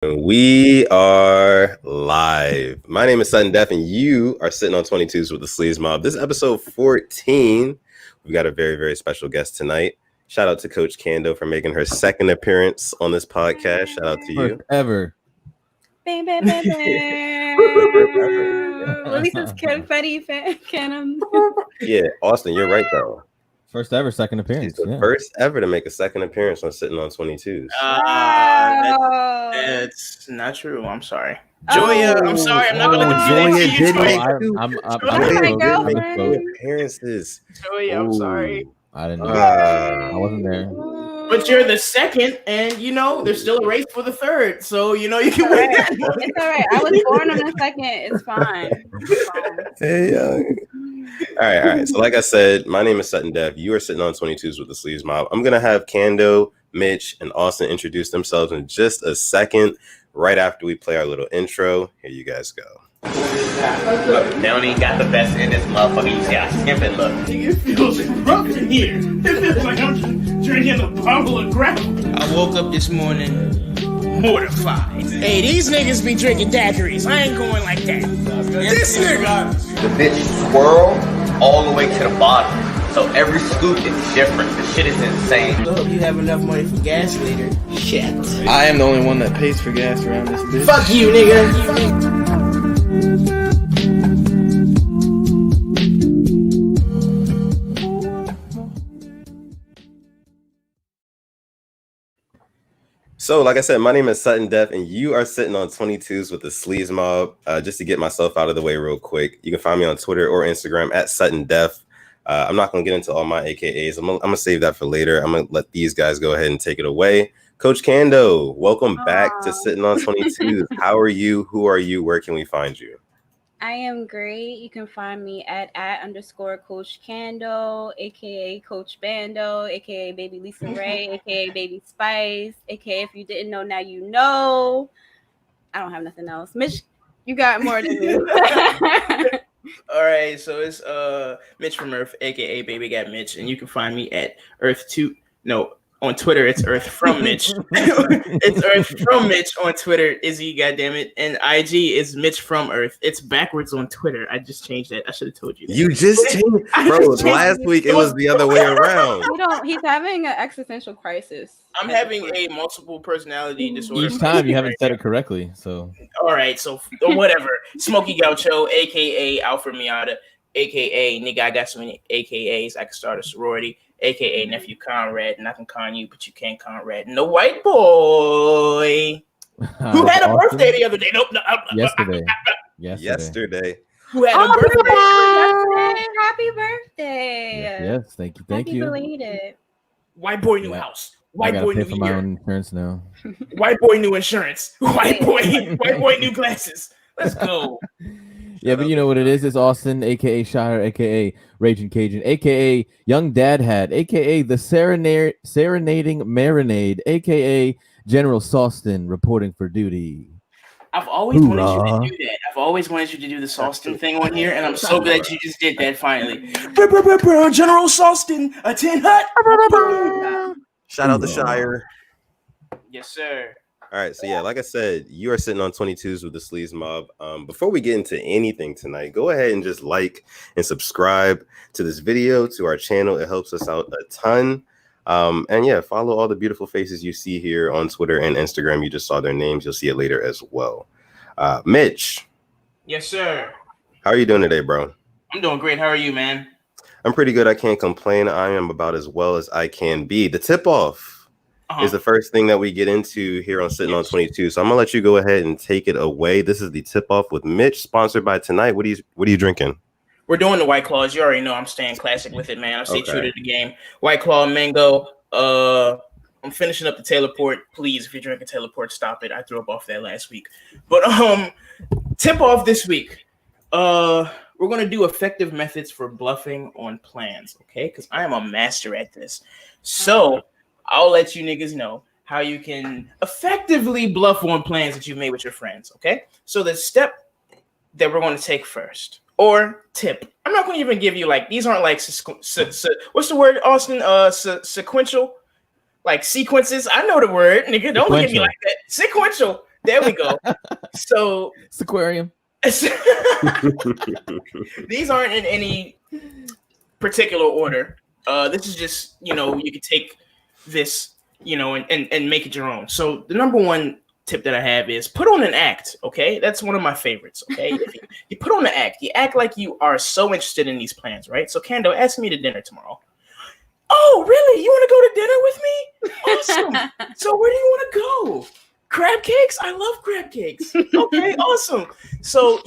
We are live. My name is Sutton Def, and you are sitting on 22s with the Sleaze Mob. This is episode 14. We've got a very, very special guest tonight. Shout out to Coach Kando for making her second appearance on this podcast. Shout out to you. First ever. Bam, bam, bam, bam. At least it's confetti cannon. Yeah, Austin, you're right, though. First ever second appearance. She's the first ever to make a second appearance on Sitting on 22s. That's not true. I'm sorry. Joya, I'm sorry. I'm not going to Joya did make my girlfriend. appearances. Joya, I'm sorry. I didn't know. I wasn't there. But you're the second, and there's still a race for the third. So you can win that. It's all right. I was born on the second. It's fine. Hey, All right. So like I said, my name is Sutton Def. You are sitting on 22s with the Sleaze Mob. I'm going to have Kando, Mitch, and Austin introduce themselves in just a second, right after we play our little intro. Here you guys go. Look, they don't even got the best in this motherfucker. You see how skimping look. It feels rough in here. It feels like I'm just drinking a bottle of gravel. I woke up this morning mortified. Hey, these niggas be drinking daiquiris. I ain't going like that. This nigga. The bitch swirl all the way to the bottom. So every scoop is different. The shit is insane. I hope you have enough money for gas later. Shit. I am the only one that pays for gas around this bitch. Fuck you, nigga. So, like I said, my name is Sutton Def, and you are sitting on 22s with the Sleaze Mob. Just to get myself out of the way real quick, you can find me on Twitter or Instagram at Sutton Def. I'm not going to get into all my AKAs. I'm going to save that for later. I'm going to let these guys go ahead and take it away. Coach Kando, welcome back to Sitting on 22s. How are you? Who are you? Where can we find you? I am great. You can find me at _Coach Kando, aka Coach Bando, aka Baby Lisa Ray, aka Baby Spice, aka if you didn't know, now you know. I don't have nothing else. Mitch, you got more than me. All right, so it's Mitch from Earth, aka Baby Got Mitch, and you can find me at Earth2. No, on Twitter it's Earth from Mitch. It's Earth from Mitch on Twitter. Izzy, goddammit, and IG is Mitch from Earth. It's backwards on Twitter. I just changed that. I should have told you that. You just changed, bro. Last week it was the other way around. He's having an existential crisis. I'm having a multiple personality disorder. Each time you haven't said it correctly, so. All right, so whatever. Smokey Gaucho, aka Alfred Miata, aka nigga, I got so many AKAs I can start a sorority, aka Nephew Conrad, and I can con you, but you can't Conrad. And the white boy who had a birthday the other day. Nope, Yesterday. Who had a birthday? Happy birthday! Yes, thank you. Happy belated. White boy, new house. White I boy, gotta new pay for my year. own insurance now. White boy, new insurance. White boy, new glasses. Let's go. Yeah, but you know what it is? It's Austin, aka Shire, aka Raging Cajun, aka Young Dad Hat, aka the Serenading Marinade, aka General Sawston reporting for duty. I've always wanted you to do that. I've always wanted you to do the Sawston thing on here, and I'm so glad you just did that finally. General Sawston, a tin hut. Shout out the Shire. Yes, sir. All right, so yeah, like I said, you are sitting on 22s with the Sleaze Mob. Before we get into anything tonight, go ahead and just like and subscribe to this video, to our channel. It helps us out a ton. And yeah, follow all the beautiful faces you see here on Twitter and Instagram. You just saw their names. You'll see it later as well. Mitch. Yes, sir. How are you doing today, bro? I'm doing great. How are you, man? I'm pretty good. I can't complain. I am about as well as I can be. The tip-off is the first thing that we get into here on Sitting on 22. So I'm gonna let you go ahead and take it away. This is the tip-off with Mitch, sponsored by Tonight. What are you drinking? We're doing the White Claws. You already know I'm staying classic with it, man. I'll stay true to the game. White Claw, mango. I'm finishing up the Taylor Port. Please, if you're drinking Taylor Port, stop it. I threw up off that last week. But tip off this week. We're gonna do effective methods for bluffing on plans, okay? Because I am a master at this. So I'll let you niggas know how you can effectively bluff on plans that you've made with your friends, okay? So the step that we're going to take first, or tip. I'm not going to even give you these aren't what's the word, Austin? Sequential, like sequences. I know the word, nigga. Don't look at me like that. Sequential. There we go. So It's aquarium. These aren't in any particular order. This is just, you can take this, and make it your own. So the number one tip that I have is put on an act. Okay, that's one of my favorites. Okay, if you put on an act, you act like you are so interested in these plans, right? So Kando, ask me to dinner tomorrow. Oh, really? You want to go to dinner with me? Awesome. So where do you want to go? Crab cakes? I love crab cakes. Okay, awesome. So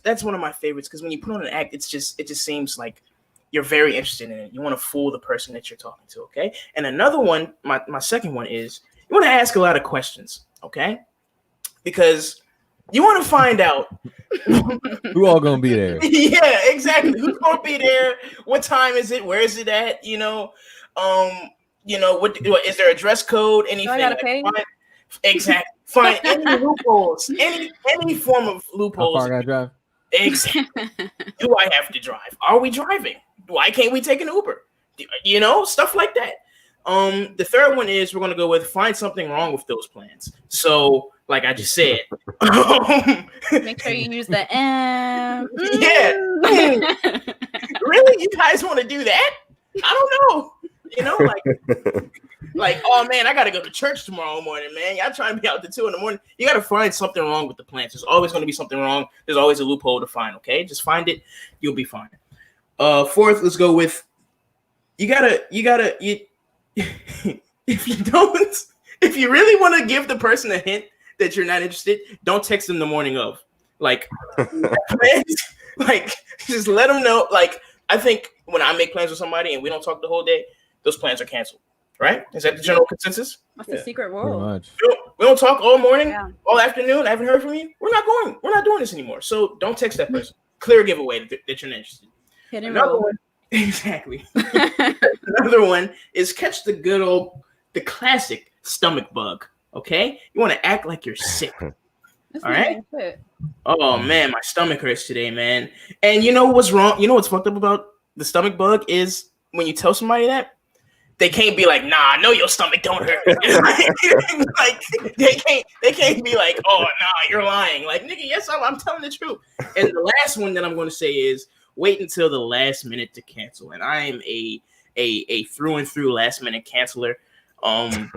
that's one of my favorites, because when you put on an act, it just seems like you're very interested in it. You want to fool the person that you're talking to. Okay. And another one, my second one is you want to ask a lot of questions. Okay, because you want to find out who all gonna be there. Yeah, exactly. Who's gonna be there? What time is it? Where is it at? What is there a dress code? Anything? I gotta pay? Exactly. Find any loopholes, any form of loopholes. How far I gotta drive? Exactly. Do I have to drive? Are we driving? Why can't we take an Uber? Stuff like that. The third one is we're gonna go with find something wrong with those plans. So, like I just said, make sure you use the M. Yeah. Really, you guys want to do that? I don't know. Like, oh man, I gotta go to church tomorrow morning, man. Y'all trying to be out to 2 a.m. You gotta find something wrong with the plans. There's always gonna be something wrong. There's always a loophole to find. Okay, just find it. You'll be fine. Fourth, let's go with you gotta if you really want to give the person a hint that you're not interested, don't text them the morning of. Like, just let them know. Like, I think when I make plans with somebody and we don't talk the whole day, those plans are canceled. Right? Is that the general consensus? That's the secret rule. We don't talk all morning, all afternoon. I haven't heard from you. We're not doing this anymore. So don't text that person. Clear giveaway that you're not interested. Another one, exactly. Another one is catch the classic stomach bug. Okay, you want to act like you're sick. All right. Oh man, my stomach hurts today, man. And you know what's wrong? You know what's fucked up about the stomach bug is when you tell somebody that, they can't be like, nah, I know your stomach don't hurt. Like they can't be like, oh nah, you're lying. Like, nigga, yes, I'm telling the truth. And the last one that I'm going to say is wait until the last minute to cancel. And I am a through and through last minute canceler. I'm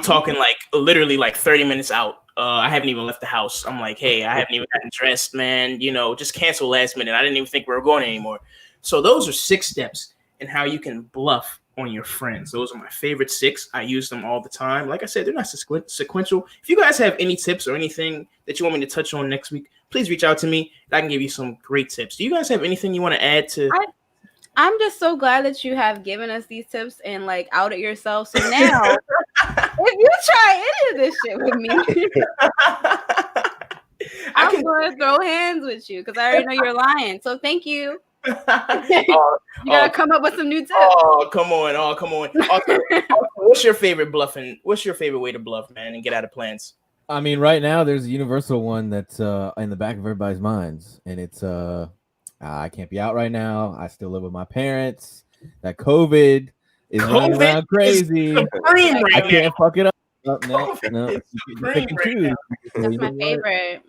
talking like literally like 30 minutes out. I haven't even left the house. I'm like, hey, I haven't even gotten dressed, man. Just cancel last minute. I didn't even think we were going anymore. So those are 6 steps in how you can bluff on your friends. Those are my favorite 6. I use them all the time. Like I said, they're not sequential. If you guys have any tips or anything that you want me to touch on next week, please reach out to me. I can give you some great tips. Do you guys have anything you want to add to? I'm just so glad that you have given us these tips and like outed yourself. So now, if you try any of this shit with me, I'm going to throw hands with you because I already know you're lying. So thank you. You gotta come up with some new tips. Oh, come on. Also, what's your favorite bluffing? What's your favorite way to bluff, man, and get out of plans? I mean, right now there's a universal one that's in the back of everybody's minds, and it's I can't be out right now. I still live with my parents. That COVID is running around crazy. I can't fuck it up. No. That's my favorite.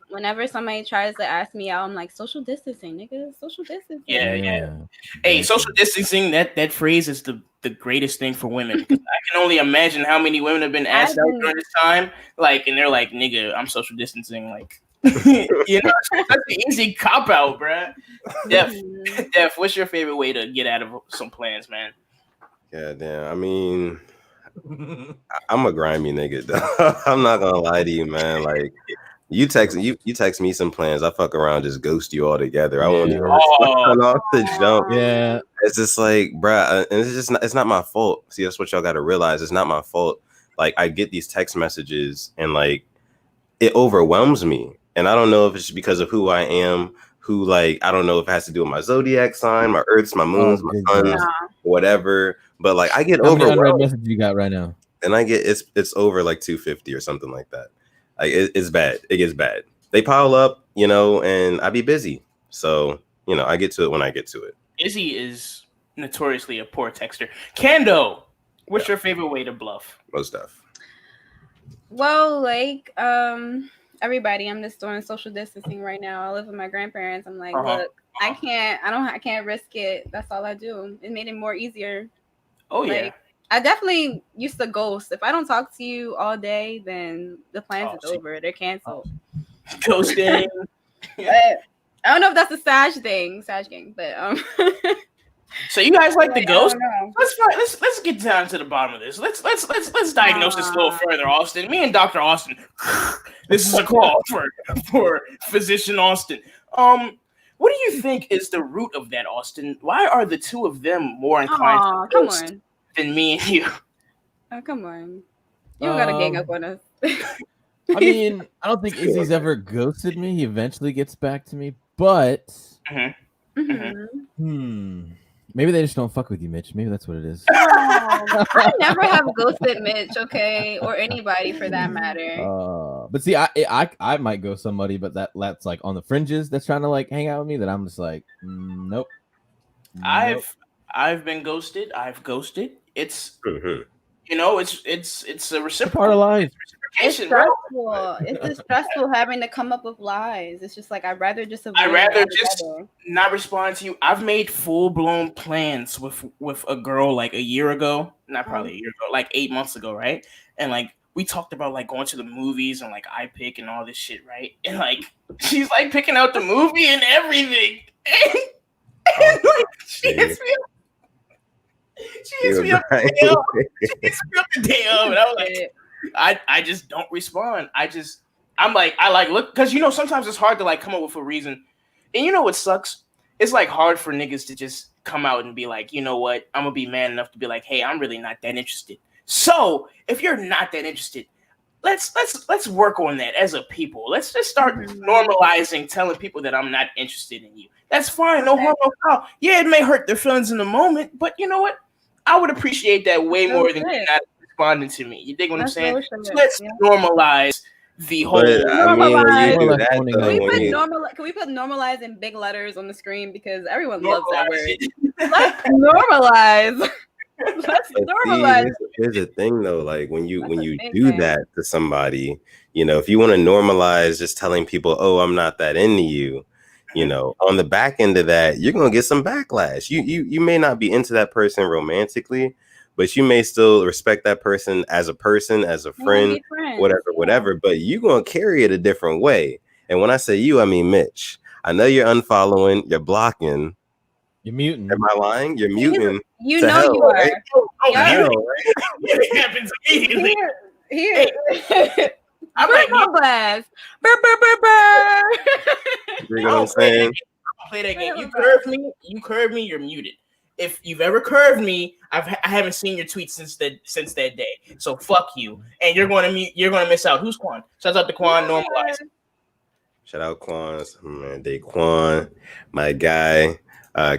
Whenever somebody tries to ask me out, I'm like, social distancing, nigga. Social distancing. Yeah. Hey, social distancing, that phrase is the greatest thing for women. I can only imagine how many women have been asked out during this time. Like, and they're like, nigga, I'm social distancing. Like, that's an easy cop out, bruh. Def, what's your favorite way to get out of some plans, man? Yeah, damn. I mean, I'm a grimy nigga, though. I'm not gonna lie to you, man. Like, you text me some plans, I fuck around, just ghost you all together. I won't even respond off the jump. Yeah, it's just like, bruh, and it's not my fault. See, that's what y'all got to realize. It's not my fault. Like, I get these text messages and like it overwhelms me, and I don't know if it's because of who I am. I don't know if it has to do with my zodiac sign, my Earths, my moons, my suns, whatever. But like, I get overwhelmed. How many unread messages you got right now? And I get it's over like 250 or something like that. Like it's bad. It gets bad. They pile up, and I be busy. So, I get to it when I get to it. Izzy is notoriously a poor texter. Kando, what's your favorite way to bluff? Most stuff. Well, like everybody, I'm just doing social distancing right now. I live with my grandparents. I'm like, look, I can't risk it. That's all I do. It made it more easier. Oh yeah. Like, I definitely used to ghost. If I don't talk to you all day, then the plans is over. They're canceled. Ghosting. But I don't know if that's a Sag thing, but So you guys like the ghost? know. Let's get down to the bottom of this. Let's diagnose this a little further, Austin. Me and Dr. Austin. This is a call for physician Austin. What do you think is the root of that, Austin? Why are the two of them more inclined to ghost than me and you? Oh, come on. You don't gotta gang up on us. I mean, I don't think Izzy's ever ghosted me. He eventually gets back to me, but maybe they just don't fuck with you, Mitch. Maybe that's what it is. I never have ghosted Mitch, okay, or anybody for that matter. But see, I might ghost somebody, but that's like on the fringes. That's trying to like hang out with me. That I'm just like, nope. I've been ghosted. I've ghosted. It's you know, it's a reciprocal part of life. It's stressful. It's just stressful having to come up with lies. It's just like I'd rather just not respond to you. I've made full blown plans with a girl like a year ago, not probably a year ago, like 8 months ago, right? And like we talked about like going to the movies and like I pick and all this shit, right? And like she's like picking out the movie and everything, and like she hits me up. She hits me up the day of, and I was like, I just don't respond. I'm like, look, because you know sometimes it's hard to like come up with a reason, and you know what sucks? It's like hard for niggas to just come out and be like, you know what? I'm gonna be man enough to be like, hey, I'm really not that interested. So if you're not that interested, let's work on that as a people. Let's just start normalizing telling people that I'm not interested in you. That's fine, no harm, no foul. Yeah, it may hurt their feelings in the moment, but you know what? I would appreciate that way more than you not responding to me. You dig what I'm saying? So let's normalize the whole. Can we put normalize in big letters on the screen because everyone loves that word? Let's normalize. Let's normalize. Here's the thing, though. Like when you do that to somebody, you know, if you want to normalize just telling people, "Oh, I'm not that into you," you know, on the back end of that, you're gonna get some backlash. You may not be into that person romantically, but you may still respect that person, as a friend, whatever. But you're gonna carry it a different way. And when I say you, I mean Mitch. I know you're unfollowing, you're blocking, you're muting. Am I lying? You're muting. You know you are. Right? It happens immediately. Here. I'm like, no blast. You know what I'm saying? Play that game. You curve me, you're muted. If you've ever curved me, I haven't seen your tweets since that day. So fuck you. And you're gonna miss out. Who's Quan? Shout out to Quan, normalize. Shout out Quan, man, Daquan, my guy.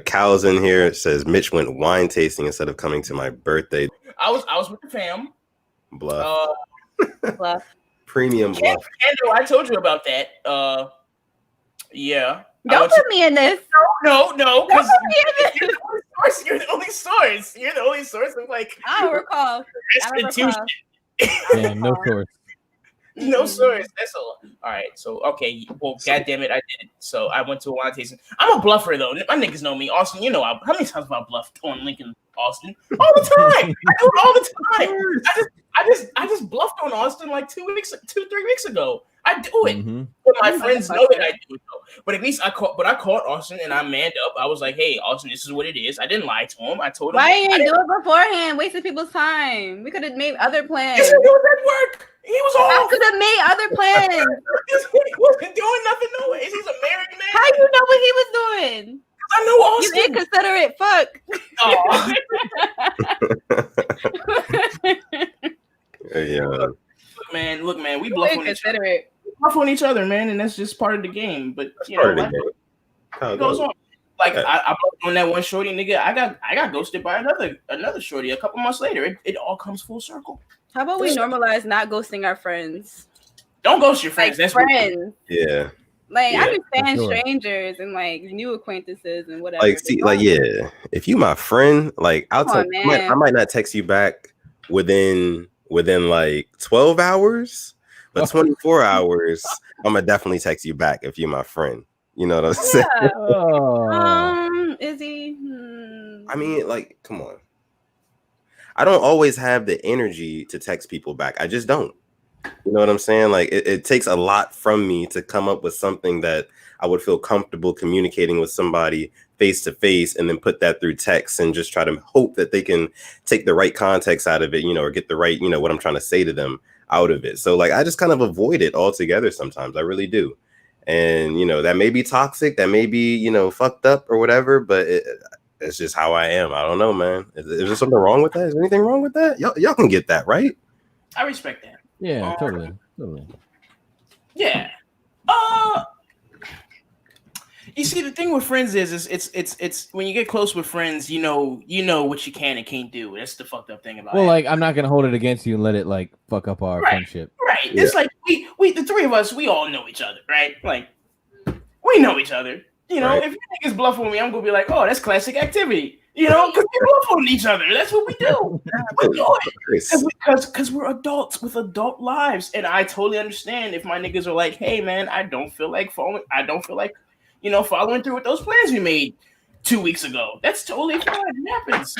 Cal's in here. Says Mitch went wine tasting instead of coming to my birthday. I was with the fam. Bluff. Bluff. Premium bluff. Andrew, I told you about that. Yeah. Don't put me in this. No. Because you're the only source. You're the only source of like. I don't recall. Yeah, no source. No source. That's all. All right. So okay. Well, goddamn it, I did it. So I went to a wine tasting. I'm a bluffer though. My niggas know me. Austin, you know how many times have I bluffed on Lincoln Austin? All the time. I do it all the time. I just bluffed on Austin like 3 weeks ago. I do it. But my friends know that I do it though. But at least I caught Austin and I manned up. I was like, hey, Austin, this is what it is. I didn't lie to him. I told him. Why didn't you do it beforehand? Wasting people's time. We could have made other plans. It didn't work. He was off. I could have made other plans. He wasn't doing nothing anyways. He's a married man. How you know what he was doing? I know Austin. You inconsiderate. Fuck. Yeah. Look, man. We bluff on each other, man, and that's just part of the game. But you know, it goes on. Like I bluffed on that one shorty, nigga. I got ghosted by another shorty a couple months later. It all comes full circle. How about we normalize not ghosting our friends? Don't ghost your friends. Like that's friends. Yeah. Like I understand strangers and like new acquaintances and whatever. Like, see, like, yeah. If you my friend, like I might not text you back within within like 12 hours, but 24 hours, I'm gonna definitely text you back if you're my friend. You know what I'm saying? Yeah. Oh. Is he? I mean, like, come on. I don't always have the energy to text people back. I just don't. You know what I'm saying? Like, it takes a lot from me to come up with something that I would feel comfortable communicating with somebody face to face, and then put that through text and just try to hope that they can take the right context out of it, you know, or get the right, you know, what I'm trying to say to them out of it. So like, I just kind of avoid it altogether sometimes. I really do. And, you know, that may be toxic, that may be, you know, fucked up or whatever, but it's just how I am. I don't know, man. Is there something wrong with that? Is there anything wrong with that? Y'all can get that, right? I respect that. Yeah, totally. Yeah. You see, the thing with friends is it's when you get close with friends, you know what you can and can't do. That's the fucked up thing about it. Well, like, I'm not gonna hold it against you and let it like fuck up our friendship. Right. Yeah. It's like we the three of us, we all know each other, right? Like, we know each other. You know, Right. if you niggas bluff with me, I'm gonna be like, oh, that's classic activity. You know, because we bluff on each other. That's what we do. We do it because we're adults with adult lives, and I totally understand if my niggas are like, hey man, I don't feel like following through with those plans we made 2 weeks ago. That's totally fine. It happens.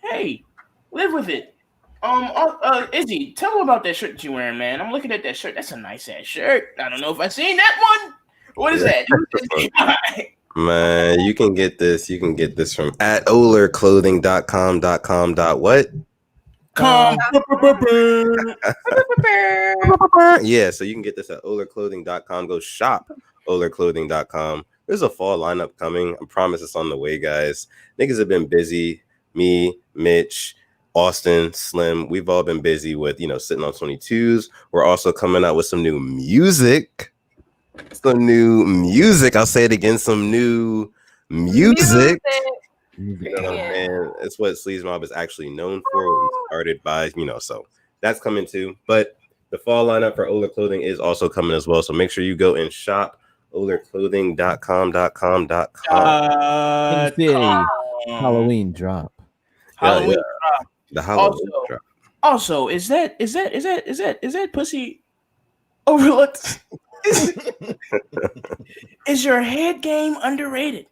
Hey, live with it. Izzy, tell them about that shirt that you're wearing, man. I'm looking at that shirt. That's a nice ass shirt. I don't know if I've seen that one. What is that? Man, you can get this. You can get this from at olerclothing.com. What? Yeah, so you can get this at olerclothing.com. Go shop olerclothing.com. There's a fall lineup coming. I promise it's on the way, guys. Niggas have been busy. Me, Mitch, Austin, Slim, we've all been busy with, you know, sitting on 22s. We're also coming out with some new music. I'll say it again. Some new music. You know what I'm saying? It's what Sleaze Mob is actually known for. What we started by, you know, so that's coming too. But the fall lineup for Oler Clothing is also coming as well. So make sure you go and shop olerclothing.com. Halloween drop. Halloween drop. The Halloween drop. Also, is that pussy overlooked? Is your head game underrated?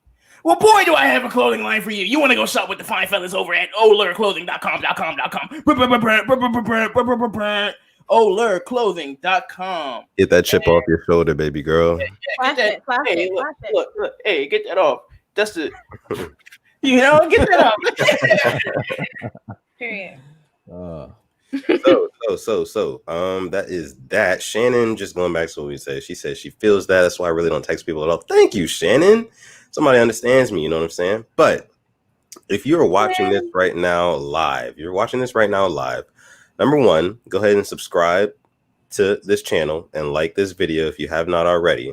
Well, boy, do I have a clothing line for you. You want to go shop with the fine fellas over at olerclothing.com. olerclothing.com. Get that chip off your shoulder, baby girl. Get that. Look, hey, get that off. That's the, get that off. Period. So, that is that. Shannon, just going back to what we said, she said she feels that. That's why I really don't text people at all. Thank you, Shannon. Somebody understands me, you know what I'm saying? But if you're watching this right now live, number one, go ahead and subscribe to this channel and like this video if you have not already.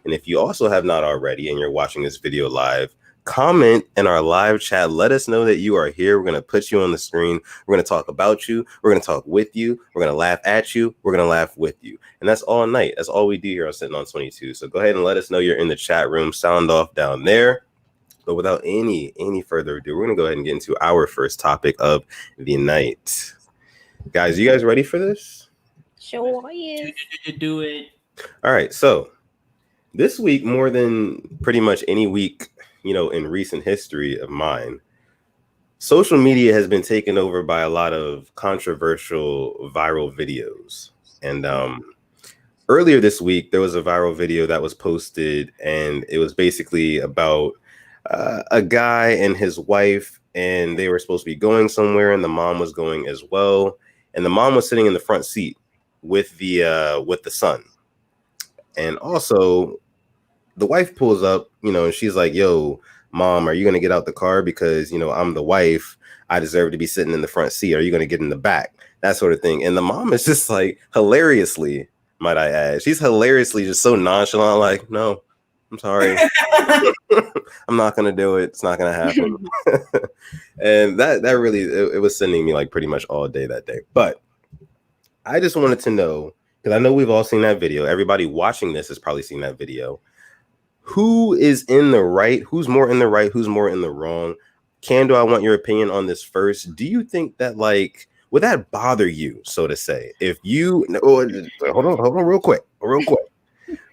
And if you also have not already and you're watching this video live, comment in our live chat. Let us know that you are here. We're going to put you on the screen. We're going to talk about you. We're going to talk with you. We're going to laugh at you. We're going to laugh with you. And that's all night. That's all we do here on Sitting on 22. So go ahead and let us know you're in the chat room. Sound off down there. But without any further ado, we're going to go ahead and get into our first topic of the night. Guys, you guys ready for this? Sure is. Do it. All right. So this week, more than pretty much any week, in recent history of mine, social media has been taken over by a lot of controversial viral videos. And earlier this week, there was a viral video that was posted, and it was basically about a guy and his wife, and they were supposed to be going somewhere, and the mom was going as well. And the mom was sitting in the front seat with the son. And also, the wife pulls up, and she's like, yo, mom, are you going to get out the car? Because, I'm the wife. I deserve to be sitting in the front seat. Are you going to get in the back? That sort of thing. And the mom is just like, hilariously, might I add, she's hilariously just so nonchalant, like, no, I'm sorry. I'm not going to do it. It's not going to happen. And that really, it was sending me like pretty much all day that day. But I just wanted to know, because I know we've all seen that video. Everybody watching this has probably seen that video. Who is in the right? Who's more in the right? Who's more in the wrong? Kando, I want your opinion on this first. Do you think that, like, would that bother you, so to say? If you hold on, real quick.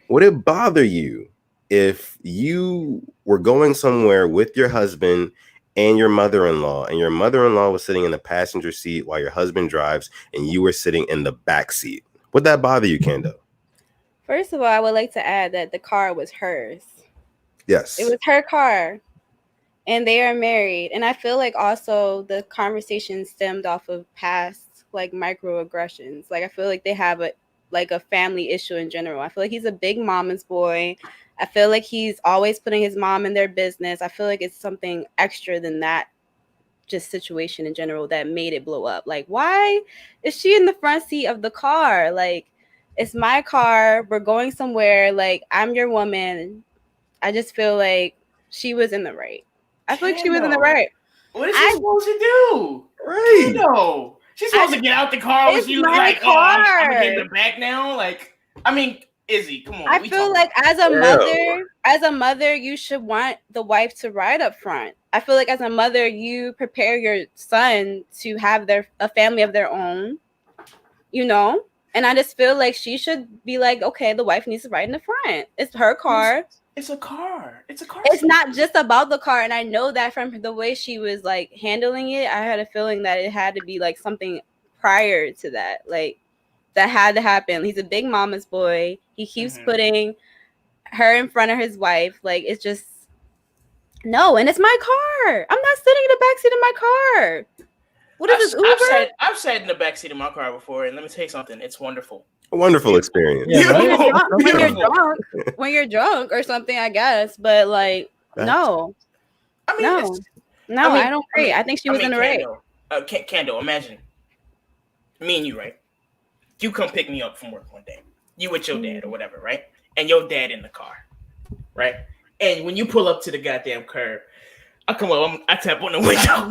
Would it bother you if you were going somewhere with your husband and your mother-in-law, and your mother-in-law was sitting in the passenger seat while your husband drives, and you were sitting in the back seat? Would that bother you, Kendo? First of all, I would like to add that the car was hers. Yes. It was her car. And they are married. And I feel like also the conversation stemmed off of past like microaggressions. Like I feel like they have a family issue in general. I feel like he's a big mama's boy. I feel like he's always putting his mom in their business. I feel like it's something extra than that just situation in general that made it blow up. Like, why is she in the front seat of the car? Like, it's my car. We're going somewhere. Like, I'm your woman. I just feel like she was in the right. I feel like she was in the right. What is she supposed to do? Right. Kendo. She's supposed to get out the car when she was like, "Oh, I'm gonna get in the back now." Like, I mean, Izzy, come on. I feel like as a mother, you should want the wife to ride up front. I feel like as a mother, you prepare your son to have a family of their own, you know? And I just feel like she should be like, okay, the wife needs to ride in the front. It's her car. It's a car. It's a car. It's not just about the car. And I know that from the way she was like handling it, I had a feeling that it had to be like something prior to that. Like that had to happen. He's a big mama's boy. He keeps putting her in front of his wife. Like it's just no, and it's my car. I'm not sitting in the backseat of my car. What is this Uber? I've sat in the backseat of my car before, and let me tell you something. It's wonderful. A wonderful experience. Yeah, when you're drunk or something, I guess. But like, no. I mean, I don't agree. I think she was in the right. Kendo, imagine me and you, right? You come pick me up from work one day. You with your dad or whatever, right? And your dad in the car, right? And when you pull up to the goddamn curb, I come up, I tap on the window.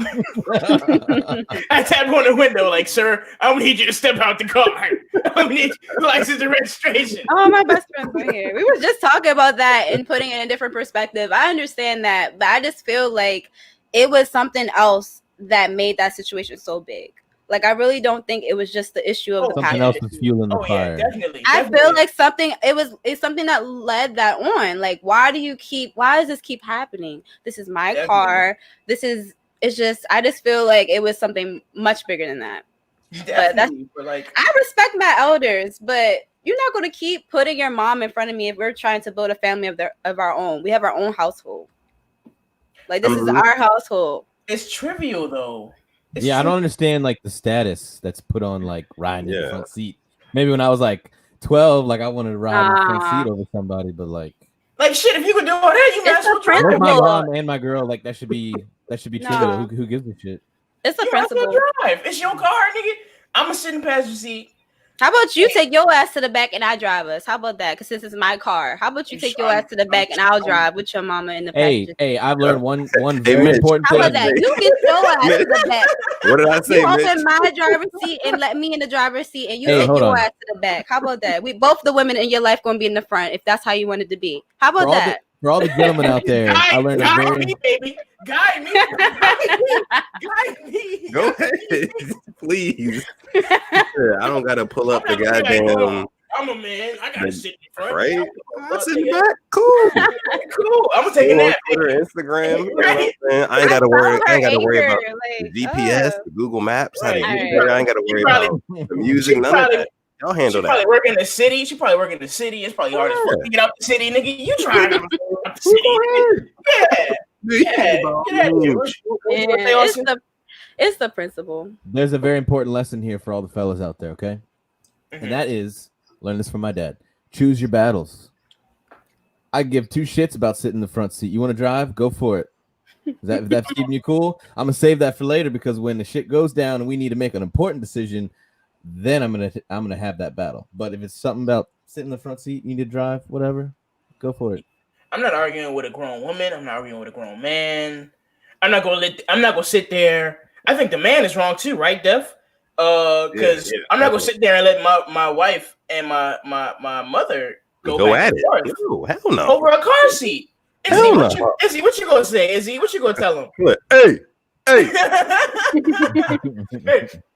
I tap on the window like, sir, I'm gonna need you to step out the car. I'm gonna need your license and registration. Oh, my best friend's right here. We were just talking about that and putting it in a different perspective. I understand that, but I just feel like it was something else that made that situation so big. Like, I really don't think it was just the issue of the something else was fueling the fire. Yeah, definitely. I feel like it's something that led that on. Like, why does this keep happening? This is my car. I just feel like it was something much bigger than that. But like, I respect my elders, but you're not going to keep putting your mom in front of me if we're trying to build a family of our own. We have our own household. Like, this is our household. It's trivial, though. I don't understand like the status that's put on like riding in the front seat. Maybe when I was like 12, like I wanted to ride in the front seat over somebody, but like shit, if you could do all that, you might as well try. My mom and my girl, like that should be trivial. Who gives a shit? It's a principle. Drive. It's your car, nigga. I'm gonna sit in the passenger seat. How about you take your ass to the back and I drive us? How about that? Because this is my car. How about you take your ass to the back and I'll drive with your mama in the passenger? Hey, I've learned one very important thing. How about that? You get your ass to the back. What did I say? You open my driver's seat and let me in the driver's seat, and you take your ass to the back. How about that? We both the women in your life gonna be in the front if that's how you want it to be. How about that? For all the gentlemen out there, I learned Guide me. Go ahead, please. I don't gotta pull up the goddamn. I'm a man. I gotta sit in front. Right? I'll sit in the back. Cool. Cool. I'm gonna take a nap. Twitter, Instagram. You know what I'm saying? I ain't gotta worry about the GPS, the Google Maps, how to get there. I ain't gotta worry about the music. None of that. Y'all handle that. She probably work in the city. It's probably hard as fuck to get out the city, nigga. You trying out the city? It's the principle. There's a very important lesson here for all the fellas out there, okay? And that is, learn this from my dad. Choose your battles. I give two shits about sitting in the front seat. You want to drive? Go for it. If that's keeping you cool, I'm gonna save that for later because when the shit goes down and we need to make an important decision, then I'm gonna have that battle. But if it's something about sitting in the front seat, you need to drive, whatever, go for it. I'm not arguing with a grown woman. I'm not arguing with a grown man. I'm not gonna sit there. I think the man is wrong too, right, Def? Because I'm not gonna sit there and let my wife and my mother go at it. No, hell no. Over a car seat. Izzy, what you gonna say? Izzy, what you gonna tell him? Hey.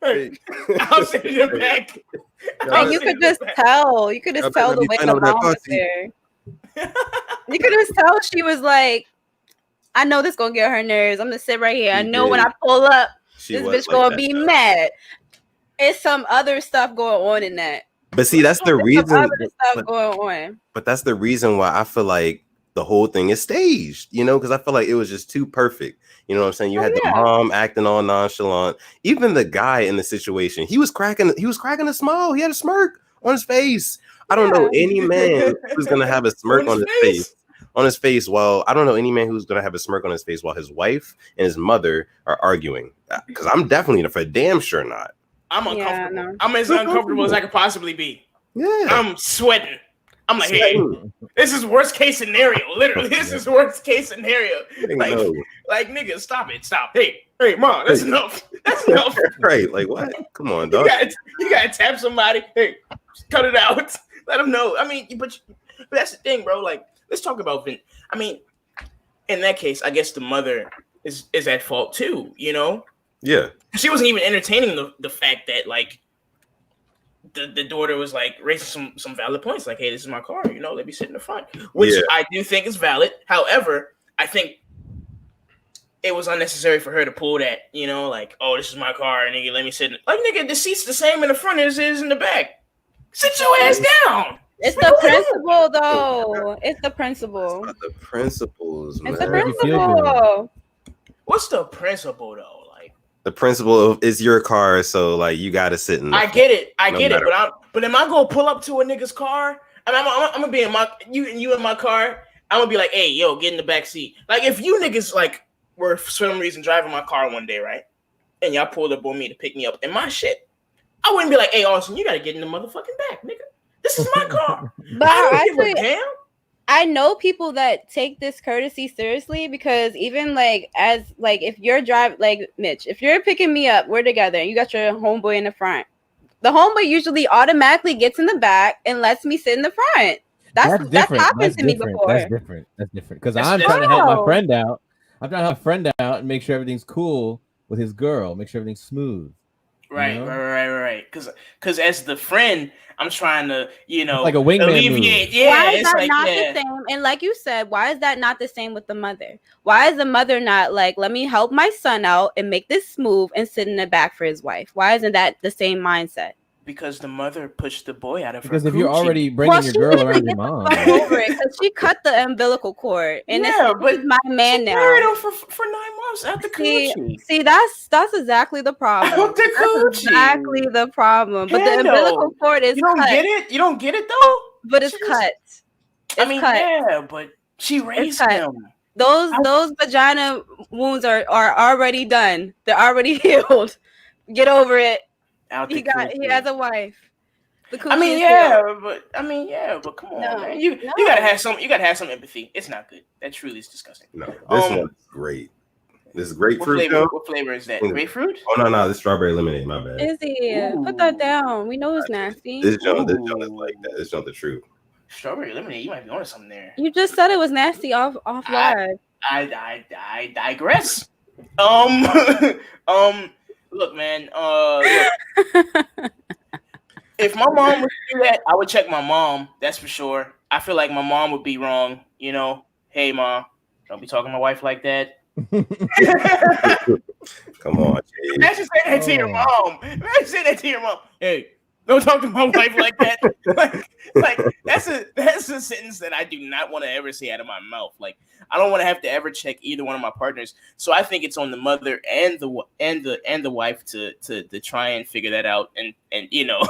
Hey. I'll send it back. And you could just tell. You could just tell the way the mom was there. You could just tell she was like, I know this gonna get her nerves. I'm gonna sit right here. I know when I pull up, this bitch gonna be mad. It's some other stuff going on in that. But see, that's the reason. Some other stuff going on. But that's the reason why I feel like the whole thing is staged, you know, because I feel like it was just too perfect. You know what I'm saying? You had the mom acting all nonchalant. Even the guy in the situation, he was cracking a smile. He had a smirk on his face. I don't know any man who's gonna have a smirk on his face. On his face, while I don't know any man who's gonna have a smirk on his face while his wife and his mother are arguing. Because I'm definitely for damn sure not. I'm uncomfortable. No. I'm as uncomfortable as I could possibly be. Yeah, I'm sweating. I'm like, hey, this is worst case scenario. Literally, this is worst case scenario. Like, nigga, stop it. Stop. Hey, mom, that's enough. That's enough. Right? Like, what? Come on, dog. You gotta tap somebody. Hey, cut it out. Let them know. I mean, but that's the thing, bro. Like, let's talk about Vin. I mean, in that case, I guess the mother is at fault too. You know? Yeah. She wasn't even entertaining the fact that like the daughter was like raising some valid points, like, hey, this is my car, you know, let me sit in the front, which I do think is valid. However, I think it was unnecessary for her to pull that, you know, like, oh, this is my car, nigga, let me sit in. Like, nigga, the seat's the same in the front as it is in the back. Sit your ass down. It's the principle, though. It's the principle. It's the principles, man. It's the principle. What's the principle, though? The principle of is your car, so like you gotta sit in. I get it, but am I gonna pull up to a nigga's car? And I'm gonna be in my you in my car. I'm gonna be like, hey, yo, get in the back seat. Like if you niggas like were for some reason driving my car one day, right? And y'all pulled up on me to pick me up in my shit, I wouldn't be like, hey, Austin, you gotta get in the motherfucking back, nigga. This is my car. But I don't give a damn. I know people that take this courtesy seriously because even like as like if you're driving, like Mitch, if you're picking me up, we're together and you got your homeboy in the front, the homeboy usually automatically gets in the back and lets me sit in the front. That's happened to me before. That's different because I'm trying to help my friend out. I'm trying to help a friend out and make sure everything's cool with his girl, make sure everything's smooth. Right, you know? right. Because as the friend, I'm trying to, you know, like a wingman alleviate. Move. Yeah, why is that not the same? And like you said, why is that not the same with the mother? Why is the mother not like, let me help my son out and make this smooth and sit in the back for his wife? Why isn't that the same mindset? Because the mother pushed the boy out of her. Because if you're already bringing your girl around your mom, over it because she cut the umbilical cord, and this is my man now. Married him for 9 months out the coochie. See, that's exactly the problem. Out the coochie. Exactly the problem. But the umbilical cord is cut. Get it? You don't get it though. But it's cut. Yeah, but she raised him. Those vagina wounds are already done. They're already healed. Get over it. He has a wife. But come on, man. You gotta have some empathy. It's not good. That truly is disgusting. No, this one's great. This is grapefruit. What flavor is that? Grapefruit? Oh no, this strawberry lemonade. My bad. Is it? Put that down. We know it's nasty. This joint is like that. This joint the truth. Strawberry lemonade. You might be onto something there. You just said it was nasty off live. I digress. Look, man. If my mom would do that, I would check my mom. That's for sure. I feel like my mom would be wrong. You know, hey, mom, don't be talking to my wife like that. Come on, Jay. Imagine saying that to your mom. Imagine saying that to your mom. Hey, don't talk to my wife like that. like that's a sentence that I do not want to ever say out of my mouth. Like I don't want to have to ever check either one of my partners. So I think it's on the mother and the wife to try and figure that out. And you know,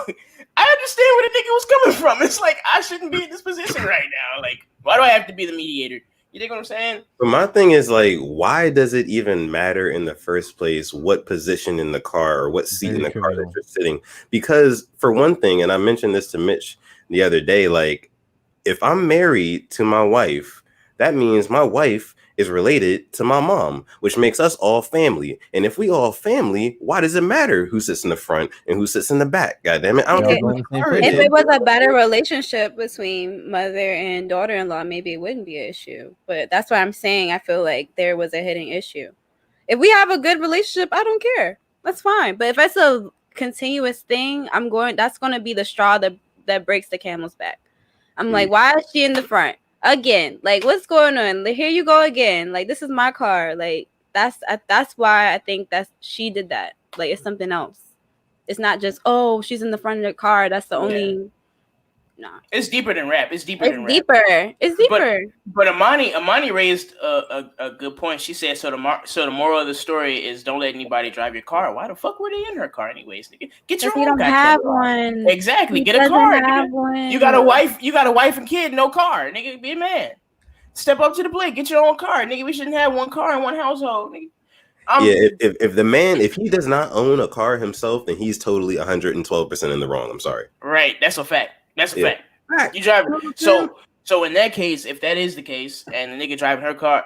I understand where the nigga was coming from. It's like I shouldn't be in this position right now. Like why do I have to be the mediator? You think what I'm saying? But my thing is like, why does it even matter in the first place what position in the car or what seat in the car that you're sitting? Because for one thing, and I mentioned this to Mitch the other day, like if I'm married to my wife, that means my wife is related to my mom, which makes us all family. And if we all family, why does it matter who sits in the front and who sits in the back? God damn it. I don't care. If it was a better relationship between mother and daughter-in-law, maybe it wouldn't be an issue. But that's what I'm saying. I feel like there was a hidden issue. If we have a good relationship, I don't care. That's fine. But if it's a continuous thing, that's going to be the straw that breaks the camel's back. I'm like, why is she in the front again? Like, what's going on? Like, here you go again. Like, this is my car. Like, that's why I think she did that. Like, it's something else. It's not just, oh, she's in the front of the car. That's the only. Nah. It's deeper than rap. It's deeper. It's deeper. But Amani raised a good point. She said, so the moral of the story is don't let anybody drive your car. Why the fuck were they in her car anyways? Get your own. You don't have one. Exactly. Get a car. You got a wife. You got a wife and kid. No car. Nigga, be a man. Step up to the plate. Get your own car. Nigga, we shouldn't have one car in one household. Nigga. If the man, if he does not own a car himself, then he's totally 112% in the wrong. I'm sorry. Right. That's a fact. That's a fact. You drive. So in that case, if that is the case, and the nigga driving her car,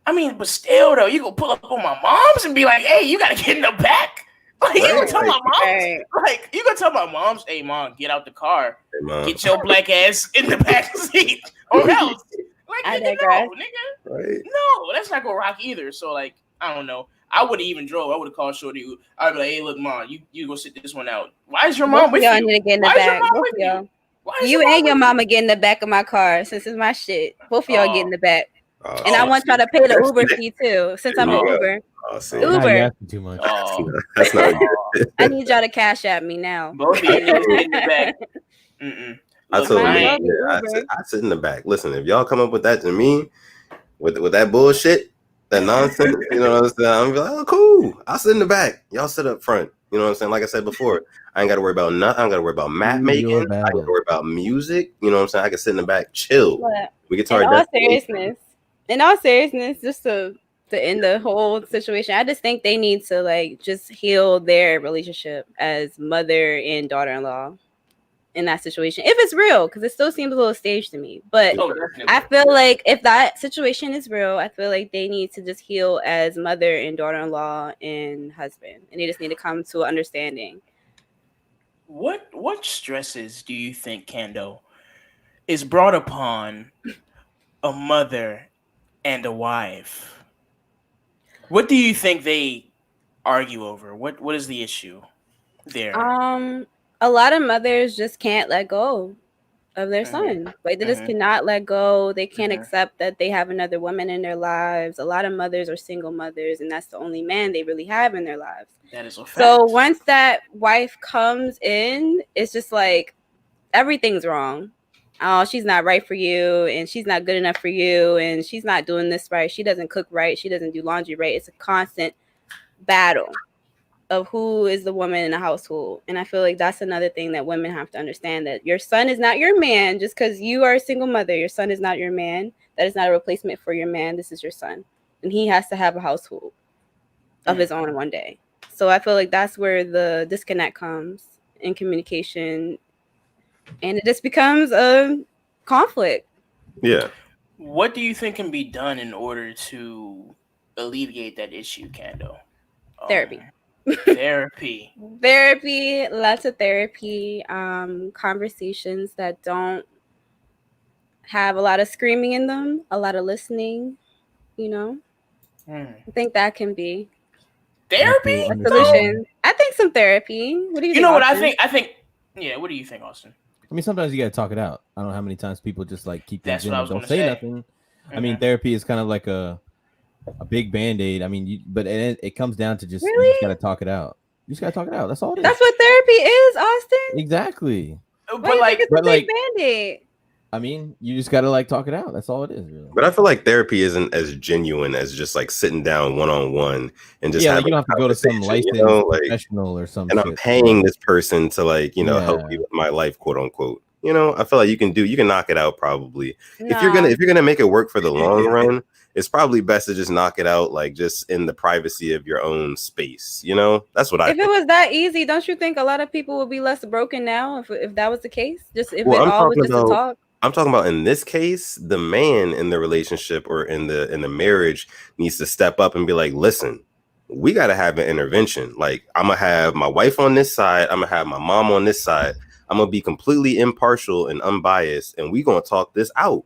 I mean, but still though, you go pull up on my mom's and be like, "Hey, you gotta get in the back." Like you gonna tell my moms, like you gonna tell my moms, "Hey, mom, get out the car, get your black ass in the back seat, or else." Like, nigga, no, nigga, no, that's not gonna rock either. So like, I don't know. I would have even drove. I would have called Shorty. I'd be like, "Hey, look, mom, you go sit this one out." Why is your mom with you? Need to get in the back. Both of y'all. You and your mama get in the back of my car since it's my shit. Both of y'all get in the back. And I want y'all to pay the Uber fee too, since I'm an Uber. Uber. Too much. That's not good. I need y'all to cash at me now. Both of you get in the back. I sit in the back. Listen, if y'all come up with that to me, with that bullshit, that nonsense, you know what I'm saying? I'm like, oh, cool. I'll sit in the back. Y'all sit up front. You know what I'm saying? Like I said before, I ain't got to worry about nothing. I ain't got to worry about map making. I ain't got to worry about music. You know what I'm saying? I can sit in the back, chill. We get to in all seriousness, just to end the whole situation, I just think they need to like just heal their relationship as mother and daughter-in-law in that situation, if it's real, because it still seems a little staged to me. But I feel like if that situation is real, I feel like they need to just heal as mother and daughter-in-law and husband, and they just need to come to an understanding. What stresses do you think, Kando, is brought upon a mother and a wife? What do you think they argue over? What is the issue there? A lot of mothers just can't let go of their son. Like they just cannot let go. They can't accept that they have another woman in their lives. A lot of mothers are single mothers, and that's the only man they really have in their lives. That is a fact. So once that wife comes in, it's just like everything's wrong. Oh, she's not right for you, and she's not good enough for you, and she's not doing this right. She doesn't cook right. She doesn't do laundry right. It's a constant battle of who is the woman in the household. And I feel like that's another thing that women have to understand, that your son is not your man. Just because you are a single mother, your son is not your man. That is not a replacement for your man. This is your son, and he has to have a household of his own one day. So I feel like that's where the disconnect comes in communication, and it just becomes a conflict. Yeah. What do you think can be done in order to alleviate that issue, Kando? Therapy. Therapy, lots of therapy, conversations that don't have a lot of screaming in them, a lot of listening, you know. I think that can be therapy a solution. I think some therapy. What do you think? You know what Austin? I think yeah, what do you think, Austin? I mean, sometimes you gotta talk it out. I don't know how many times people just like keep things in and don't say nothing. I mean, therapy is kind of like a big band-aid. I mean, but it comes down to just, you just gotta talk it out. You just gotta talk it out. That's all it is. That's what therapy is, Austin. Exactly. But like, it's a big band-aid. I mean, you just gotta like talk it out. That's all it is, really. But I feel like therapy isn't as genuine as just like sitting down one-on-one and just like you don't have to go to some licensed professional or something. And I'm paying this person to like, you know, help me with my life, quote unquote. You know, I feel like you can knock it out probably. If you're gonna make it work for the long run, it's probably best to just knock it out like just in the privacy of your own space. You know, that's what I think. If it was that easy, don't you think a lot of people would be less broken now if that was the case? Just if it all was just a talk. I'm talking about in this case, the man in the relationship or in the marriage needs to step up and be like, listen, we got to have an intervention. Like, I'm going to have my wife on this side. I'm going to have my mom on this side. I'm going to be completely impartial and unbiased. And we're going to talk this out.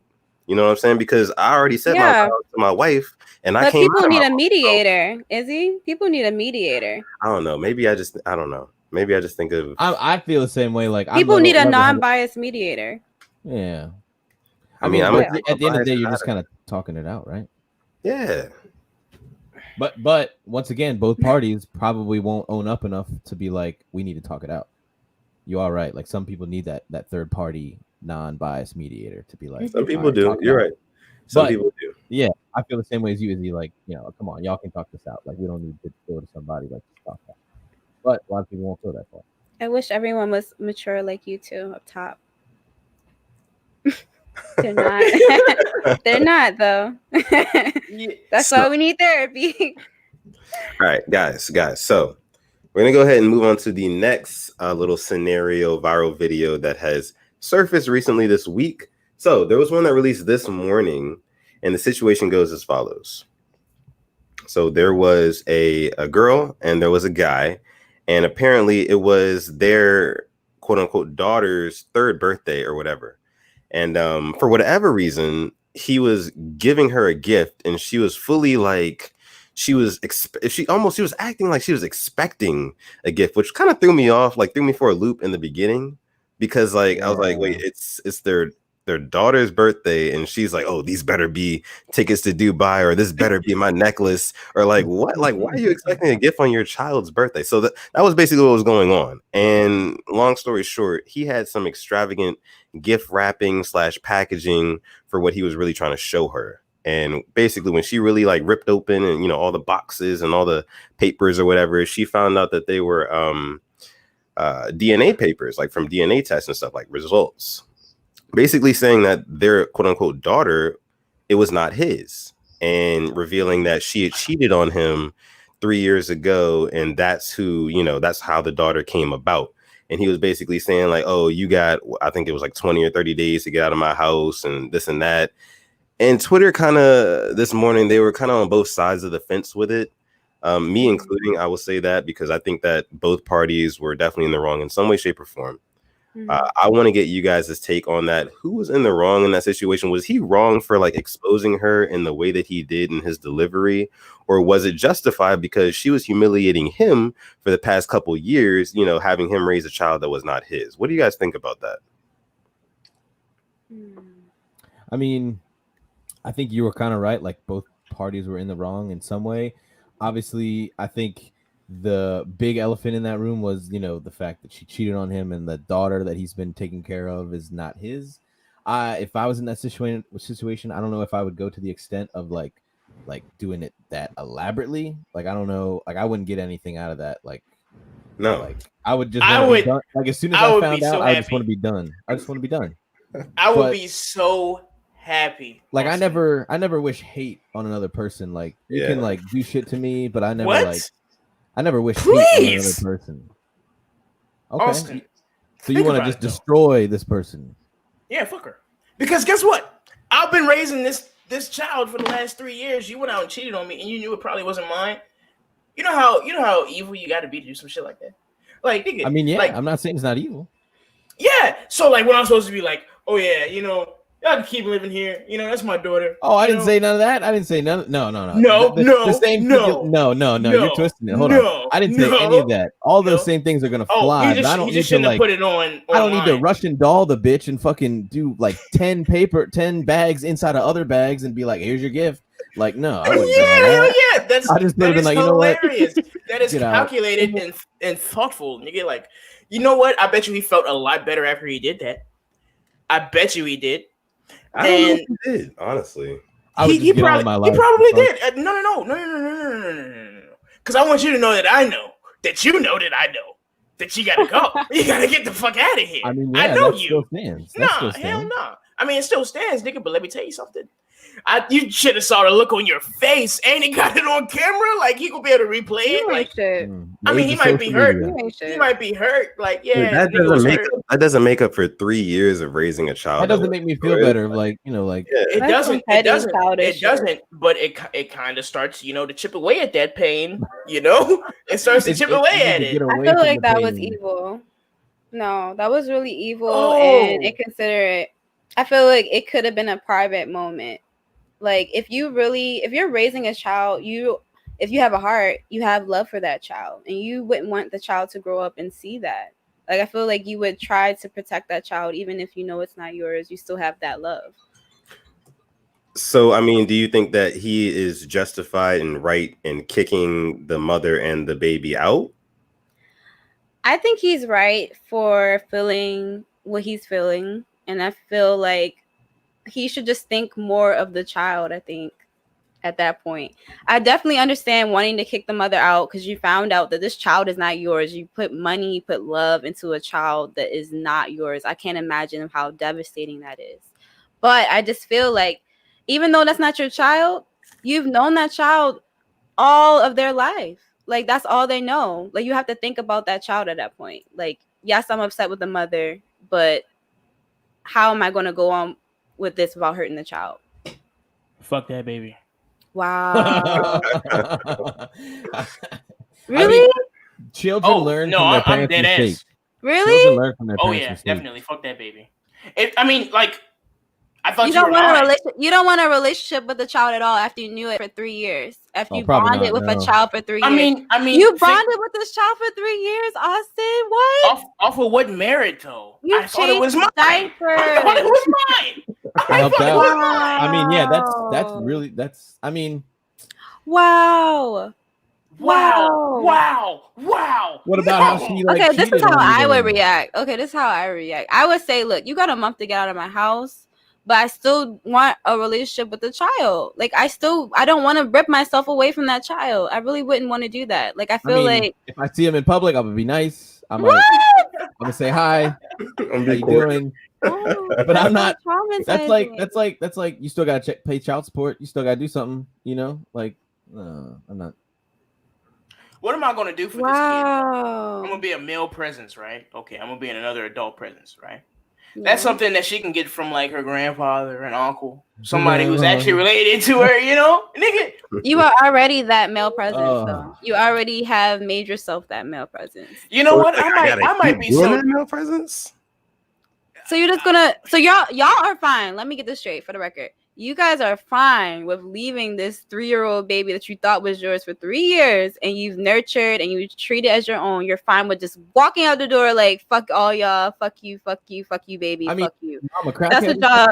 You know what I'm saying? Because I already said my vows to my wife, and I But came. people need a mediator, Izzy. People need a mediator. I don't know. Maybe I don't know. Maybe I just think of. I feel the same way. Like people need a non-biased mediator. Yeah. I mean, at the end of the day, you're just kind of talking it out, right? Yeah. But once again, both parties probably won't own up enough to be like, we need to talk it out. You are right. Like some people need that third party non-biased mediator to be like. Some people do. You're right. Some people do. Yeah, I feel the same way as you. Is like, come on, y'all can talk this out. Like we don't need to go to somebody like to talk about. But a lot of people won't feel that far. I wish everyone was mature like you two up top. They're not. They're not though. That's why we need therapy. All right, guys. So we're gonna go ahead and move on to the next little scenario viral video that has surfaced recently this week. So there was one that released this morning, and the situation goes as follows. So there was a girl and there was a guy, and apparently it was their quote unquote daughter's 3rd birthday or whatever. And for whatever reason, he was giving her a gift, and she was fully like, she was acting like she was expecting a gift, which kind of threw me off, like threw me for a loop in the beginning, because like I was like, wait, it's their daughter's birthday, and she's like, oh, these better be tickets to Dubai, or this better be my necklace, or like what? Like, why are you expecting a gift on your child's birthday? So that was basically what was going on. And long story short, he had some extravagant gift wrapping / packaging for what he was really trying to show her. And basically when she really like ripped open and all the boxes and all the papers or whatever, she found out that they were DNA papers, like from DNA tests and stuff, like results, basically saying that their quote unquote daughter, it was not his, and revealing that she had cheated on him 3 years ago, and that's who, that's how the daughter came about. And he was basically saying like, oh, you got, I think it was like 20 or 30 days to get out of my house and this and that. And Twitter kind of this morning, they were kind of on both sides of the fence with it. Me including, I will say that, because I think that both parties were definitely in the wrong in some way, shape, or form. I want to get you guys' take on that. Who was in the wrong in that situation? Was he wrong for like exposing her in the way that he did in his delivery? Or was it justified because she was humiliating him for the past couple years, having him raise a child that was not his? What do you guys think about that? I mean, I think you were kind of right. Like both parties were in the wrong in some way. Obviously, I think the big elephant in that room was, the fact that she cheated on him, and the daughter that he's been taking care of is not his. If I was in that situation, I don't know if I would go to the extent of like doing it that elaborately. Like, I don't know. Like, I wouldn't get anything out of that. Like, no, like I would just, be done. Like, as soon as I found out, I just want to be done. I just want to be done. I would be so happy. Like, I never wish hate on another person. Like, you can like do shit to me, but I never I never wish hate on another person. Okay. Austin, so you want to just destroy this person? Yeah, fuck her. Because guess what? I've been raising this child for the last 3 years. You went out and cheated on me, and you knew it probably wasn't mine. You know how evil you got to be to do some shit like that. Like, nigga, I mean, yeah. Like, I'm not saying it's not evil. Yeah. So like, when I'm supposed to be like, oh yeah, y'all can keep living here. That's my daughter. Oh, I didn't say none of that. I didn't say none. No. No. You're twisting it. Hold on. I didn't say any of that. All those same things are gonna fly. He just shouldn't have put it on. I don't need to Russian doll the bitch and fucking do like 10 bags inside of other bags and be like, here's your gift. Like, no. Yeah. That's I just put it in like, hilarious. That is calculated and thoughtful. You get like, you know what? I bet you he felt a lot better after he did that. I bet you he did. I don't know if he did, honestly. He probably did. No. Because I want you to know that I know that you know that I know that you gotta go. You gotta get the fuck out of here. I mean, I know you. Hell no. I mean, it still stands, nigga. But let me tell you something. You should have saw the look on your face, and he got it on camera. Like, he could be able to replay it. Like, I mean, he might be hurt. He might be hurt. Like, yeah, that doesn't make up for 3 years of raising a child. That doesn't make me feel better. Like, it doesn't. But it kind of starts, to chip away at that pain. It starts to chip away at it. I feel like that was evil. No, that was really evil and inconsiderate. I feel like it could have been a private moment. Like if you're raising a child, if you have a heart, you have love for that child, and you wouldn't want the child to grow up and see that. Like I feel like you would try to protect that child, even if you know it's not yours. You still have that love. So, I mean, do you think that he is justified and right in kicking the mother and the baby out? I think he's right for feeling what he's feeling, and I feel like he should just think more of the child. I think at that point, I definitely understand wanting to kick the mother out because you found out that this child is not yours. You put money, you put love into a child that is not yours. I can't imagine how devastating that is. But I just feel like even though that's not your child, you've known that child all of their life. Like that's all they know. Like you have to think about that child at that point. Like, yes, I'm upset with the mother, but how am I going to go on with this without hurting the child? Fuck that baby. Wow. Really? I mean, children learn from their I'm parents' dead mistakes. ass. Really? Children learn from their Oh parents' yeah, mistakes. definitely. Fuck that baby. I mean, like, I thought You you don't were want a mine. relationship. You don't want a relationship with the child at all after you knew it for 3 years. After you probably bonded not, with no. a child for 3 I years. mean, You bonded with this child for 3 years, Austin. What? off of what merit though? You I thought it was mine. diapers. I thought it was mine. I helped out. Wow. I mean, yeah, that's really I mean, Wow. Wow. what about how she like Okay, this is cheated how on you I would then? react. Okay, this is how I react. I would say, look, you got a month to get out of my house, but I still want a relationship with the child. Like I don't want to rip myself away from that child. I really wouldn't want to do that. Like I feel like if I see him in public, I'm gonna be nice. I'm gonna say hi. How you doing? Oh, But I'm not. That's traumatizing. like you still gotta pay child support. You still gotta do something. You know, like I'm not. What am I gonna do for this kid? Wow. I'm gonna be a male presence, right? Okay, I'm gonna be in another adult presence, right? That's something that she can get from like her grandfather and uncle, somebody who's actually related to her, you know, nigga. You are already that male presence, though. You already have made yourself that male presence. You know what? I might be so that male presence. So you're just gonna. So y'all are fine. Let me get this straight for the record. You guys are fine with leaving this 3-year-old baby that you thought was yours for 3 years and you've nurtured and you treat it as your own. You're fine with just walking out the door like, fuck all y'all, fuck you, baby, I mean, fuck you. I'm a crackhead. That's what y'all.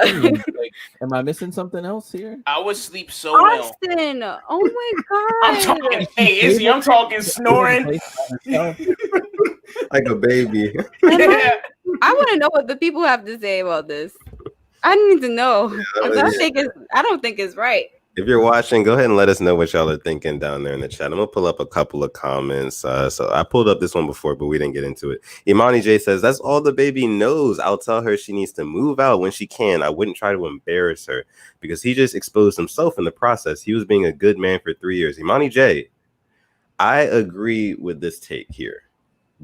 Like, am I missing something else here? I would sleep so well. Austin, oh my god. I'm talking, hey Izzy, I'm talking snoring like a baby. I want to know what the people have to say about this. I need to know. I don't think it's right. If you're watching, go ahead and let us know what y'all are thinking down there in the chat. I'm gonna pull up a couple of comments. So I pulled up this one before, but we didn't get into it. Imani J says, that's all the baby knows. I'll tell her she needs to move out when she can. I wouldn't try to embarrass her because he just exposed himself in the process. He was being a good man for 3 years. Imani J, I agree with this take here.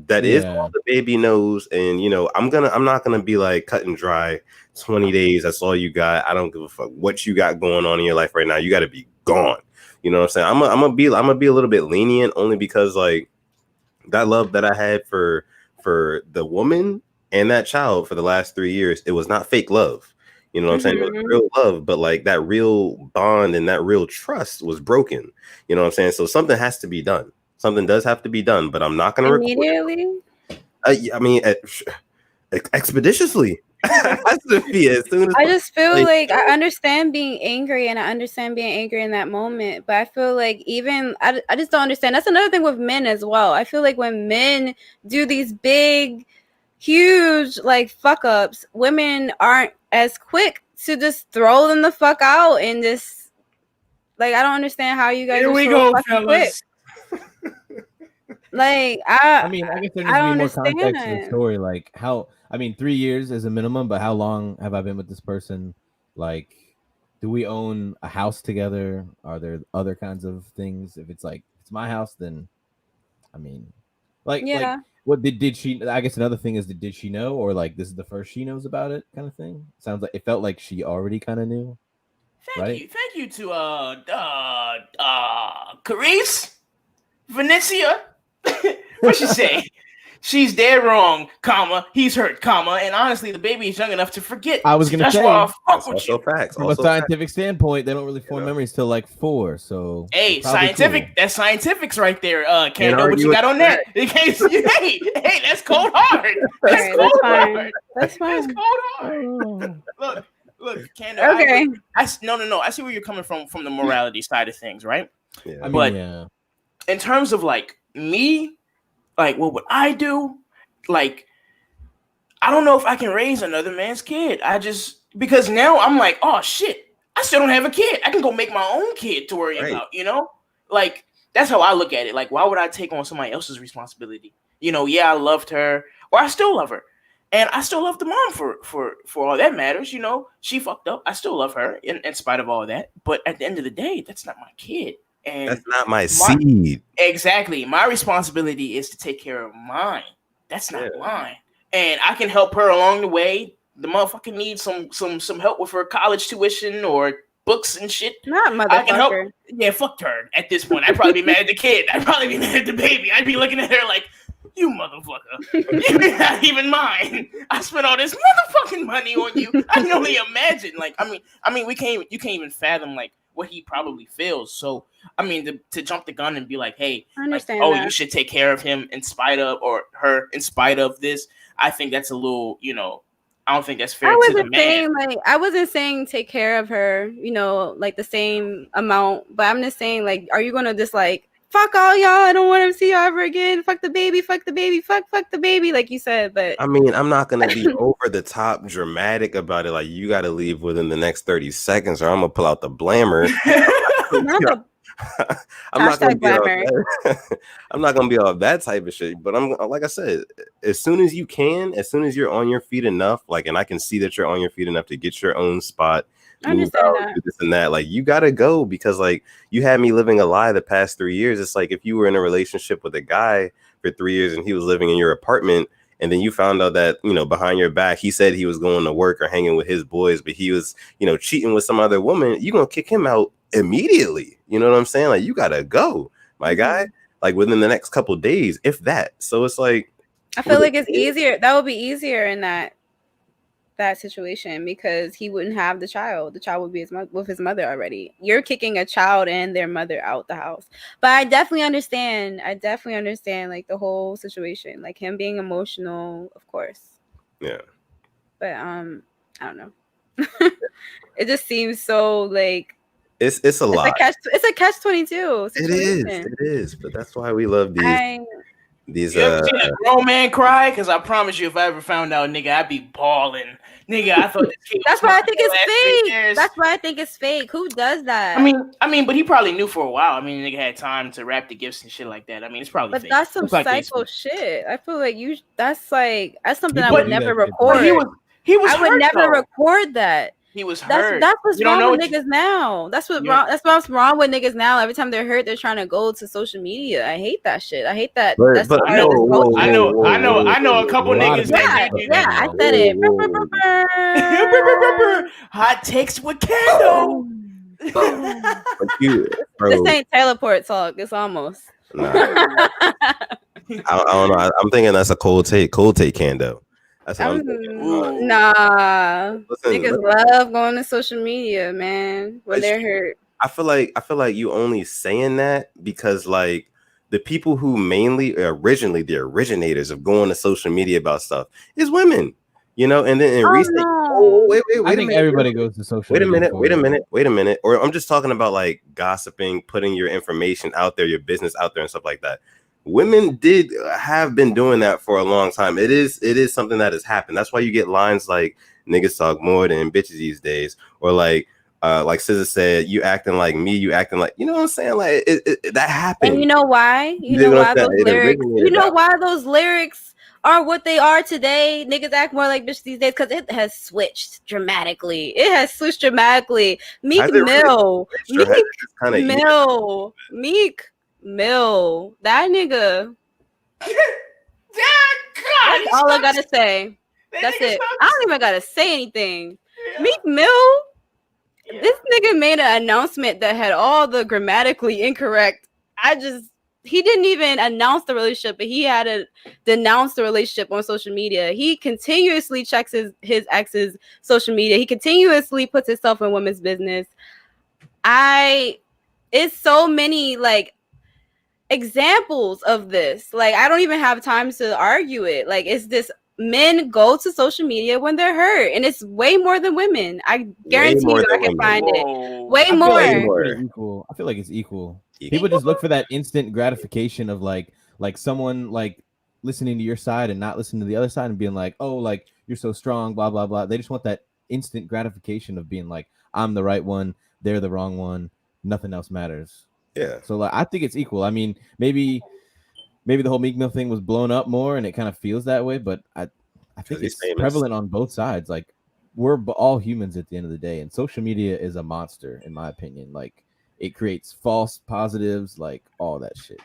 That is all the baby knows, and you know, I'm not gonna be like cut and dry. 20 days, that's all you got. I don't give a fuck what you got going on in your life right now. You got to be gone. You know what I'm saying? I'm gonna be a little bit lenient only because like that love that I had for the woman and that child for the last 3 years, it was not fake love. You know what I'm saying? It was real love, but like that real bond and that real trust was broken. You know what I'm saying? So something has to be done. Something does have to be done, but I'm not going to immediately. I mean, expeditiously. As soon as I just feel like I understand being angry, and I understand being angry in that moment. But I feel like even I just don't understand. That's another thing with men as well. I feel like when men do these big, huge like fuck ups, women aren't as quick to just throw them the fuck out and just like I don't understand how you guys. Here are we so go, fellas. Like I mean, I guess there needs to be more context to the understand. story. Like how, I mean, 3 years is a minimum, but how long have I been with this person? Like, do we own a house together? Are there other kinds of things? If it's like it's my house, then I mean, like what did she? I guess another thing is did she know, or like this is the first she knows about it, kind of thing? Sounds like it felt like she already kind of knew. Thank you to Carice, Venetia. What she say? she's dead wrong, comma, he's hurt, comma, and honestly, the baby is young enough to forget. I was gonna That's say, why I fuck That's with also you. facts. From Also a scientific standpoint, they don't really form memories till like 4. So hey, it's probably scientific. cool. That's scientifics right there. Can't Kando, what argue you with got on that? In case, hey, that's cold hard. That's Alright, cold that's fine. hard. That's That's fine. cold hard. Look, Kando. Okay. No. I see where you're coming from the morality side of things, right? Yeah. I mean, But yeah. in terms of like me, like what would I do? Like, I don't know if I can raise another man's kid. Because now I'm like, oh shit, I still don't have a kid. I can go make my own kid to worry about, Like, that's how I look at it. Like, why would I take on somebody else's responsibility? Yeah, I loved her, or I still love her. And I still love the mom for all that matters, She fucked up. I still love her in spite of all that. But at the end of the day, that's not my kid. And That's not my seed. Exactly. My responsibility is to take care of mine. That's not mine. And I can help her along the way. The motherfucker needs some help with her college tuition or books and shit. Not I can help. motherfucker. Yeah, fuck her at this point. I'd probably be mad at the kid. I'd probably be mad at the baby. I'd be looking at her like, you motherfucker. You're not even mine. I spent all this motherfucking money on you. I can only imagine. Like, I mean, you can't even fathom like what he probably feels. So, I mean, to jump the gun and be like, hey, I understand like, that. you should take care of him in spite of, or her in spite of this. I think that's a little, I don't think that's fair to the man. I wasn't saying take care of her, like the same amount, but I'm just saying, like, are you gonna just like fuck all y'all? I don't want to see y'all ever again. Fuck the baby, fuck the baby, fuck the baby, like you said. But I mean, I'm not gonna be over the top dramatic about it. Like, you got to leave within the next 30 seconds, or I'm gonna pull out the blammer. I'm not gonna be all that. I'm not gonna be all that type of shit. But I'm like I said, as soon as you're on your feet enough, like, and I can see that you're on your feet enough to get your own spot, move out, do this and that. Like, you gotta go, because like you had me living a lie the past 3 years. It's like if you were in a relationship with a guy for 3 years and he was living in your apartment, and then you found out that, behind your back, he said he was going to work or hanging with his boys, but he was, cheating with some other woman, you're going to kick him out immediately. You know what I'm saying? Like, you got to go, my guy, like within the next couple of days, if that. So it's like, I feel like it's easier. That would be easier in that situation, because he wouldn't have the child. The child would be with his mother already. You're kicking a child and their mother out the house. But I definitely understand like the whole situation, like him being emotional, of course. Yeah. But I don't know. It just seems so like it's a lot. It's a catch-22 situation. It is. But that's why we love these. You ever seen a grown man cry? Because I promise you, if I ever found out, nigga, I'd be balling. Nigga, I thought this kid That's why I think it's fake. That's why I think it's fake. Who does that? I mean, but he probably knew for a while. I mean, nigga had time to wrap the gifts and shit like that. I mean, it's probably fake. That's some psycho shit. I feel like that's something I would never record. He was I would never record that. He was hurt. That's what's wrong with niggas now. That's what's wrong with niggas now. Every time they're hurt, they're trying to go to social media. I hate that shit. I hate that. I know a couple niggas. Yeah, I said it. Hot takes with Kando. This ain't teleport talk. It's almost. Nah. I don't know. I'm thinking that's a cold take. Cold take, Kando. That's what I'm thinking. Nah. Niggas love going to social media, man, when they're hurt. I feel like you only saying that because like the people who originally the originators of going to social media about stuff is women, and then in recent wait I think everybody goes to social media. Wait a minute. Or I'm just talking about like gossiping, putting your information out there, your business out there and stuff like that. Women have been doing that for a long time. It is something that has happened. That's why you get lines like niggas talk more than bitches these days, or like SZA said, you acting like me, you acting like, you know what I'm saying? Like that happened. And you know why? You know why those lyrics are what they are today? Niggas act more like bitches these days because it has switched dramatically. Meek Mill, that nigga. That's all I gotta say. That's it. I don't even gotta say anything. Yeah. Meek Mill, this nigga made an announcement that had all the grammatically incorrect. I just he didn't even announce the relationship, but he had to denounce the relationship on social media. He continuously checks his ex's social media. He continuously puts himself in women's business. It's so many like examples of this. Like, I don't even have time to argue it. Like, it's this men go to social media when they're hurt, and it's way more than women. I guarantee you I can find it. Way more. I feel like it's equal. People just look for that instant gratification of like someone like listening to your side and not listening to the other side and being like, oh, like you're so strong, blah blah blah. They just want that instant gratification of being like, I'm the right one, they're the wrong one, nothing else matters. Yeah. So like I think it's equal. I mean, maybe the whole Meek Mill thing was blown up more and it kind of feels that way, but I think it's prevalent on both sides. Like, we're all humans at the end of the day, and social media is a monster, in my opinion. Like, it creates false positives, like all that shit.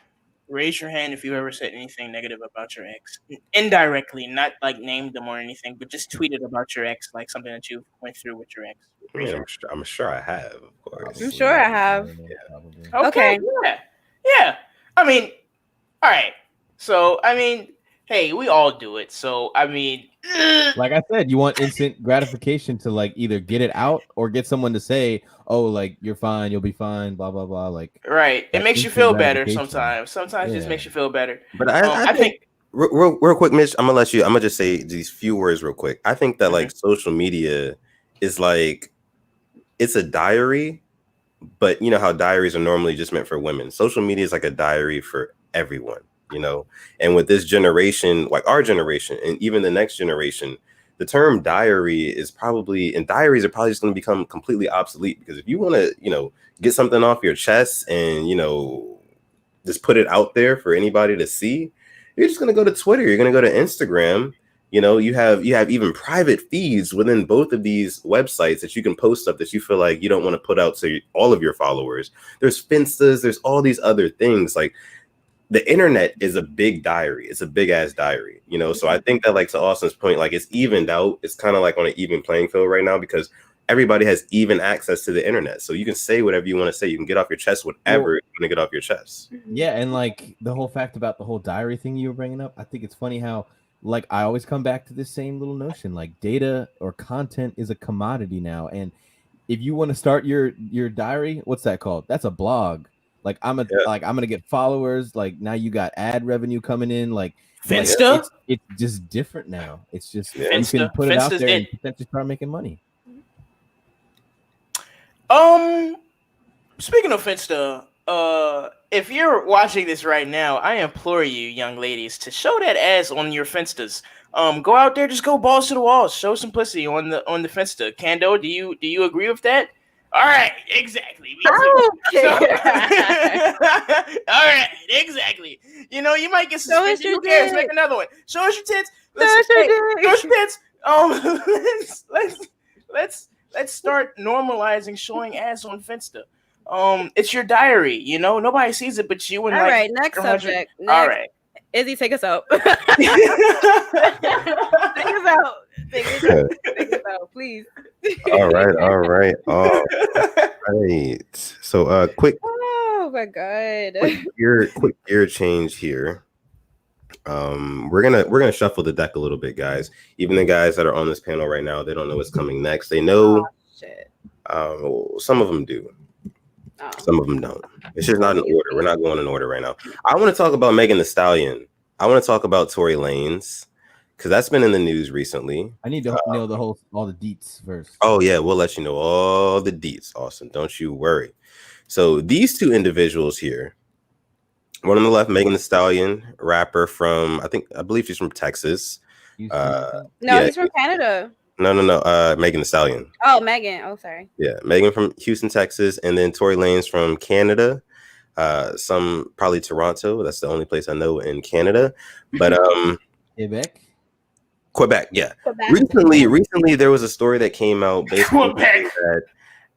Raise your hand if you ever said anything negative about your ex. Indirectly, not like named them or anything, but just tweeted about your ex, like something that you went through with your ex. I mean, I'm sure I have, of course. I'm sure I have. Yeah. Okay. Yeah. I mean, all right. So, I mean, hey, we all do it. So, I mean, like I said, you want instant gratification to like either get it out or get someone to say, "Oh, like you're fine, you'll be fine," blah blah blah. Like, right? It makes you feel better sometimes. Sometimes it just makes you feel better. But I think real quick, Mitch, I'm gonna just say these few words real quick. I think that like social media is like, it's a diary, but you know how diaries are normally just meant for women. Social media is like a diary for everyone. You know, and with this generation, like our generation, and even the next generation, the term diaries are probably just going to become completely obsolete, because if you want to, you know, get something off your chest and, you know, just put it out there for anybody to see, you're just going to go to Twitter, you're going to go to Instagram. You know, you have even private feeds within both of these websites that you can post stuff that you feel like you don't want to put out to all of your followers. There's Finstas, there's all these other things. Like, the internet is a big diary. It's a big ass diary, you know? So I think that, like, to Austin's point, like, it's evened out. It's kind of like on an even playing field right now, because everybody has even access to the internet. So you can say whatever you want to say. You can get off your chest whatever you want to get off your chest. Yeah. And like the whole fact about the whole diary thing you were bringing up, I think it's funny how, like, I always come back to this same little notion, like data or content is a commodity now. And if you want to start your diary, what's that called? That's a blog. Like, I'm gonna get followers. Like, now you got ad revenue coming in. Like, Finsta, it's just different now. It's just Finsta, you can put it out there and potentially start making money. Speaking of Finsta, if you're watching this right now, I implore you, young ladies, to show that ass on your Finstas. Go out there, just go balls to the walls, show simplicity on the Finsta. Kando, do you agree with that? All right, exactly. Okay. All right, exactly. You know, you might get suspended. Who cares? Make another one. Show us your tits. Show us your tits. Let's start normalizing showing ass on Finsta. It's your diary. You know, nobody sees it but you. And all right, next subject. All right, Izzy, take us out. Take us out. Take us out, please. All right. So, quick. Oh my god. Quick gear change here. We're gonna shuffle the deck a little bit, guys. Even the guys that are on this panel right now, they don't know what's coming next. They know. Shit. Some of them do. Some of them don't. It's just not in order. We're not going in order right now. I want to talk about Megan Thee Stallion. I want to talk about Tory Lanez, because that's been in the news recently. I need to know all the deets first. Oh yeah, we'll let you know all the deets, Austin. Don't you worry. So these two individuals here, one on the left, Megan Thee Stallion, rapper from I believe she's from Texas. No, he's from Canada. No. Megan Thee Stallion. Oh, Megan. Oh, sorry. Yeah, Megan from Houston, Texas, and then Tory Lanez from Canada. Some probably Toronto. That's the only place I know in Canada. But Quebec, yeah. Recently there was a story that came out basically that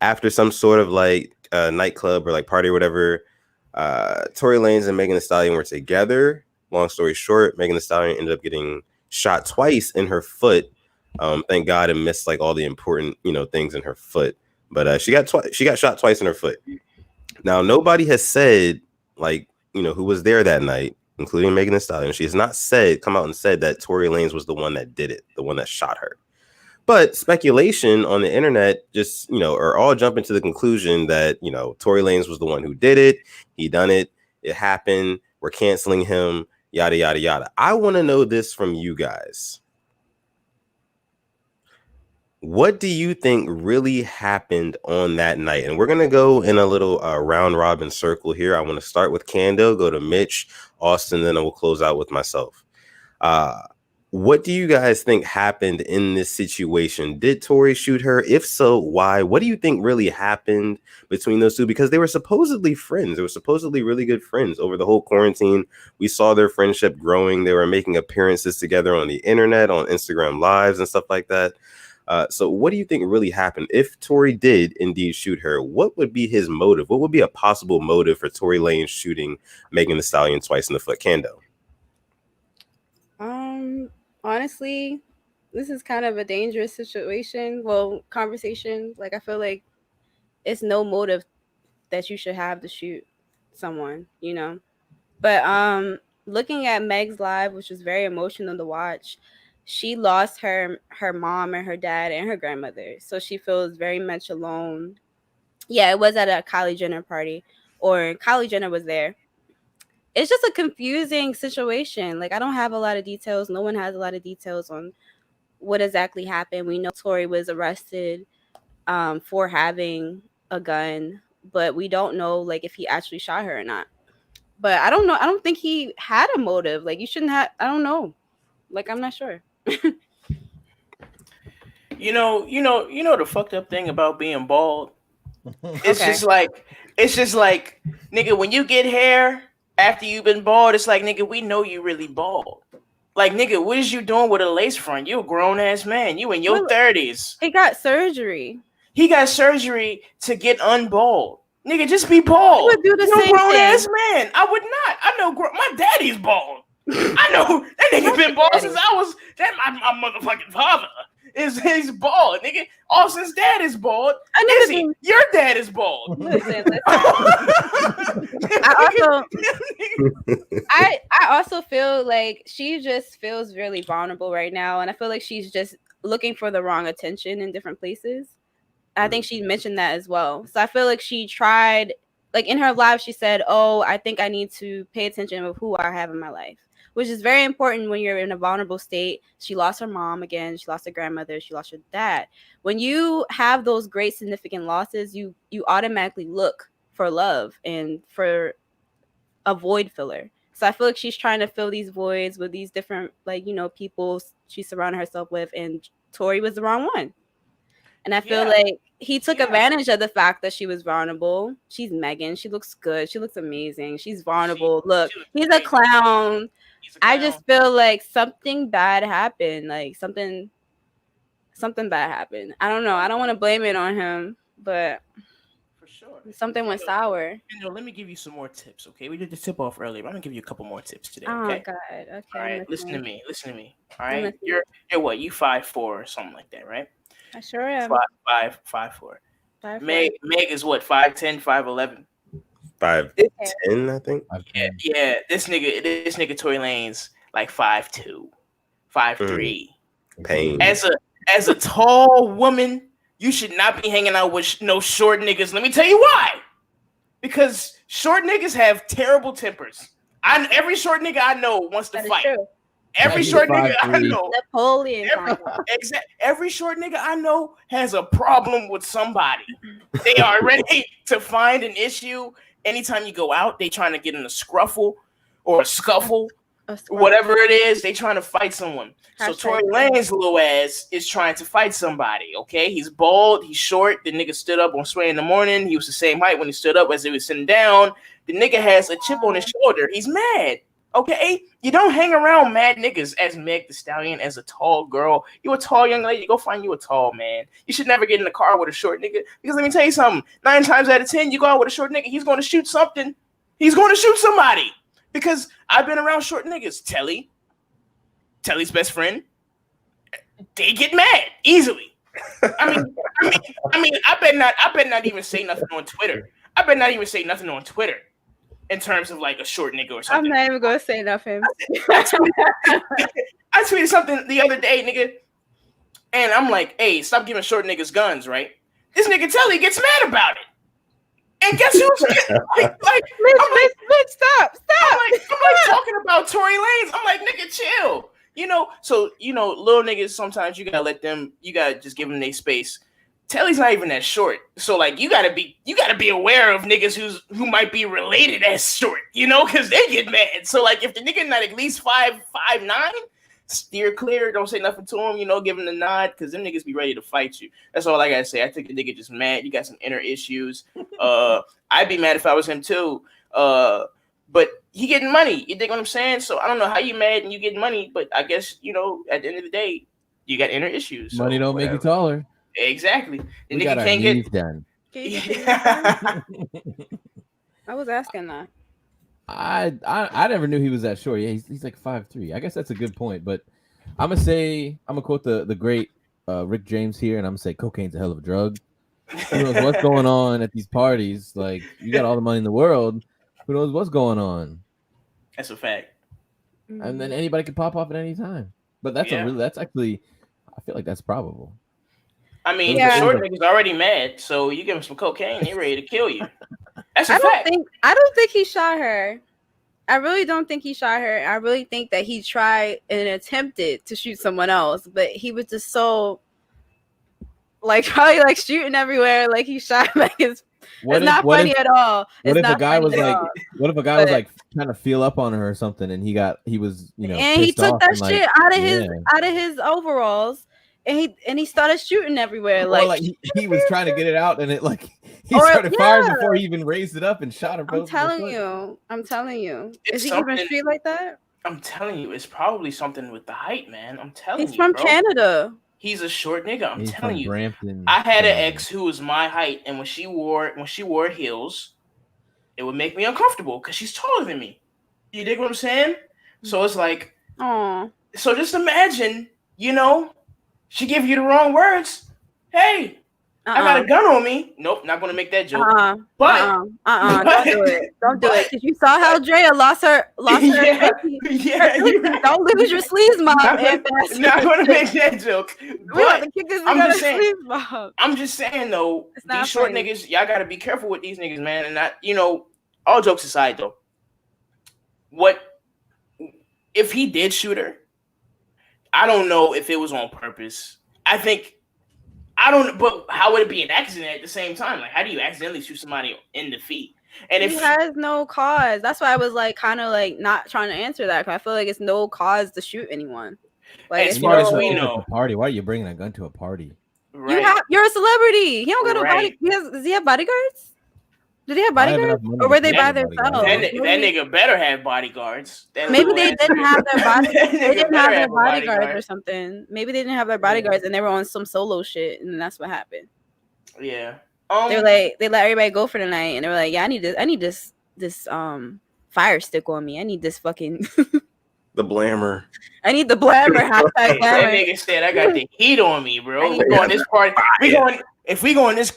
after some sort of like nightclub or like party or whatever, Tory Lanez and Megan Thee Stallion were together. Long story short, Megan Thee Stallion ended up getting shot twice in her foot. Thank God, and missed like all the important, you know, things in her foot. But she got shot twice in her foot. Now, nobody has said like who was there that night, including Megan Thee Stallion, she has not come out and said that Tory Lanez was the one that did it, the one that shot her. But speculation on the internet just, are all jumping to the conclusion that, Tory Lanez was the one who did it. He done it. It happened. We're canceling him, yada, yada, yada. I want to know this from you guys. What do you think really happened on that night? And we're going to go in a little round robin circle here. I want to start with Kando, go to Mitch, Austin, then I will close out with myself. What do you guys think happened in this situation? Did Tory shoot her? If so, why? What do you think really happened between those two? Because they were supposedly friends. They were supposedly really good friends over the whole quarantine. We saw their friendship growing. They were making appearances together on the internet, on Instagram Lives and stuff like that. So what do you think really happened? If Tory did indeed shoot her, what would be his motive? What would be a possible motive for Tory Lanez shooting Megan Thee Stallion twice in the foot? Kando. Honestly, this is kind of a dangerous situation. Well, conversation. Like, I feel like it's no motive that you should have to shoot someone, But looking at Meg's live, which was very emotional to watch, she lost her mom and her dad and her grandmother. So she feels very much alone. Yeah, it was at a Kylie Jenner party, or Kylie Jenner was there. It's just a confusing situation. Like, I don't have a lot of details. No one has a lot of details on what exactly happened. We know Tory was arrested for having a gun, but we don't know, like, if he actually shot her or not. But I don't know. I don't think he had a motive. Like, you shouldn't have. I don't know. Like, I'm not sure. The fucked up thing about being bald. It's just like, nigga, when you get hair after you've been bald, it's like, nigga, we know you really bald. Like, nigga, what is you doing with a lace front? You a grown ass man. You in your 30s. He got surgery. He got surgery to get unbald. Nigga, just be bald. You would do the You're same a grown thing. ass man. I would not. I know my daddy's bald. I know that nigga been bald since I was my motherfucking father. He's bald, nigga. Austin's dad is bald. Your dad is bald. Listen. I also feel like she just feels really vulnerable right now, and I feel like she's just looking for the wrong attention in different places. I think she mentioned that as well. So I feel like she tried, like, in her live, she said, "Oh, I think I need to pay attention of who I have in my life," which is very important when you're in a vulnerable state. She lost her mom again. She lost her grandmother. She lost her dad. When you have those great significant losses, you automatically look for love and for a void filler. So I feel like she's trying to fill these voids with these different, people she surrounded herself with, and Tory was the wrong one. And I feel like he took advantage of the fact that she was vulnerable. She's Megan. She looks good. She looks amazing. She's vulnerable. Look, he's a clown. I just feel like something bad happened. Like, something bad happened. I don't know. I don't want to blame it on him, but for sure, something went sour. Let me give you some more tips, okay? We did the tip off earlier, but I'm gonna give you a couple more tips today. Oh, okay? God. Okay. All right. Listen to me. All right. You're what? You 5'4" or something like that, right? I sure am. 5'4". Meg is what? 5'10", 5'11". 5'10", I think. Yeah. This nigga Tory Lanez like 5'2", 5'3". Pain. As a tall woman, you should not be hanging out with no short niggas. Let me tell you why. Because short niggas have terrible tempers. Every short nigga I know wants to fight. True. Every short nigga I know. Napoleon. Every short nigga I know has a problem with somebody. They are ready to find an issue. Anytime you go out, they trying to get in a scruffle or a scuffle. Whatever it is, they trying to fight someone. So Tory Lanez's little ass is trying to fight somebody, okay? He's bald, he's short. The nigga stood up on Sway in the morning. He was the same height when he stood up as he was sitting down. The nigga has a chip on his shoulder. He's mad, okay? You don't hang around mad niggas as Meg Thee Stallion, as a tall girl. You a tall young lady, go find you a tall man. You should never get in the car with a short nigga, because let me tell you something. 9 times out of 10, you go out with a short nigga, he's going to shoot something. He's going to shoot somebody. Because I've been around short niggas. Telly's best friend, they get mad easily. I better not even say nothing on Twitter. in terms of like a short nigga or I'm something. not even gonna say nothing. I tweeted something the other day, nigga, and I'm like, "Hey, stop giving short niggas guns, right?" This nigga Telly gets mad about it, and guess who's like, Bitch, stop! I'm like talking about Tory Lanez. I'm like, nigga, chill. So little niggas sometimes you gotta let them. You gotta just give them their space. Telly's not even that short, so like you gotta be aware of niggas who might be related as short, because they get mad. So like if the nigga not at least 5'9", steer clear, don't say nothing to him, give him the nod, because them niggas be ready to fight you. That's all I gotta say. I think the nigga just mad. You got some inner issues. I'd be mad if I was him too. But he getting money. You dig what I'm saying? So I don't know how you mad and you getting money, but I guess at the end of the day, you got inner issues. Money don't make you taller. Exactly. The We nigga got our can't knees get done. I was asking that. I never knew he was that short. Yeah, he's like 5'3". I guess that's a good point. But I'm gonna quote the great Rick James here, and I'm gonna say cocaine's a hell of a drug. Who knows what's going on at these parties? Like you got all the money in the world. Who knows what's going on? That's a fact. And then anybody can pop off at any time. But that's actually, I feel like that's probable. I mean, the short nigga's already mad, so you give him some cocaine, they're ready to kill you. That's a fact. I don't think he shot her. I really don't think he shot her. I really think that he tried and attempted to shoot someone else, but he was just so probably shooting everywhere. Like he shot it's not funny at all. What if a guy was like trying to feel up on her or something, and he was and he took that shit out of his overalls. And he started shooting everywhere. He was trying to get it out, and he started firing before he even raised it up and shot her. I'm telling you. Is he even street like that? I'm telling you, it's probably something with the height, man. I'm telling you, he's from Canada. He's a short nigga. I'm telling you. Brampton, I had an ex who was my height, and when she wore heels, it would make me uncomfortable because she's taller than me. You dig what I'm saying? So it's like, oh. So just imagine, she give you the wrong words. Hey, I got a gun on me. Nope, not gonna make that joke. Don't do it. Don't do it. Because you saw how Drea lost her. Yeah, right. Don't lose your sleeves, mom. Not gonna make that joke. But I'm just saying though, these short niggas, y'all gotta be careful with these niggas, man. And not, all jokes aside though. What if he did shoot her? I don't know if it was on purpose. But how would it be an accident at the same time? Like, how do you accidentally shoot somebody in the feet? And he has no cause. That's why I was kind of not trying to answer that. Because I feel like it's no cause to shoot anyone. As far as we know, a party. Why are you bringing a gun to a party? Right. You're a celebrity. He don't go to body. Does he have bodyguards? Did they have bodyguards, or were they by themselves? That nigga better have bodyguards. Maybe they didn't have their bodyguards or something. Maybe they didn't have their bodyguards and they were on some solo shit, and they happened. Yeah. They let everybody go for the night, and they were like, "Yeah, I need this fire stick on me. I need this fucking the blammer. I need the blammer." Hashtag glamour. That nigga said, "I got the heat on me, bro. We going this party. If we go on this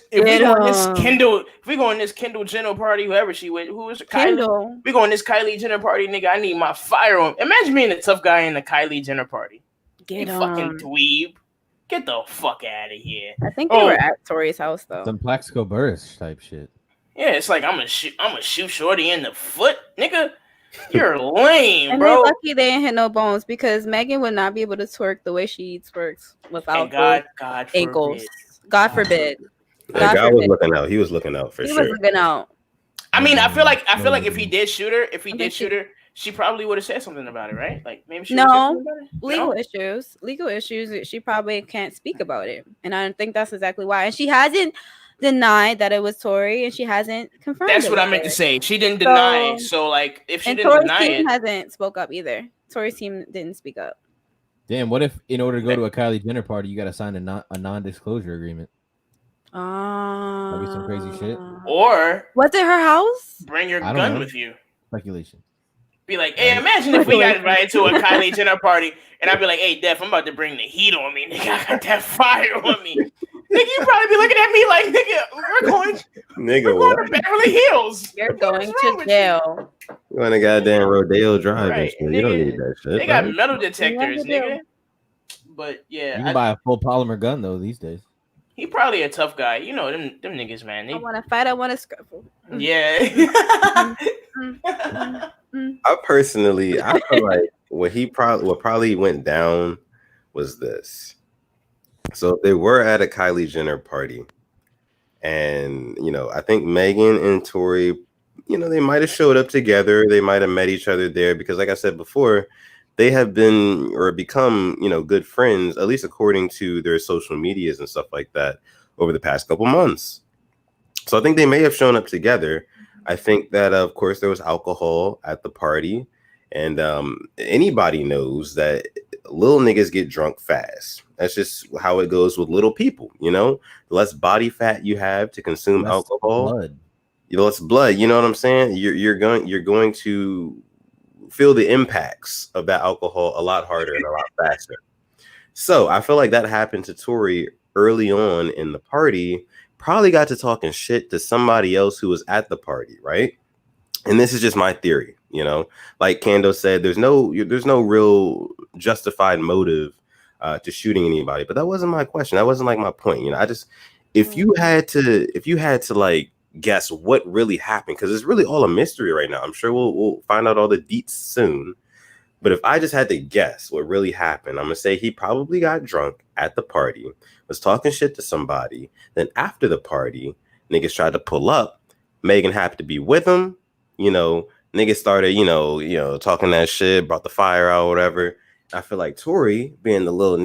Kendall Jenner party, whoever she with, who is Kendall? We go on this Kylie Jenner party, nigga. I need my fire on. Imagine being a tough guy in the Kylie Jenner party. Fucking dweeb. Get the fuck out of here. I think they were at Tori's house though. Some Plaxico Burris type shit. Yeah, it's like I'm gonna shoot Shorty in the foot, nigga. You're lame, and bro. They're lucky they ain't hit no bones because Megan would not be able to twerk the way she twerks without ankles. God forbid. God was looking out. He was looking out for sure. He was looking out. I mean, I feel like if he did shoot her, she probably would have said something about it, right? Like maybe she legal issues. She probably can't speak about it, and I think that's exactly why. And she hasn't denied that it was Tory, and she hasn't confirmed. That's what I meant to say. She didn't deny. So like, if she didn't deny it, hasn't spoke up either. Tory's team didn't speak up. Damn, what if in order to go to a Kylie Jenner party, you got to sign a non-disclosure agreement? That'd be some crazy shit. Or was it her house? Bring your gun with you. Speculation. Be like, hey, imagine if we got invited to a Kylie Jenner party, and I'd be like, hey, Def, I'm about to bring the heat on me, nigga. I got that fire on me. Nigga, you probably be looking at me like, nigga, we're going. Nigga, We're what? going to Beverly Hills. You're going to jail. You want a goddamn Rodeo Drive and Right, shit. You don't nigga. need that shit. They got bro. metal detectors, Never nigga. But yeah, You can buy a full polymer gun though these days. he probably a tough guy. You know them niggas, man. I want to fight. I want to scuffle. Yeah. I personally, I feel like what probably went down was this. So they were at a Kylie Jenner party, and I think Megan and Tori, they might have showed up together. They might have met each other there because, like I said before, they have been or become, good friends, at least according to their social medias and stuff like that over the past couple months. So I think they may have shown up together. I think that, of course, there was alcohol at the party, and anybody knows that little niggas get drunk fast. That's just how it goes with little people. The less body fat you have to consume alcohol, less blood. You know what I'm saying? You're going to feel the impacts of that alcohol a lot harder and a lot faster. So I feel like that happened to Tori early on in the party. Probably got to talking shit to somebody else who was at the party, right? And this is just my theory, like Kando said, there's no real justified motive to shooting anybody, but that wasn't my question. That wasn't like my point. If you had to like guess what really happened, because it's really all a mystery right now. I'm sure we'll find out all the deets soon. But if I just had to guess what really happened, I'm gonna say he probably got drunk at the party, was talking shit to somebody. Then after the party, niggas tried to pull up. Megan happened to be with him. Niggas started, talking that shit, brought the fire out, whatever. I feel like Tori, being the little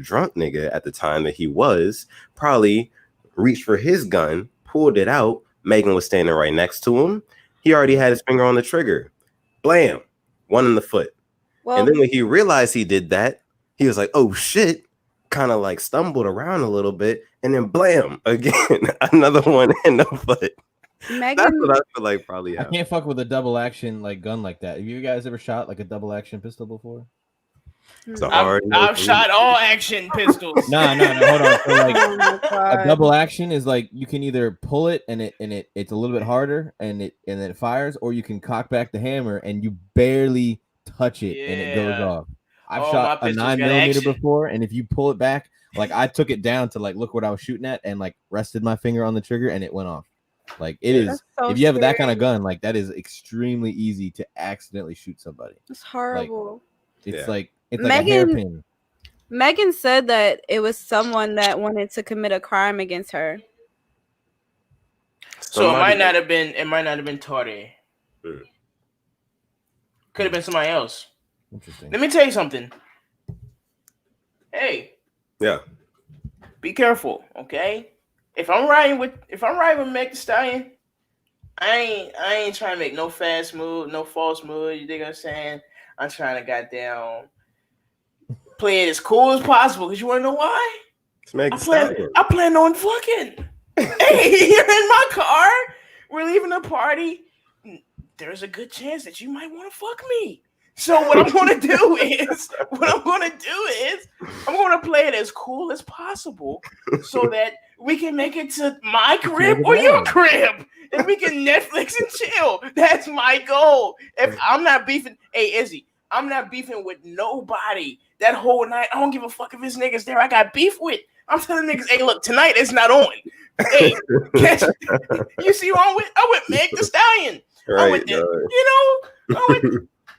drunk nigga at the time that he was, probably reached for his gun, pulled it out. Megan was standing right next to him. He already had his finger on the trigger. Blam, one in the foot. And then when he realized he did that, he was like, oh shit, kind of like stumbled around a little bit, and then blam, again, another one in the foot. Megan, that's what I feel like probably happened. I can't fuck with a double action like gun like that. Have you guys ever shot like a double action pistol before? So I've shot all action pistols. No, hold on. So like a double action is like you can either pull it and it's a little bit harder and then it fires, or you can cock back the hammer and you barely touch it and it goes off. I've shot a 9mm before, and if you pull it back, like I took it down to like look what I was shooting at and like rested my finger on the trigger and it went off. Like it is, so if you have that kind of gun, like that is extremely easy to accidentally shoot somebody. It's horrible. Like, it's like a hairpin. Megan said that it was someone that wanted to commit a crime against her. So it might not have been Tori. Could have been somebody else. Interesting. Let me tell you something. Hey. Yeah. Be careful, okay? If I'm riding with Meg Thee Stallion, I ain't trying to make no fast move, no false move. You think I'm saying? I'm trying to goddamn play it as cool as possible. Because you want to know why? I plan on fucking. Hey, you're in my car. We're leaving the party. There's a good chance that you might want to fuck me. So what I'm going to do is I'm going to play it as cool as possible so that we can make it to my crib or your crib and we can Netflix and chill. That's my goal. If I'm not beefing, hey Izzy, I'm not beefing with nobody that whole night. I don't give a fuck if his niggas there I got beef with. I'm telling niggas, hey, look, tonight it's not on. Hey, you see who I'm with? I'm with Meg Thee Stallion. Right, I'm with them,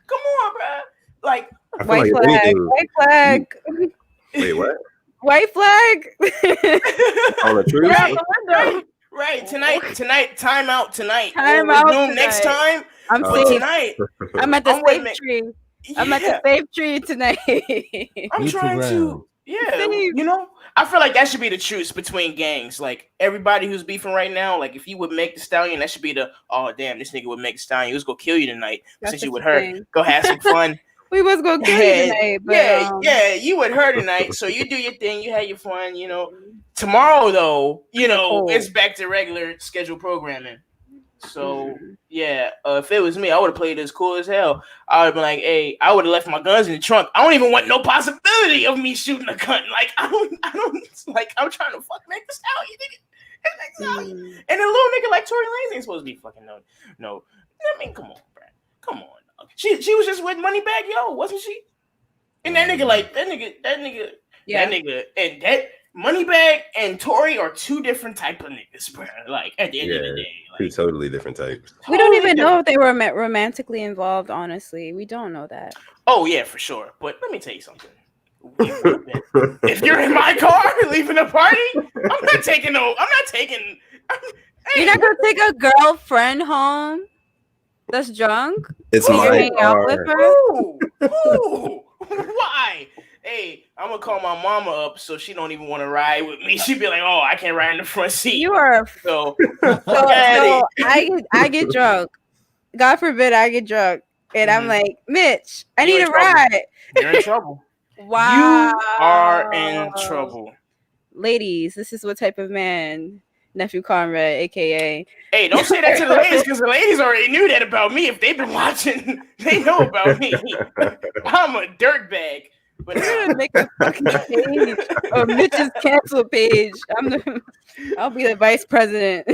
come on, bro. Like white flag. Wait, what? White flag. On the truth? Right. Tonight. Time out tonight. Time out tonight. Next time. I'm tonight. I'm at the safe tree. I'm at the safe tree tonight. I'm trying to. Yeah, I feel like that should be the truce between gangs. Like everybody who's beefing right now, like if you would make the Stallion, that should be the this nigga would make the Stallion. He was gonna kill you tonight. Since you with her, go have some fun. We was gonna kill you tonight, but you with her tonight. So you do your thing, you had your fun, Tomorrow though, it's back to regular scheduled programming. So if it was me, I would have played as cool as hell. I would have been like, hey, I would have left my guns in the trunk. I don't even want no possibility of me shooting a gun. Like I don't like I'm trying to fuck Meg Thee Stallion, nigga. And the little nigga like Tory Lanez ain't supposed to be fucking no. I mean, come on, bro. Come on. She was just with Moneybagg Yo, wasn't she? And that nigga, like that nigga, and that Moneybagg and Tory are two different type of niggas, bro. Like at the end of the day, two totally different types. We don't even know if they were romantically involved. Honestly, we don't know that. Oh yeah, for sure. But let me tell you something. If you're in my car leaving a party, I'm not taking. You're not gonna take a girlfriend home that's drunk. It's my hang out with her. Ooh. Why? Hey, I'm gonna call my mama up so she don't even want to ride with me. She'd be like, "Oh, I can't ride in the front seat." You are so I get drunk. God forbid I get drunk, and I'm like, Mitch, I need a ride. You're in trouble. Wow, you are in trouble, ladies. This is what type of man Nephew Conrad, aka. Hey, don't say that to the ladies because the ladies already knew that about me. If they've been watching, they know about me. I'm a dirtbag. But you're gonna make a fucking page or Mitch's cancel page. I'll be the vice president.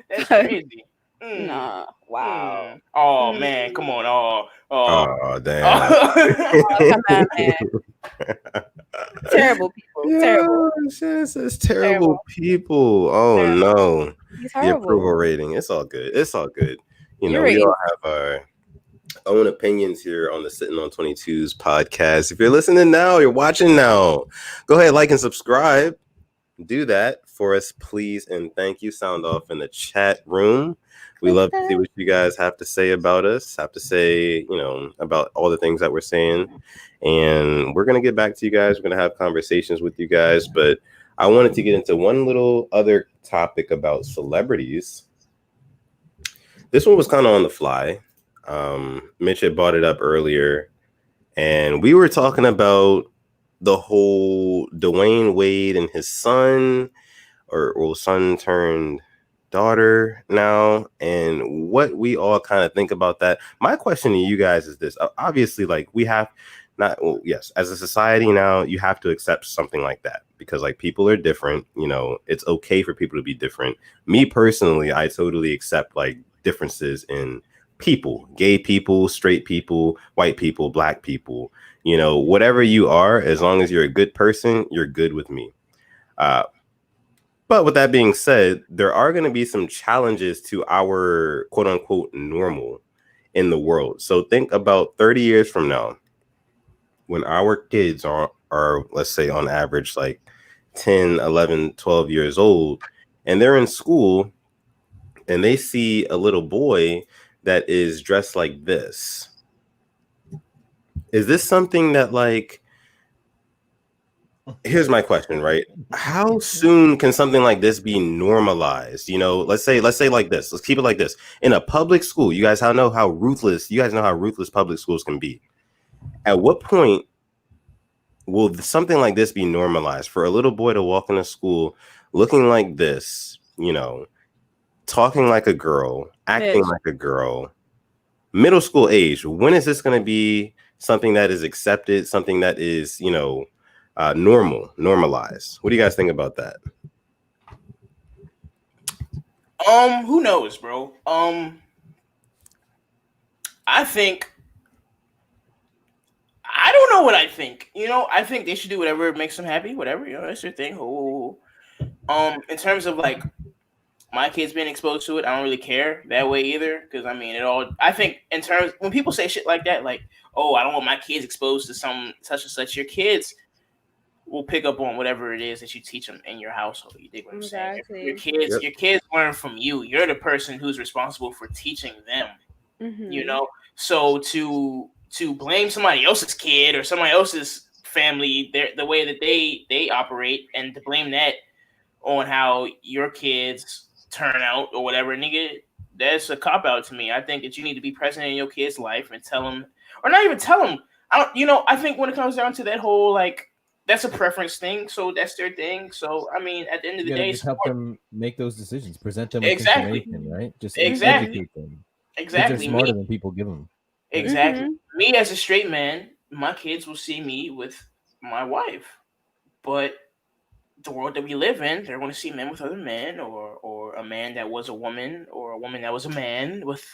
That's crazy. Nah. Wow. Oh man, come on. Oh damn. Come on, man. Terrible people. Terrible. It's terrible people. Oh no. The approval rating. It's all good. You know, we all have our own opinions here on the Sitting on 22's podcast. If you're listening now, you're watching now, go ahead, like and subscribe. Do that for us, please, and thank you. Sound off in the chat room. We love to see what you guys have to say about us, about all the things that we're saying. And we're going to get back to you guys. We're going to have conversations with you guys. But I wanted to get into one little other topic about celebrities. This one was kind of on the fly. Mitch had brought it up earlier. And we were talking about the whole Dwayne Wade and his son, or son turned daughter now, and what we all kind of think about that. My question to you guys is this. Obviously, like, we have as a society now, you have to accept something like that because, like, people are different. You know, it's okay for people to be different. Me personally, I totally accept like differences in people, gay people, straight people, white people, black people, you know, whatever you are, as long as you're a good person, you're good with me. But with that being said, there are going to be some challenges to our quote unquote normal in the world. So think about 30 years from now, when our kids are let's say on average, like 10, 11, 12 years old, and they're in school and they see a little boy that is dressed like this. Is this something that, like, here's my question, right? How soon can something like this be normalized? You know, let's say like this. Let's keep it like this. In a public school, you guys know how ruthless public schools can be. At what point will something like this be normalized for a little boy to walk into school looking like this, you know, talking like a girl, acting like a girl, middle school age? When is this going to be something that is accepted, something that is, you know, normalized? What do you guys think about that? Who knows, bro? I don't know what I think. You know, I think they should do whatever makes them happy, whatever, you know, that's their thing. In terms of like my kids being exposed to it, I don't really care that way either. Because I mean, I think in terms when people say shit like that, like, oh, I don't want my kids exposed to some such and such, your kids will pick up on whatever it is that you teach them in your household. You dig what I'm saying? Your kids learn from you. You're the person who's responsible for teaching them. Mm-hmm. You know, so to blame somebody else's kid or somebody else's family, the way that they operate, and to blame that on how your kids turn out or whatever, nigga, that's a cop out to me. I think that you need to be present in your kid's life and tell them, or not even tell them. I think when it comes down to that whole, like, that's a preference thing, so that's their thing. So I mean, at the end of the day, just help them make those decisions, present them with information, right? Just educate them. Exactly, they're smarter than people give them. Exactly. Mm-hmm. Me as a straight man, my kids will see me with my wife, but the world that we live in, they're going to see men with other men, or a man that was a woman, or a woman that was a man with,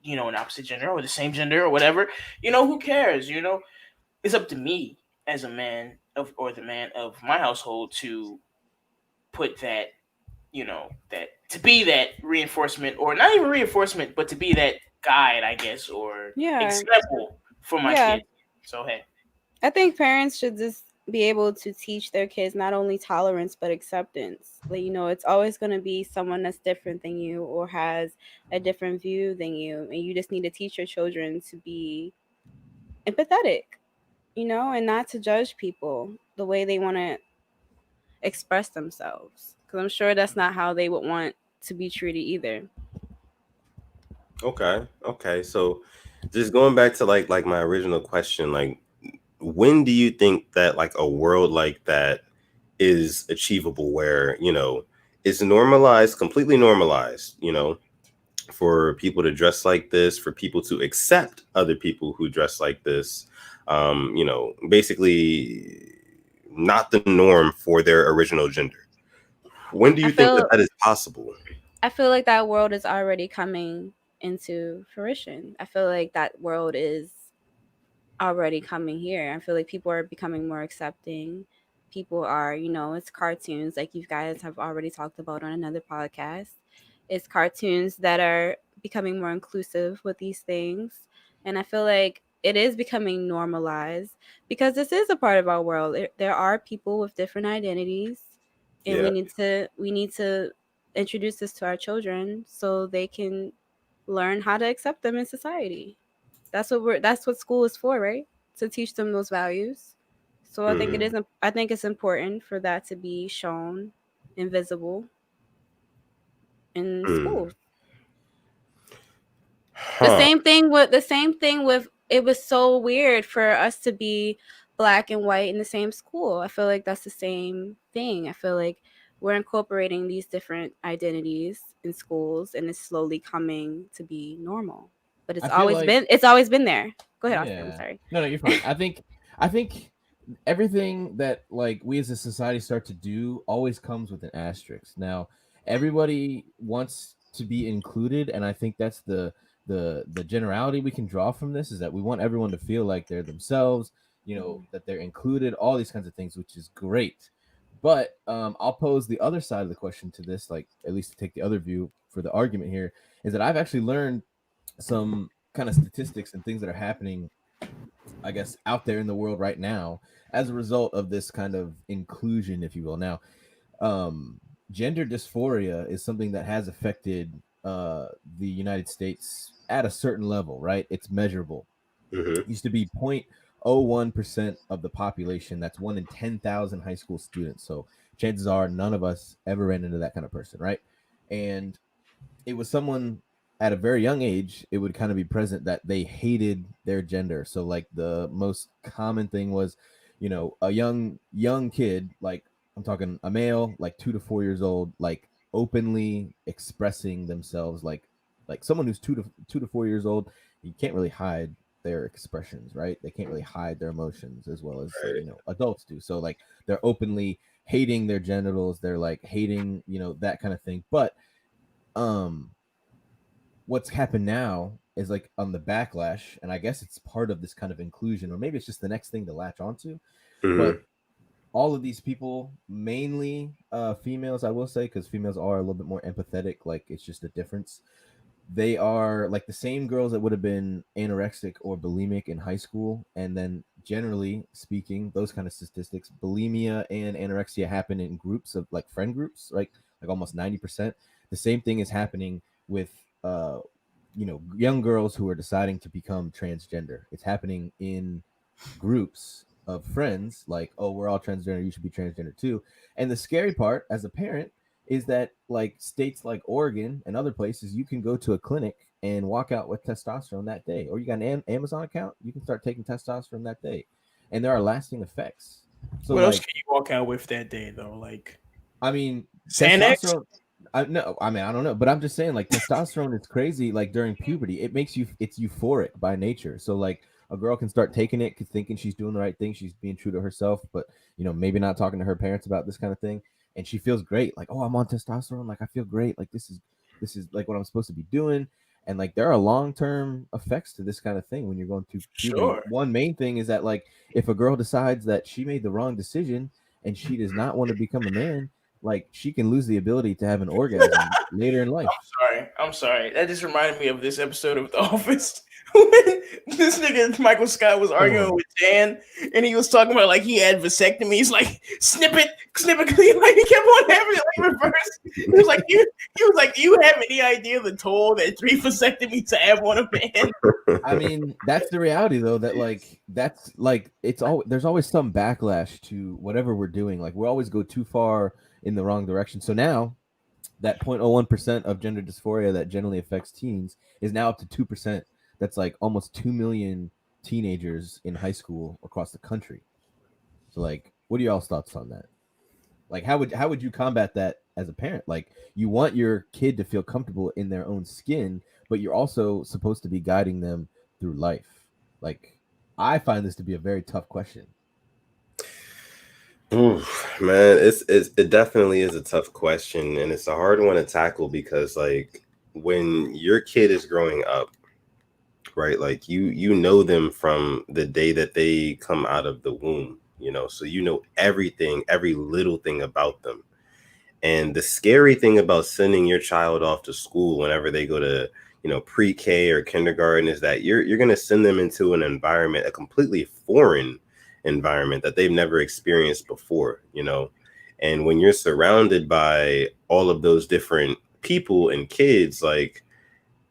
an opposite gender or the same gender or whatever. Who cares? It's up to me as a man or the man of my household to put that, that to be that reinforcement, or not even reinforcement, but to be that guide, I guess, or Yeah. example for my Yeah. kids. So hey, I think parents should just be able to teach their kids not only tolerance but acceptance. Like, it's always going to be someone that's different than you or has a different view than you, and you just need to teach your children to be empathetic, and not to judge people the way they want to express themselves, because I'm sure that's not how they would want to be treated either. Okay. So just going back to like my original question, like when do you think that like a world like that is achievable, where it's normalized, completely normalized, for people to dress like this, for people to accept other people who dress like this, basically not the norm for their original gender? When do you think that is possible? I feel like that world is already coming into fruition. I feel like that world is already coming here. I feel like people are becoming more accepting. People are, it's cartoons like you guys have already talked about on another podcast. It's cartoons that are becoming more inclusive with these things. And I feel like it is becoming normalized because this is a part of our world. There are people with different identities, and Yeah. we need to introduce this to our children so they can learn how to accept them in society. That's what school is for, right? To teach them those values. So I think I think it's important for that to be shown and visible in schools. The same thing with it was so weird for us to be black and white in the same school. I feel like that's the same thing. I feel like we're incorporating these different identities in schools, and it's slowly coming to be normal. But it's always been there. Go ahead, Austin. I'm sorry. No, you're fine. I think everything that like we as a society start to do always comes with an asterisk. Now, everybody wants to be included, and I think that's the generality we can draw from this, is that we want everyone to feel like they're themselves, that they're included, all these kinds of things, which is great. But I'll pose the other side of the question to this, like at least to take the other view for the argument here, is that I've actually learned some kind of statistics and things that are happening, I guess, out there in the world right now as a result of this kind of inclusion, if you will. Now, gender dysphoria is something that has affected the United States at a certain level, right? It's measurable. It used to be 0.01% of the population. That's 1 in 10,000 high school students. So chances are none of us ever ran into that kind of person, right? And it was someone at a very young age, it would kind of be present that they hated their gender. So like the most common thing was, a young kid, like I'm talking a male, like 2 to 4 years old, like openly expressing themselves, like someone who's 2 to 4 years old, you can't really hide their expressions, right? They can't really hide their emotions as well as adults do. So like they're openly hating their genitals, they're like hating, that kind of thing. But what's happened now is like on the backlash, and I guess it's part of this kind of inclusion, or maybe it's just the next thing to latch onto. But all of these people, mainly females, I will say, because females are a little bit more empathetic, like it's just a difference. They are like the same girls that would have been anorexic or bulimic in high school, and then generally speaking, those kind of statistics, bulimia and anorexia happen in groups of like friend groups, like almost 90%. The same thing is happening with young girls who are deciding to become transgender. It's happening in groups of friends, like, oh, we're all transgender, you should be transgender too. And the scary part as a parent is that like states like Oregon and other places, you can go to a clinic and walk out with testosterone that day, or you got an Amazon account, you can start taking testosterone that day, and there are lasting effects. So what else can you walk out with that day though? Like, I mean, Xanax? testosterone. I don't know, but I'm just saying, like, testosterone is crazy. Like during puberty, it's euphoric by nature. So like a girl can start taking it, thinking she's doing the right thing, she's being true to herself, but maybe not talking to her parents about this kind of thing, and she feels great, like, oh, I'm on testosterone, like I feel great, like this is like what I'm supposed to be doing. And like there are long-term effects to this kind of thing when you're going through puberty. Sure. One main thing is that like if a girl decides that she made the wrong decision and she does not want to become a man, like she can lose the ability to have an orgasm later in life. I'm sorry. That just reminded me of this episode of The Office when this nigga Michael Scott was arguing with Dan, and he was talking about like he had vasectomies, like snippet, like he kept on having it like reverse. He was like, do you have any idea the toll that 3 vasectomies have on a man? I mean, that's the reality though. That like that's like there's always some backlash to whatever we're doing. Like we always go too far in the wrong direction. So now that 0.01% of gender dysphoria that generally affects teens is now up to 2%. That's like almost 2 million teenagers in high school across the country. So like, what are y'all's thoughts on that? Like, how would you combat that as a parent? Like, you want your kid to feel comfortable in their own skin, but you're also supposed to be guiding them through life. Like, I find this to be a very tough question. Ooh, man, it definitely is a tough question, and it's a hard one to tackle because like when your kid is growing up, right, like you know them from the day that they come out of the womb, so you know everything, every little thing about them. And the scary thing about sending your child off to school whenever they go to pre-K or kindergarten is that you're going to send them into an environment, a completely foreign environment that they've never experienced before, and when you're surrounded by all of those different people and kids, like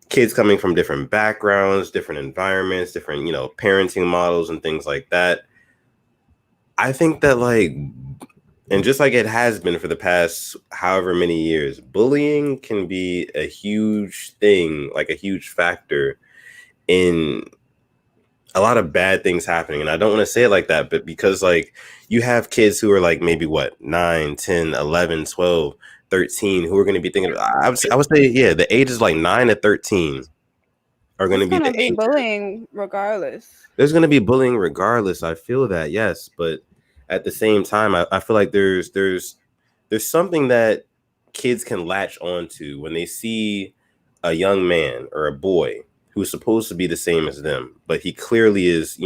kids coming from different backgrounds, different environments, different parenting models and things like that, I think that like, and just like it has been for the past however many years, bullying can be a huge thing, like a huge factor in a lot of bad things happening. And I don't want to say it like that, but because like you have kids who are like maybe 9, 10, 11, 12, 13 who are going to be thinking, I would say, yeah, the ages like 9 to 13 are going to be the age. Bullying regardless. There's going to be bullying regardless. I feel that, yes, but at the same time, I feel like there's something that kids can latch onto when they see a young man or a boy who's supposed to be the same as them, but he clearly is,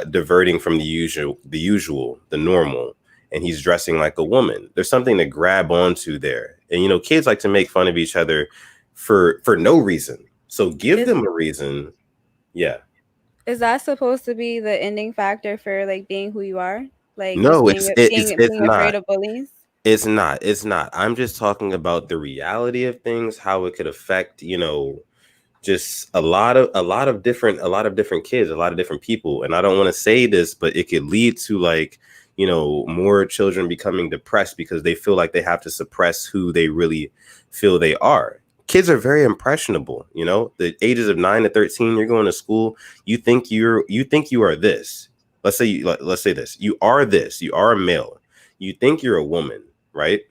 diverting from the usual, the normal, and he's dressing like a woman. There's something to grab onto there. And, kids like to make fun of each other for no reason. So give them a reason. Yeah. Is that supposed to be the ending factor for like being who you are? Like no, being it's not. Afraid of bullies? It's not. I'm just talking about the reality of things, how it could affect, just a lot of different kids, a lot of different people. And I don't want to say this, but it could lead to like, more children becoming depressed because they feel like they have to suppress who they really feel they are. Kids are very impressionable, the ages of 9 to 13, you're going to school. You think you are this. Let's say this. You are this. You are a male. You think you're a woman, right?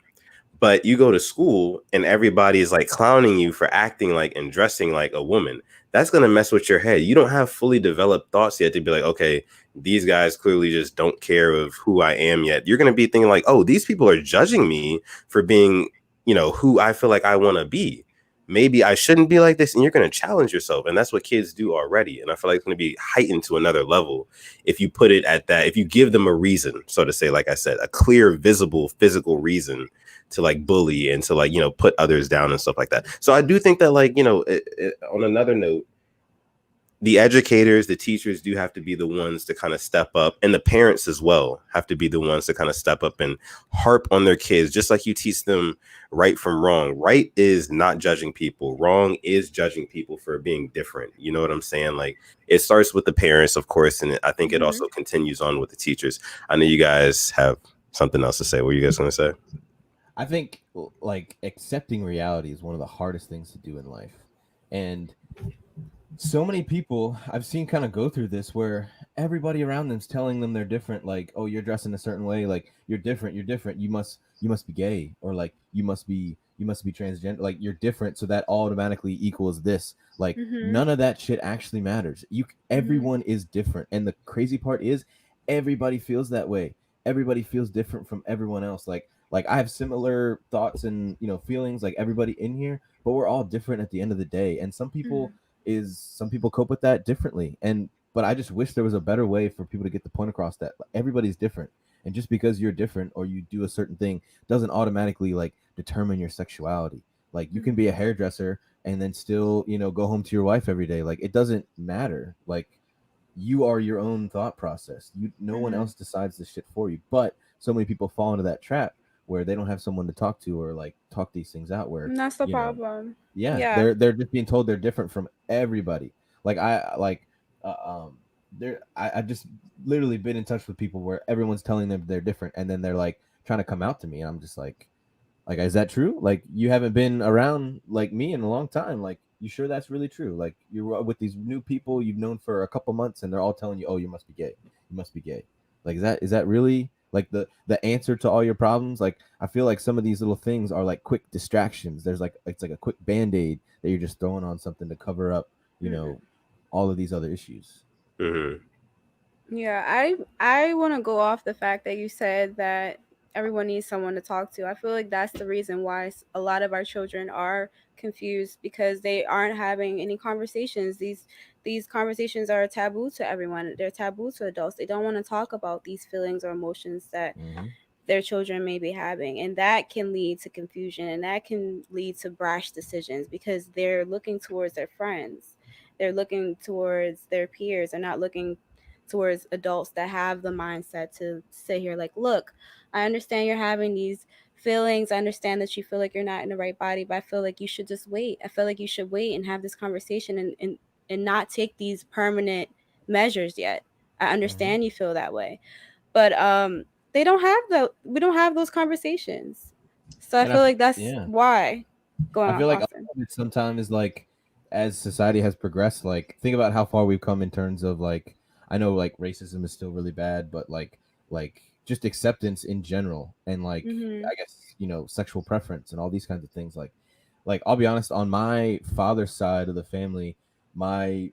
But you go to school and everybody is like clowning you for acting like and dressing like a woman. That's going to mess with your head. You don't have fully developed thoughts yet to be like, okay, these guys clearly just don't care of who I am yet. You're going to be thinking like, oh, these people are judging me for being, who I feel like I want to be. Maybe I shouldn't be like this. And you're going to challenge yourself. And that's what kids do already. And I feel like it's going to be heightened to another level if you put it at that, if you give them a reason, so to say, like I said, a clear, visible, physical reason to like bully and to like, put others down and stuff like that. So I do think that like, on another note, the educators, the teachers do have to be the ones to kind of step up, and the parents as well have to be the ones to kind of step up and harp on their kids, just like you teach them right from wrong. Right is not judging people. Wrong is judging people for being different. You know what I'm saying? Like it starts with the parents, of course, and I think it also continues on with the teachers. I know you guys have something else to say. What are you guys going to say? I think like accepting reality is one of the hardest things to do in life. And so many people I've seen kind of go through this where everybody around them's telling them they're different. Like, oh, you're dressing a certain way. Like you're different. You must be gay, or like you must be, you must be transgender, like you're different, so that automatically equals this. Like Mhm. none of that shit actually matters. Everyone is different, and the crazy part is everybody feels that way. Everybody feels different from everyone else. Like I have similar thoughts and feelings like everybody in here, but we're all different at the end of the day. And some people cope with that differently. But I just wish there was a better way for people to get the point across that everybody's different. And just because you're different or you do a certain thing doesn't automatically like determine your sexuality. Like you can be a hairdresser and then still, go home to your wife every day. Like it doesn't matter. Like you are your own thought process. No one else decides this shit for you. But so many people fall into that trap where they don't have someone to talk to or like talk these things out. Where And that's the problem. yeah, they're just being told they're different from everybody. Like I just literally been in touch with people where everyone's telling them they're different, and then they're like trying to come out to me, and I'm just like, is that true? Like you haven't been around like me in a long time. Like you sure that's really true? Like you're with these new people you've known for a couple months, and they're all telling you, oh, you must be gay. You must be gay. Like is that really like the answer to all your problems? Like I feel like some of these little things are like quick distractions. It's like a quick band-aid that you're just throwing on something to cover up, all of these other issues. Yeah, I want to go off the fact that you said that everyone needs someone to talk to. I feel like that's the reason why a lot of our children are confused, because they aren't having any conversations. These conversations are taboo to everyone. They're taboo to adults. They don't want to talk about these feelings or emotions that their children may be having, and that can lead to confusion, and that can lead to brash decisions because they're looking towards their friends. They're looking towards their peers. They're not looking towards adults that have the mindset to sit here like, look, I understand you're having these feelings. I understand that you feel like you're not in the right body, but I feel like you should just wait. I feel like you should wait and have this conversation and not take these permanent measures yet. I understand you feel that way. But we don't have those conversations. So I And feel like that's yeah. why. Going I off, feel like Austin. it sometimes is like as society has progressed, like think about how far we've come in terms of like I know like racism is still really bad, but like just acceptance in general and like I guess sexual preference and all these kinds of things. Like I'll be honest, on my father's side of the family, my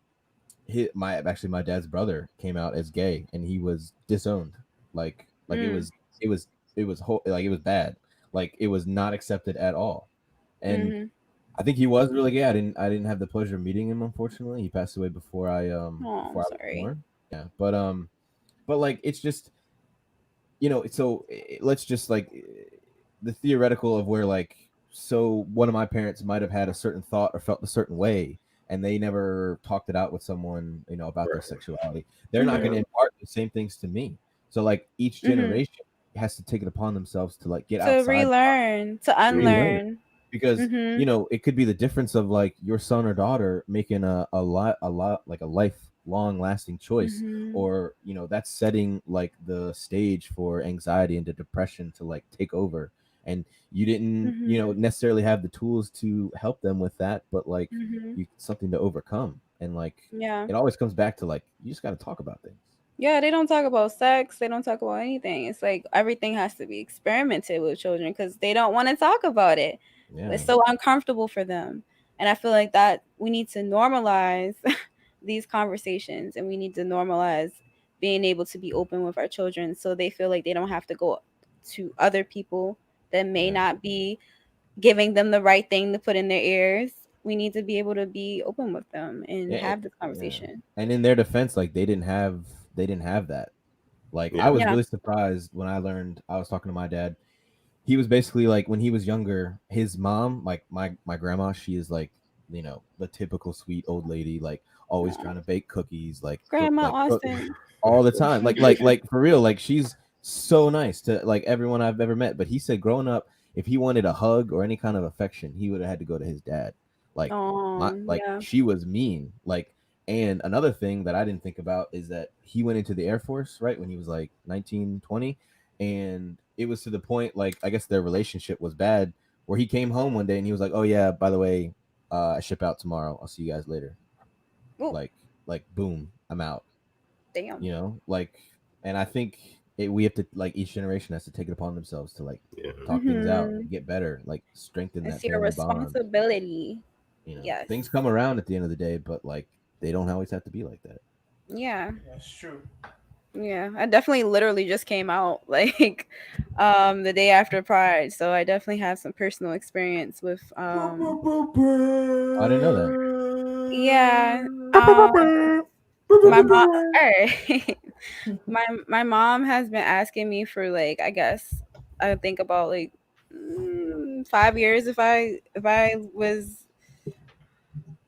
my dad's brother came out as gay and he was disowned. Like it was bad. Like it was not accepted at all. And I think he was really gay. I didn't have the pleasure of meeting him, unfortunately. He passed away before I Oh, I'm was sorry. born. Yeah. But like it's just so let's just like the theoretical of where like so one of my parents might have had a certain thought or felt a certain way and they never talked it out with someone about their sexuality. They're not going to impart the same things to me. So like each generation has to take it upon themselves to like get To outside, relearn, to relearn, unlearn. because it could be the difference of like your son or daughter making a lot like a lifelong lasting choice, or that's setting like the stage for anxiety and the depression to like take over, and you didn't necessarily have the tools to help them with that, but like something to overcome. And like Yeah. it always comes back to like you just got to talk about things. Yeah, they don't talk about sex. They don't talk about anything. It's like everything has to be experimented with children because they don't want to talk about it. Yeah. It's so uncomfortable for them. And I feel like that we need to normalize these conversations, and we need to normalize being able to be open with our children so they feel like they don't have to go to other people that may not be giving them the right thing to put in their ears. We need to be able to be open with them and have this conversation. And in their defense, like they didn't have that. Like I was really surprised when I learned. I was talking to my dad. He was basically like when he was younger, his mom, like my grandma, she is like the typical sweet old lady, like always trying to bake cookies, like Grandma cook Austin. all the time, like for real, like she's so nice to like everyone I've ever met. But he said growing up, if he wanted a hug or any kind of affection, he would have had to go to his dad. Like she was mean. Like, and another thing that I didn't think about is that he went into the Air Force right when he was like 19, 20, and it was to the point like I guess their relationship was bad where he came home one day and he was like, oh yeah, by the way, I ship out tomorrow, I'll see you guys later. Ooh. like boom, I'm out. Damn. Like, and I think we have to like each generation has to take it upon themselves to like Yeah. talk things out and get better, like strengthen that It's your family bond. responsibility. You know, Yes. things come around at the end of the day, but like they don't always have to be like that. Yeah. That's true. Yeah, I definitely literally just came out like the day after Pride, so I definitely have some personal experience with I didn't know that. yeah. My mom my mom has been asking me for like I guess I think about like 5 years if I was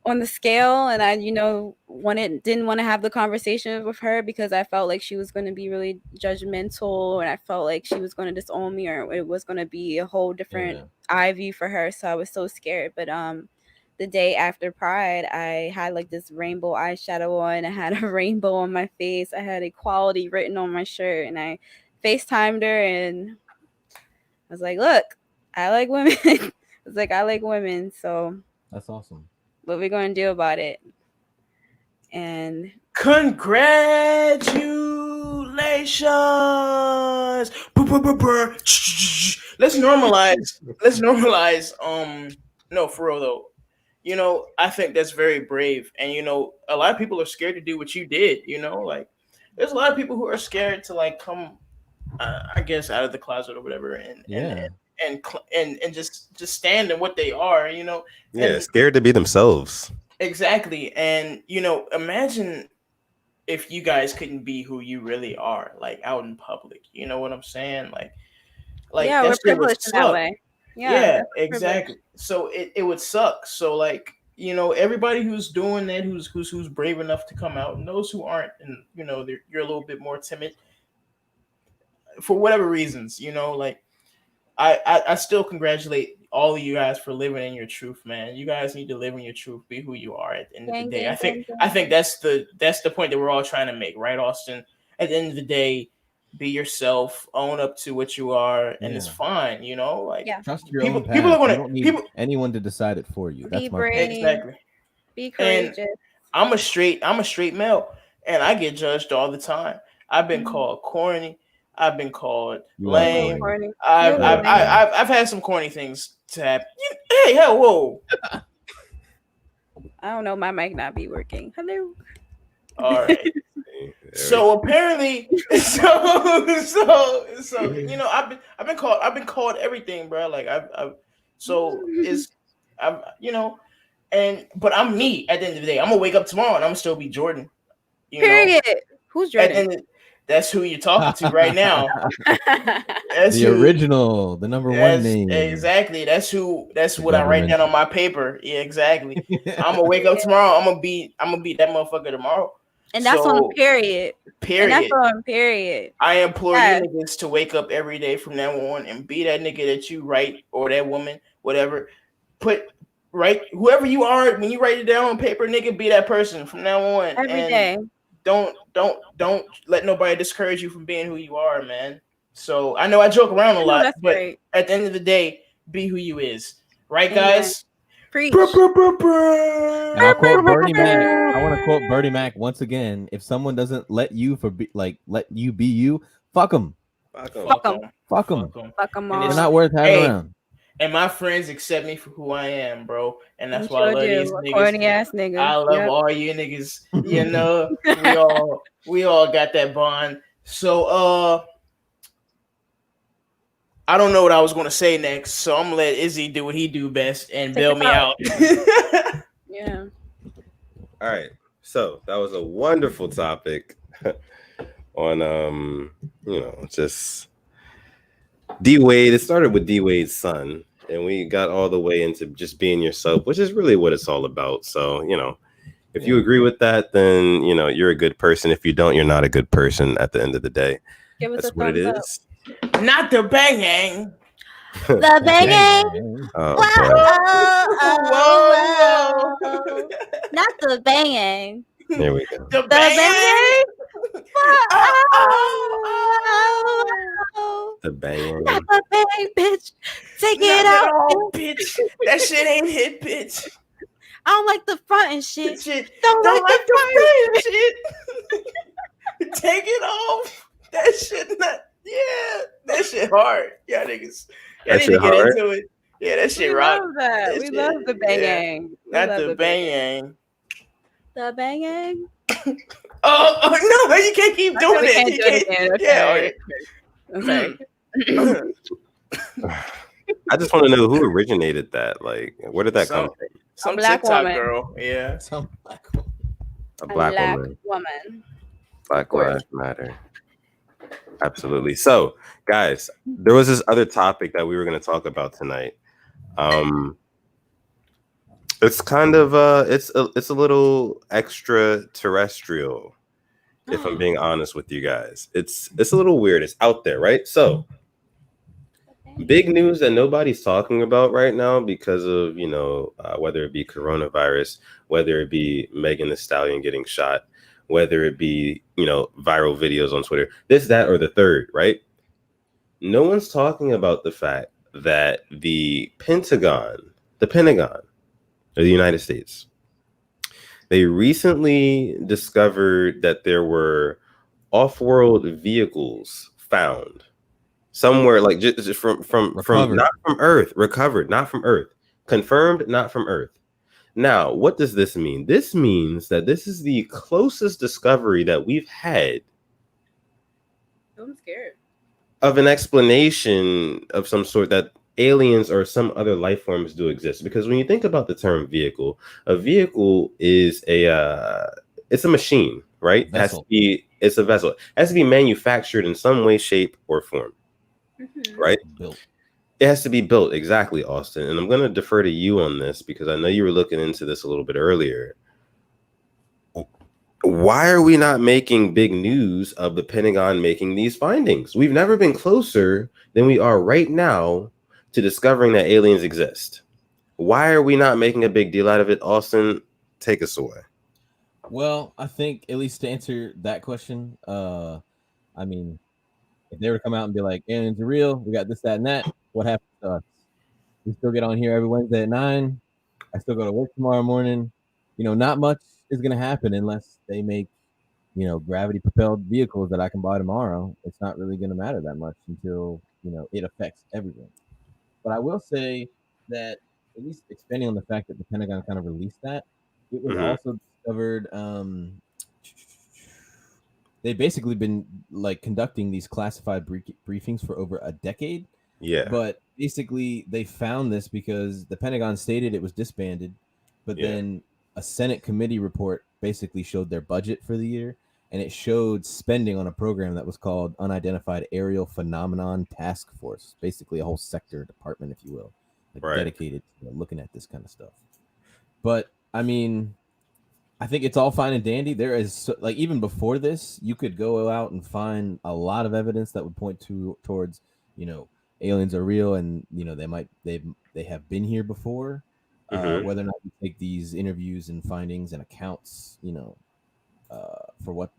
on the scale, and I didn't want to have the conversation with her because I felt like she was going to be really judgmental, and I felt like she was going to disown me, or it was going to be a whole different eye view for her, so I was so scared. But the day after Pride, I had like this rainbow eyeshadow on, I had a rainbow on my face, I had equality written on my shirt, and I FaceTimed her and I was like, look, I like women. I was like, I like women, so That's awesome. what we're going to do about it. And congratulations. Let's normalize no, for real though. I think that's very brave, and a lot of people are scared to do what you did. Like there's a lot of people who are scared to like come I guess out of the closet or whatever, and just stand in what they are, Yeah, scared to be themselves. Exactly. And imagine if you guys couldn't be who you really are, like out in public. You know what I'm saying? Like yeah, we're privileged in that way. Yeah, exactly. So it would suck. So like, everybody who's doing that, who's brave enough to come out, and those who aren't, and you're a little bit more timid for whatever reasons, like I still congratulate all of you guys for living in your truth, man. You guys need to live in your truth, be who you are at the end of the day. I think that's the point that we're all trying to make, right, Austin? At the end of the day, be yourself, own up to what you are, and it's fine, like trust your people, own path. people are gonna you don't need anyone to decide it for you. That's my point. Exactly. Be courageous. And I'm a straight male, and I get judged all the time. I've been called corny. I've been called lame. I've had some corny things to happen. Hey, hell, whoa! I don't know. My mic not be working. Hello. All right. So apparently, I've been called everything, bro. Like but I'm me at the end of the day. I'm gonna wake up tomorrow and I'm gonna still be Jordan. Period. Who's Jordan? That's who you're talking to right now. That's the original, the number one name. Exactly. That's what I write down on my paper. Yeah, exactly. I'm gonna wake up tomorrow. I'm gonna be that motherfucker tomorrow. And that's on a period. Period. And that's on period. I implore you niggas to wake up every day from now on and be that nigga that you write, or that woman, whatever. Whoever you are, when you write it down on paper, nigga, be that person from now on. Every day. Don't let nobody discourage you from being who you are, man. So I know I joke around a lot, but great. At the end of the day, be who you is. Right, guys? Preach. Now, I quote Bernie Mac. I want to quote Bernie Mac once again. If someone doesn't let you let you be you, fuck them. Fuck them. Fuck them. Fuck them all. They're not worth having around. And my friends accept me for who I am, bro. And that's why I love these niggas. Corny ass niggas. I love all you niggas. We all got that bond. So I don't know what I was gonna say next, so I'm gonna let Izzy do what he do best and bail me out. Yeah. All right. So that was a wonderful topic on just D Wade. It started with D Wade's son, and we got all the way into just being yourself, which is really what it's all about. So, if you agree with that, then you're a good person. If you don't, you're not a good person at the end of the day. That's what it is. Not the banging. The banging. Whoa. Not the banging. There we go. The banging. The banging. Not the bang, bitch. Take it out, bitch. That shit ain't hit, bitch. I don't like the front and shit. Don't like the front and shit. Take it off. That shit not. Yeah, that shit hard. Y'all niggas. Y'all That need shit to get hard? into it. Yeah, that shit We rock. love that. That We shit, love the yeah. banging. We Not love the bang. The banging. Oh no! You can't keep doing We it. can't You do it can't. again. Yeah. I'm sorry. I just want to know who originated that. Like, where did that come from? Some black TikTok woman. girl. Yeah. Some black woman. A black woman. woman. Black Lives Matter. Absolutely. So, guys, there was this other topic that we were going to talk about tonight. It's kind of it's a little extraterrestrial, if I'm being honest with you guys. It's a little weird. It's out there, right? So, big news that nobody's talking about right now because of, whether it be coronavirus, whether it be Megan Thee Stallion getting shot, whether it be, viral videos on Twitter, this, that, or the third, right? No one's talking about the fact that the Pentagon of the United States, they recently discovered that there were off-world vehicles found somewhere, like just from not from Earth, recovered, not from Earth, confirmed, not from Earth. Now, what does this mean? This means that this is the closest discovery that we've had. I'm scared. Of an explanation of some sort that aliens or some other life forms do exist. Because when you think about the term vehicle, a vehicle is it's a machine, right? It's a vessel. It has to be manufactured in some way, shape, or form. Mm-hmm. Right? Built. It has to be built, exactly, Austin. And I'm going to defer to you on this because I know you were looking into this a little bit earlier. Why are we not making big news of the Pentagon making these findings? We've never been closer than we are right now to discovering that aliens exist. Why are we not making a big deal out of it? Austin, take us away. Well, I think, at least to answer that question, I mean, if they were to come out and be like, aliens are real, we got this, that, and that, what happens to us? We still get on here every Wednesday at 9. I still go to work tomorrow morning. Not much is going to happen unless they make, gravity-propelled vehicles that I can buy tomorrow. It's not really going to matter that much until, it affects everything. But I will say that, at least expanding on the fact that the Pentagon kind of released that, it was also discovered they've basically been like conducting these classified briefings for over a decade. Yeah. But basically they found this because the Pentagon stated it was disbanded, but then a Senate committee report basically showed their budget for the year, and it showed spending on a program that was called Unidentified Aerial Phenomenon Task Force, basically a whole sector department, if you will, dedicated to looking at this kind of stuff. But I mean, I think it's all fine and dandy. There is even before this, you could go out and find a lot of evidence that would point towards, aliens are real and they have been here before. Whether or not you take these interviews and findings and accounts, for what,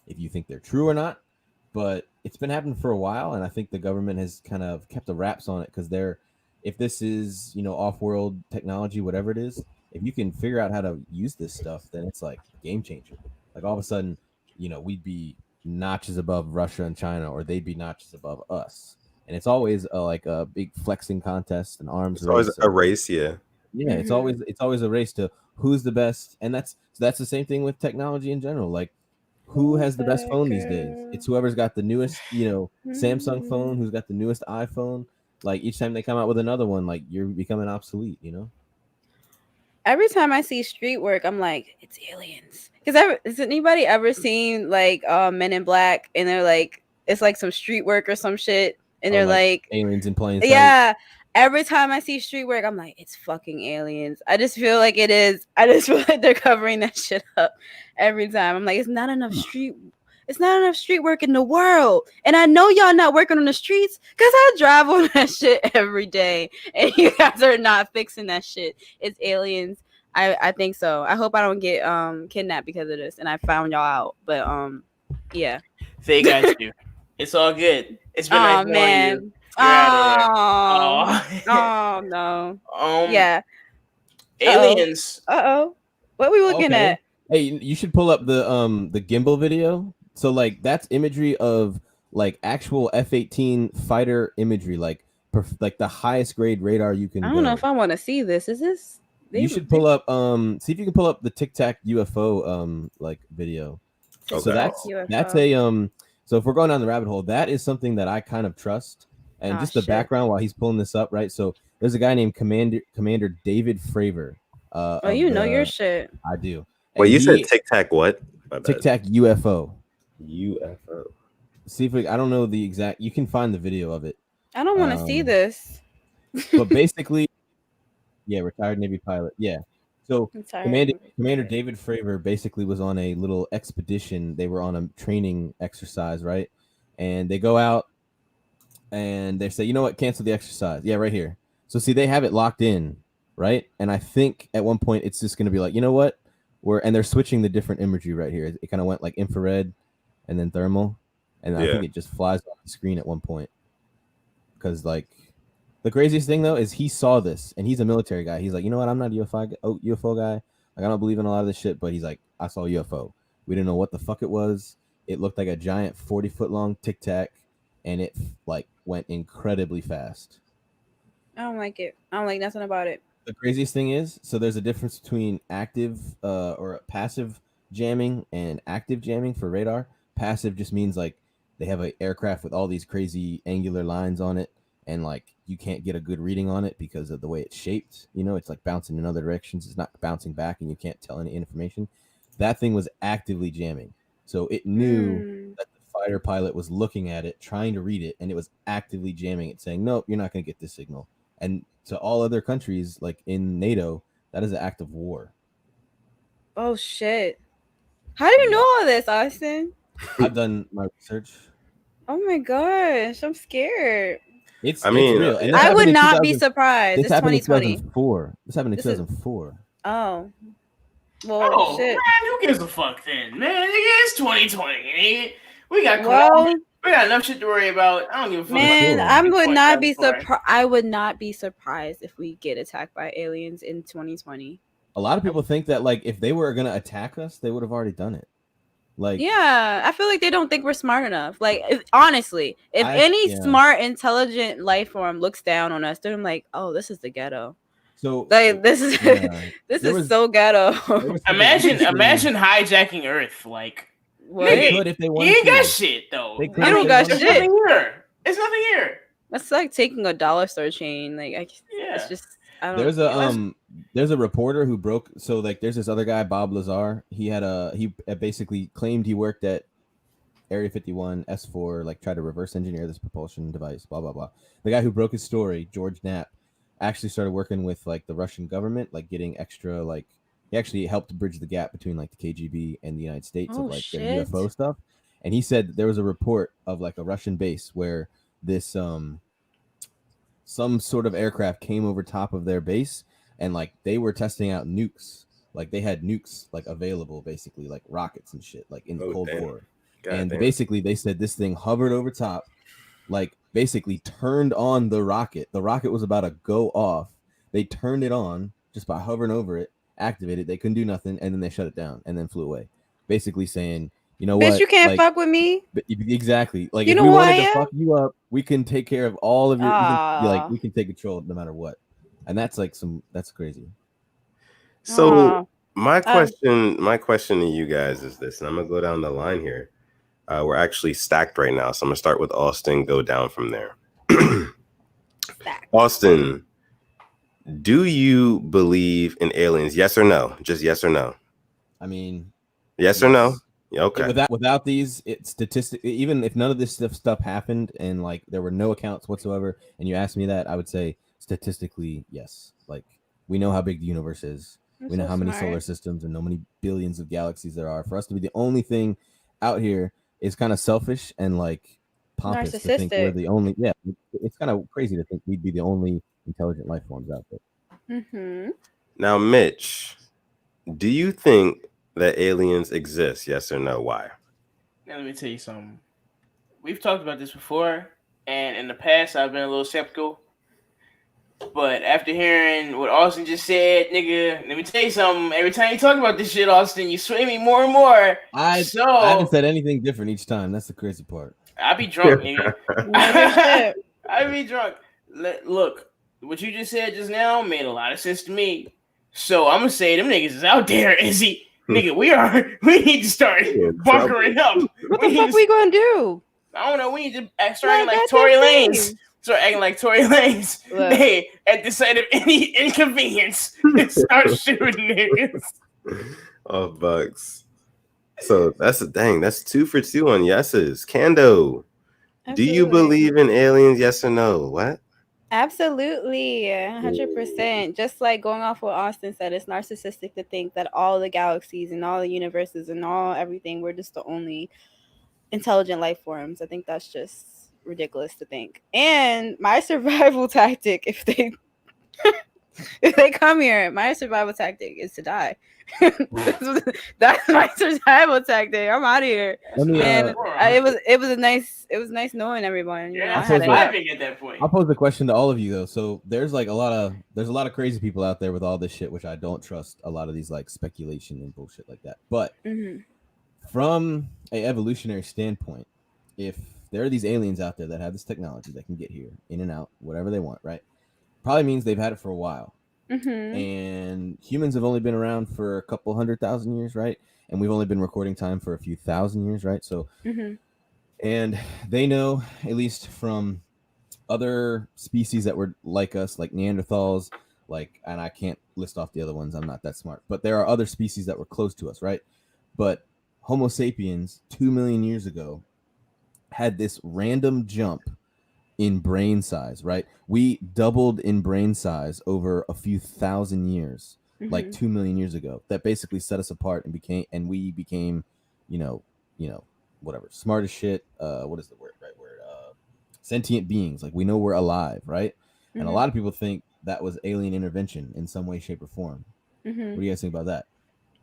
if you think they're true or not. But it's been happening for a while, and I think the government has kind of kept the wraps on it because if this is off-world technology, whatever it is, if you can figure out how to use this stuff, then it's like a game changer. Like all of a sudden, we'd be notches above Russia and China, or they'd be notches above us. And it's always a big flexing contest and arms race. Always a race, yeah. Yeah, it's always a race to who's the best, and that's the same thing with technology in general. Like, who has the best phone these days? It's whoever's got the newest, Samsung phone, who's got the newest iPhone. Like each time they come out with another one, like you're becoming obsolete, Every time I see street work, I'm like, it's aliens. Because has anybody ever seen Men in Black, and they're like, it's like some street work or some shit, and they're like aliens in plain sight. Yeah. Every time I see street work, I'm like, it's fucking aliens. I just feel like it is. I just feel like they're covering that shit up every time. I'm like, it's not enough street work in the world. And I know y'all not working on the streets because I drive on that shit every day. And you guys are not fixing that shit. It's aliens. I think so. I hope I don't get kidnapped because of this and I found y'all out. But yeah. They got you. It's all good. It's been nice knowing you. Oh no. Yeah. Aliens. What are we looking at? Hey, you should pull up the gimbal video So like that's imagery of like actual F-18 fighter imagery, like the highest grade radar you can I don't know go. if I want to see this. Is this? You should pull up see if you can pull up the Tic Tac UFO like video. Tic So Tac that's UFO. a so if we're going down the rabbit hole, that is something that I kind of trust. And just the shit. background while he's pulling this up, right? So there's a guy named Commander David Fravor. Oh, you know your shit. I do. Wait, And you said Tic Tac what? Tic Tac UFO. UFO. See if I don't know the exact. You can find the video of it. I don't want to see this. But basically, yeah, retired Navy pilot. Yeah. So Commander David Fravor basically was on a little expedition. They were on a training exercise, right? And they go out and they say, you know what, cancel the exercise. Yeah, right here. So see, they have it locked in, right? And I think at one point it's just going to be like, you know what, and they're switching the different imagery right here. It kind of went like infrared and then thermal, and I think it just flies off the screen at one point. Because like the craziest thing though is he saw this, and he's a military guy. He's like, you know what, I'm not a UFO guy. Like I don't believe in a lot of this shit, but he's like, I saw a UFO. We didn't know what the fuck it was. It looked like a giant 40-foot long Tic Tac, and it like went incredibly fast. I don't like it. I don't like nothing about it. The craziest thing is, so there's a difference between active or passive jamming and active jamming for radar. Passive just means like they have an aircraft with all these crazy angular lines on it, and like you can't get a good reading on it because of the way it's shaped. You know, it's like bouncing in other directions. It's not bouncing back, and you can't tell any information. That thing was actively jamming, so it knew that the fighter pilot was looking at it, trying to read it, and it was actively jamming it, saying, "Nope, you're not going to get this signal." And to all other countries, like in NATO, that is an act of war. Oh shit! How do you know all this, Austin? I've done my research. Oh my gosh, I'm scared. It's real. And I would not be surprised. This it's happened in 2024. This happened in 2004. Oh. Well, shit. Man, who gives a fuck then? Man, it's 2020. We got enough shit to worry about. I don't give a fuck. Man, I would not be surprised if we get attacked by aliens in 2020. A lot of people think that like if they were gonna attack us, they would have already done it. Like, yeah, I feel like they don't think we're smart enough. Like, honestly, if any smart, intelligent life form looks down on us, they're like, "Oh, this is the ghetto." So, like, this is this is so ghetto. Imagine hijacking Earth. Like, what? They could if they wanted. You ain't got shit though. You don't got shit. It's nothing here. That's like taking a dollar store chain. Like, it's just. There's a reporter who broke. So like, there's this other guy, Bob Lazar. He basically claimed he worked at Area 51 S4, like tried to reverse engineer this propulsion device. Blah blah blah. The guy who broke his story, George Knapp, actually started working with like the Russian government, like getting extra. Like he actually helped bridge the gap between like the KGB and the United States of like their UFO stuff. And he said there was a report of like a Russian base where this some sort of aircraft came over top of their base, and like they were testing out nukes. Like they had nukes like available, basically like rockets and shit, like in the Cold War. Basically they said this thing hovered over top, like basically turned on the rocket. The rocket was about to go off. They turned it on just by hovering over it, activated. They couldn't do nothing, and then they shut it down and then flew away. Basically saying, you know what? You can't fuck with me. Exactly. Like if we wanted to fuck you up, we can take care of all of your. We can take control no matter what, and that's crazy. So my question to you guys is this, and I'm gonna go down the line here. We're actually stacked right now, so I'm gonna start with Austin, go down from there. Austin, do you believe in aliens? Yes or no? Just yes or no. I mean, yes or no. Okay. Without these, it's statistic. Even if none of this stuff happened and like there were no accounts whatsoever, and you asked me that, I would say statistically yes. Like we know how big the universe is. We know how many solar systems and how many billions of galaxies there are. For us to be the only thing out here is kind of selfish and like pompous to think we're the only. Yeah, it's kind of crazy to think we'd be the only intelligent life forms out there. Mm-hmm. Now, Mitch, do you think that aliens exist? Yes or no? Why? Now, let me tell you something. We've talked about this before, and in the past, I've been a little skeptical. But after hearing what Austin just said, nigga, let me tell you something. Every time you talk about this shit, Austin, you sway me more and more. I haven't said anything different each time. That's the crazy part. I be drunk, nigga. I be drunk. Look, what you just said just now made a lot of sense to me. So I'm gonna say them niggas is out there, Izzy. Nigga, we need to start bunkering up. What the fuck we gonna do? I don't know. We need to start acting like Tory Lanez. Start acting like Tory Lanez. Hey, at the sight of any inconvenience, start shooting niggas. Oh, bucks. So that's 2 for 2 on yeses. Kando, do you believe in aliens? Yes or no? What? Absolutely, 100%. Just like going off what Austin said, it's narcissistic to think that all the galaxies and all the universes and all everything, we're just the only intelligent life forms. I think that's just ridiculous to think. And my survival tactic, if they come here, my survival tactic is to die. That's my survival tactic. I'm out of here. It was nice knowing everyone. Yeah, I was laughing at that point. I'll pose the question to all of you though. So there's a lot of crazy people out there with all this shit, which I don't trust a lot of these like speculation and bullshit like that. But from a evolutionary standpoint, if there are these aliens out there that have this technology that can get here in and out, whatever they want, right? Probably means they've had it for a while. And humans have only been around for a couple 100,000 years, right? And we've only been recording time for a few thousand years, right? So, and they know, at least from other species that were like us, like Neanderthals, and I can't list off the other ones, I'm not that smart, but there are other species that were close to us, right? But Homo sapiens 2 million years ago had this random jump in brain size, right? We doubled in brain size over a few thousand years, like 2 million years ago. That basically set us apart and we became, whatever, smart as shit. What is the right word? Sentient beings. Like we know we're alive, right? And a lot of people think that was alien intervention in some way, shape, or form. What do you guys think about that?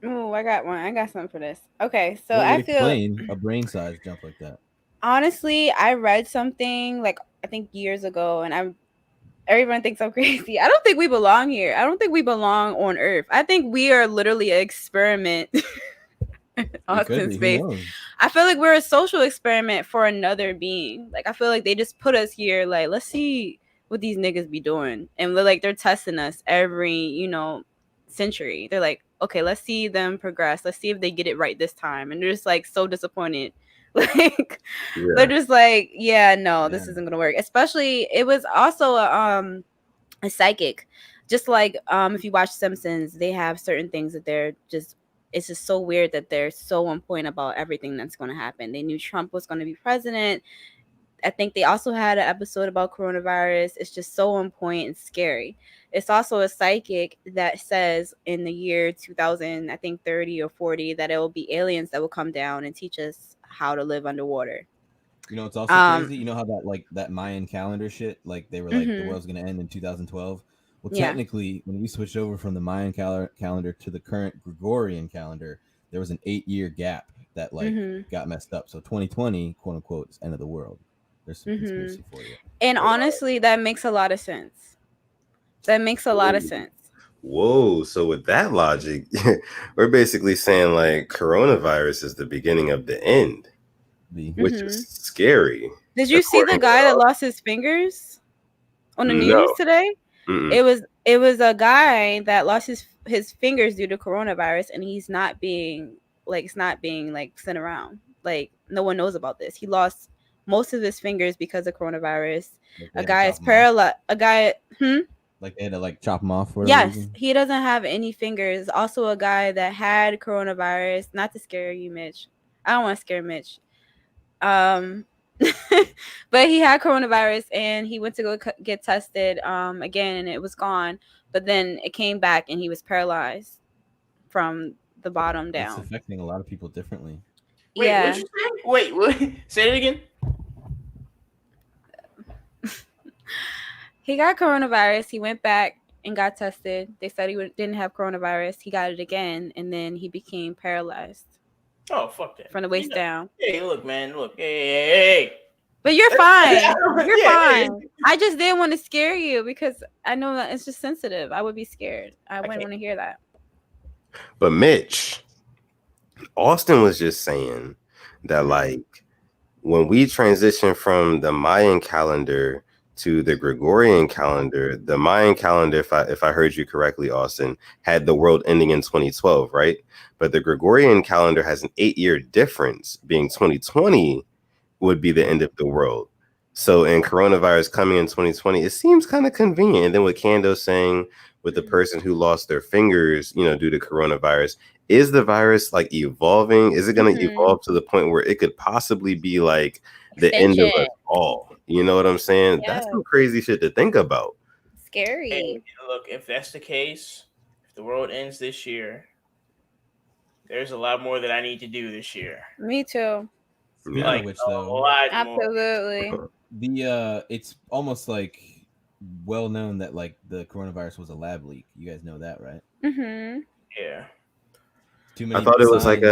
Oh, I got one. I got something for this. Okay, so I feel explain a brain size jump like that. Honestly, I read something like I think years ago, and everyone thinks I'm crazy. I don't think we belong here. I don't think we belong on Earth. I think we are literally an experiment in space. I feel like we're a social experiment for another being. Like I feel like they just put us here. Like let's see what these niggas be doing, and they're testing us every century. They're like, okay, let's see them progress. Let's see if they get it right this time, and they're just like so disappointed. They're just like, this isn't gonna work. Especially it was also a psychic, just like if you watch Simpsons, they have certain things that it's just so weird that they're so on point about everything that's going to happen. They knew Trump was going to be president. I think they also had an episode about coronavirus. It's just so on point and scary. It's also a psychic that says in the year 2000, I think 30 or 40, that it will be aliens that will come down and teach us how to live underwater. It's also crazy. You know how that Mayan calendar shit, they were like the world's gonna end in 2012. Well, technically, when we switched over from the Mayan calendar to the current Gregorian calendar, there was an 8-year gap that got messed up. So 2020, quote unquote, is end of the world. There's some conspiracy for you. And honestly, that makes a lot of sense. Whoa, so with that logic, we're basically saying like coronavirus is the beginning of the end, which is scary. Did you see the guy that lost his fingers on the news today? It was a guy that lost his fingers due to coronavirus, and he's not being sent around. Like no one knows about this. He lost most of his fingers because of coronavirus. A guy is paralyzed. Like they had to chop them off for reason? He doesn't have any fingers. Also a guy that had coronavirus. Not to scare you, Mitch. I don't want to scare Mitch. But he had coronavirus and he went to go get tested again, and it was gone. But then it came back and he was paralyzed from the bottom down. It's affecting a lot of people differently. Wait, what'd you say? Wait, what? Say it again. He got coronavirus. He went back and got tested. They said he didn't have coronavirus. He got it again, and then he became paralyzed. Oh, fuck that. From the waist down. Hey, look, man. Look. Hey. But you're fine. You're Yeah, fine. I just didn't want to scare you because I know that it's just sensitive. I would be scared. I wouldn't want to hear that. But Mitch, Austin was just saying that like when we transition from the Mayan calendar to the Gregorian calendar, the Mayan calendar, if I heard you correctly, Austin, had the world ending in 2012, right? But the Gregorian calendar has an 8-year difference, being 2020 would be the end of the world. So in coronavirus coming in 2020, it seems kind of convenient. And then with Kando saying with the person who lost their fingers, due to coronavirus, is the virus like evolving? Is it going to evolve to the point where it could possibly be like the end of us all? You know what I'm saying? Yeah. That's some crazy shit to think about. Scary. Hey, look, if that's the case, if the world ends this year, there's a lot more that I need to do this year. Me too. Speaking Like of which, a though, lot Absolutely. it's almost like well known that like the coronavirus was a lab leak. You guys know that, right? Mm-hmm. Yeah. Too many I thought it was signs.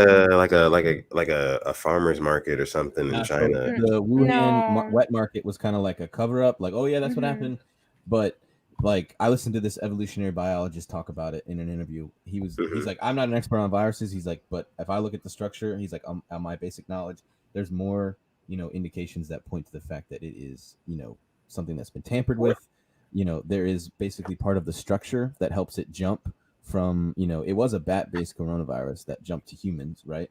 like a farmer's market or something in China. The Wuhan wet market was kind of like a cover up. Like, oh yeah, that's what happened. But like, I listened to this evolutionary biologist talk about it in an interview. He's like, I'm not an expert on viruses. He's like, but if I look at the structure, he's like, on my basic knowledge, there's more, indications that point to the fact that it is, something that's been tampered with. There is basically part of the structure that helps it jump from, it was a bat-based coronavirus that jumped to humans, right?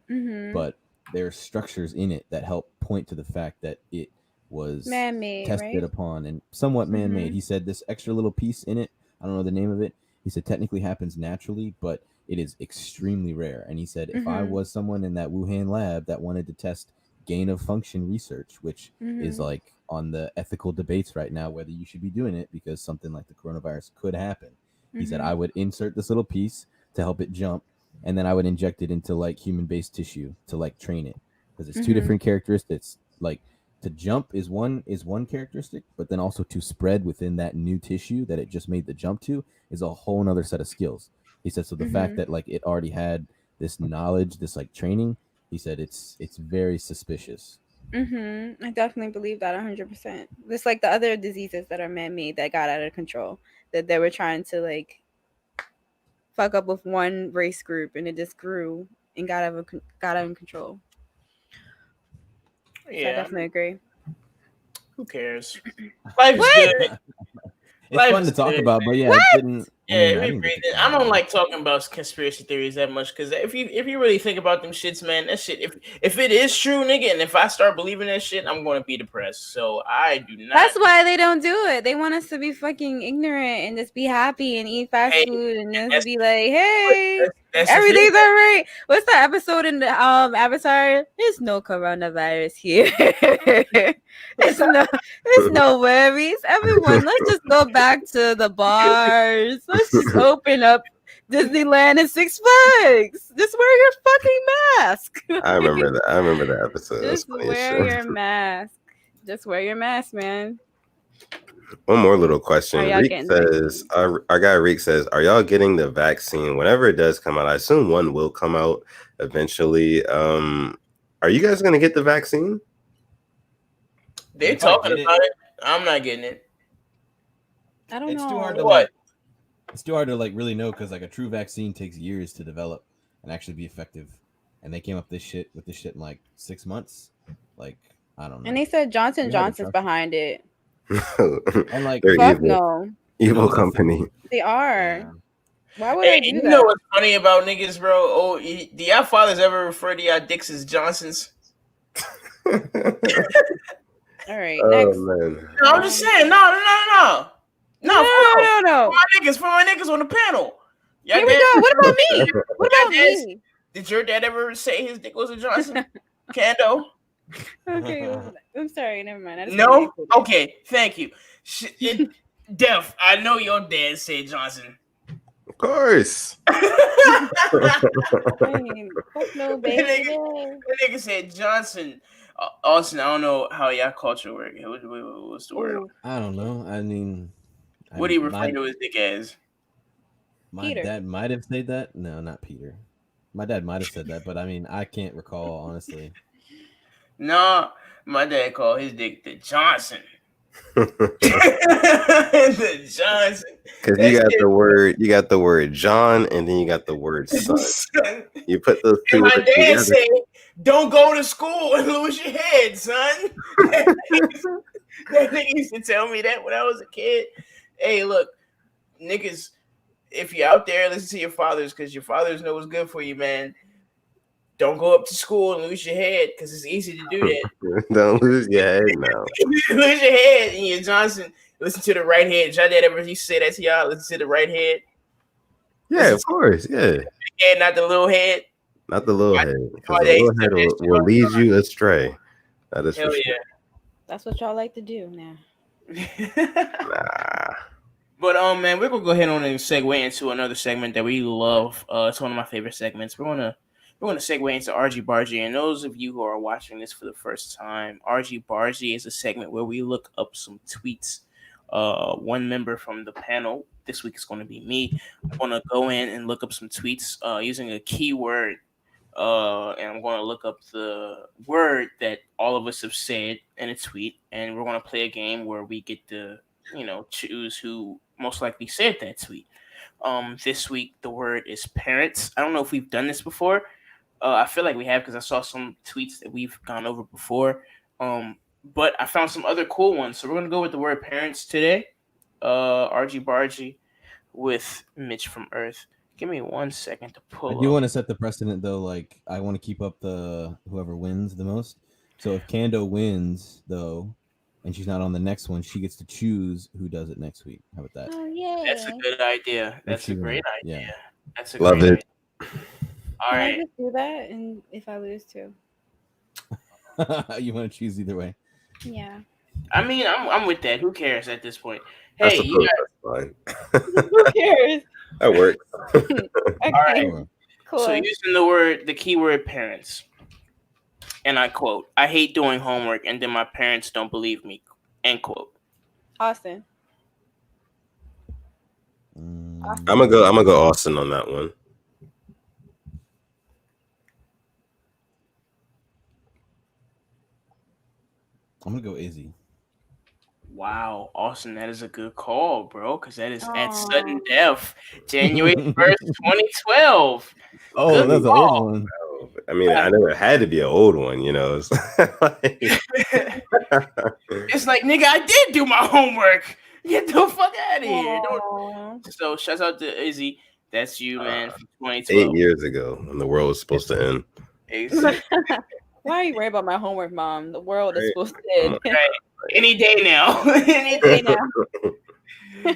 But there are structures in it that help point to the fact that it was man-made, tested right? upon and somewhat man-made. He said this extra little piece in it, I don't know the name of it, he said technically happens naturally, but it is extremely rare. And he said if I was someone in that Wuhan lab that wanted to test gain of function research, which is like on the ethical debates right now, whether you should be doing it because something like the coronavirus could happen. He said I would insert this little piece to help it jump, and then I would inject it into like human-based tissue to like train it, because it's two different characteristics. Like to jump is one characteristic, but then also to spread within that new tissue that it just made the jump to is a whole nother set of skills. He said so the fact that like it already had this knowledge, this like training, he said it's very suspicious. I definitely believe that 100%. Just like the other diseases that are man-made that got out of control, that they were trying to like fuck up with one race group, and it just grew and got out of control. Yeah, So I definitely agree. Who cares? Life is good. It's fun to talk about, but yeah, it didn't. I don't like talking about conspiracy theories that much because if you really think about them shits, man, that shit. If it is true, nigga, and if I start believing that shit, I'm going to be depressed. So I do not. That's why they don't do it. They want us to be fucking ignorant and just be happy and eat fast food and just be like, hey, everything's all right. What's the episode in the Avatar? There's no coronavirus here. There's no worries. Everyone, let's just go back to the bars. Let's just open up Disneyland and Six Flags. Just wear your fucking mask. I remember that episode. Just wear your mask. Just wear your mask, man. One more little question. Reek says, our guy Reek says, are y'all getting the vaccine whenever it does come out? I assume one will come out eventually. Are you guys going to get the vaccine? They're talking about it. I'm not getting it. I don't know. Too hard to it's too hard to like really know because like a true vaccine takes years to develop and actually be effective. And they came up with this shit in like 6 months. Like, I don't know. And they said Johnson Johnson's behind it. And like, fuck no. Evil company. They are. Yeah. Why would I do that? You know what's funny about niggas, bro? Oh, do y'all fathers ever refer to y'all dicks as Johnsons? All right, next. Man. No, I'm just saying. No. For my niggas on the panel. Here we go. What about me? What about me? Did your dad ever say his dick was a Johnson? Kando? Okay, I'm sorry. Never mind. No? Okay, thank you. Def, I know your dad said Johnson. Of course. No, baby. That nigga said Johnson. Austin, I don't know how y'all culture work. What's the word? I don't know. I mean, what do you refer to his dick as? My dad might have said that. No, not Peter. My dad might have said that, but I mean, I can't recall honestly. No, My dad called his dick the Johnson. Because The Johnson. you got the word John, and then you got the word son. You put those two And my words dad together. said, "Don't go to school and lose your head, son." That nigga used to tell me that when I was a kid. Hey, look, niggas, if you're out there, listen to your fathers, because your fathers know what's good for you, man. Don't go up to school and lose your head, because it's easy to do that. Don't lose your head now. Lose your head, and your Johnson. Listen to the right head. Did your dad ever used to say that to y'all? Listen to the right head. Yeah, of course. Yeah. The head, not the little head. Not the little head. Because the days little head will lead you astray. That is Hell for yeah. sure. That's what y'all like to do now. Nah. But man, we're gonna go ahead and segue into another segment that we love. It's one of my favorite segments. We're gonna segue into RG Bargy. And those of you who are watching this for the first time, RG Bargy is a segment where we look up some tweets. One member from the panel, this week is going to be me. I'm gonna go in and look up some tweets using a keyword. And I'm going to look up the word that all of us have said in a tweet, and we're going to play a game where we get to, choose who most likely said that tweet. This week the word is parents. I don't know if we've done this before. I feel like we have because I saw some tweets that we've gone over before. But I found some other cool ones, so we're going to go with the word parents today. RG Bargy with Mitch from Earth. Give me 1 second to pull. I do want to set the precedent though. Like I want to keep up the whoever wins the most. So if Kando wins though, and she's not on the next one, she gets to choose who does it next week. How about that? Oh yeah. That's a good idea. That's a great idea. Yeah. That's a Love great it. idea. All Can I right. just do that, and if I lose too? You want to choose either way. Yeah. I mean, I'm with that. Who cares at this point? I Hey, you suppose got that's fine. Who cares? That works. Okay. all right. Sure. Cool. So using the keyword parents, and I quote, "I hate doing homework, and then my parents don't believe me." End quote. Austin. Mm, I'm gonna go Austin on that one. I'm gonna go Izzy. Wow, Austin, that is a good call, bro, because that is at Aw. sudden death, January 1st, 2012. Oh, Good that's an call. old one. I mean, I know it had to be an old one, It's like- It's like, nigga, I did do my homework. Get the fuck out of here. Aw. So, shouts out to Izzy. That's you, man, from 8 2012. years ago, when the world was supposed to end. Why are you worried about my homework, Mom? The world is Right. supposed to end. Right. Any day now. Any day Hey, now.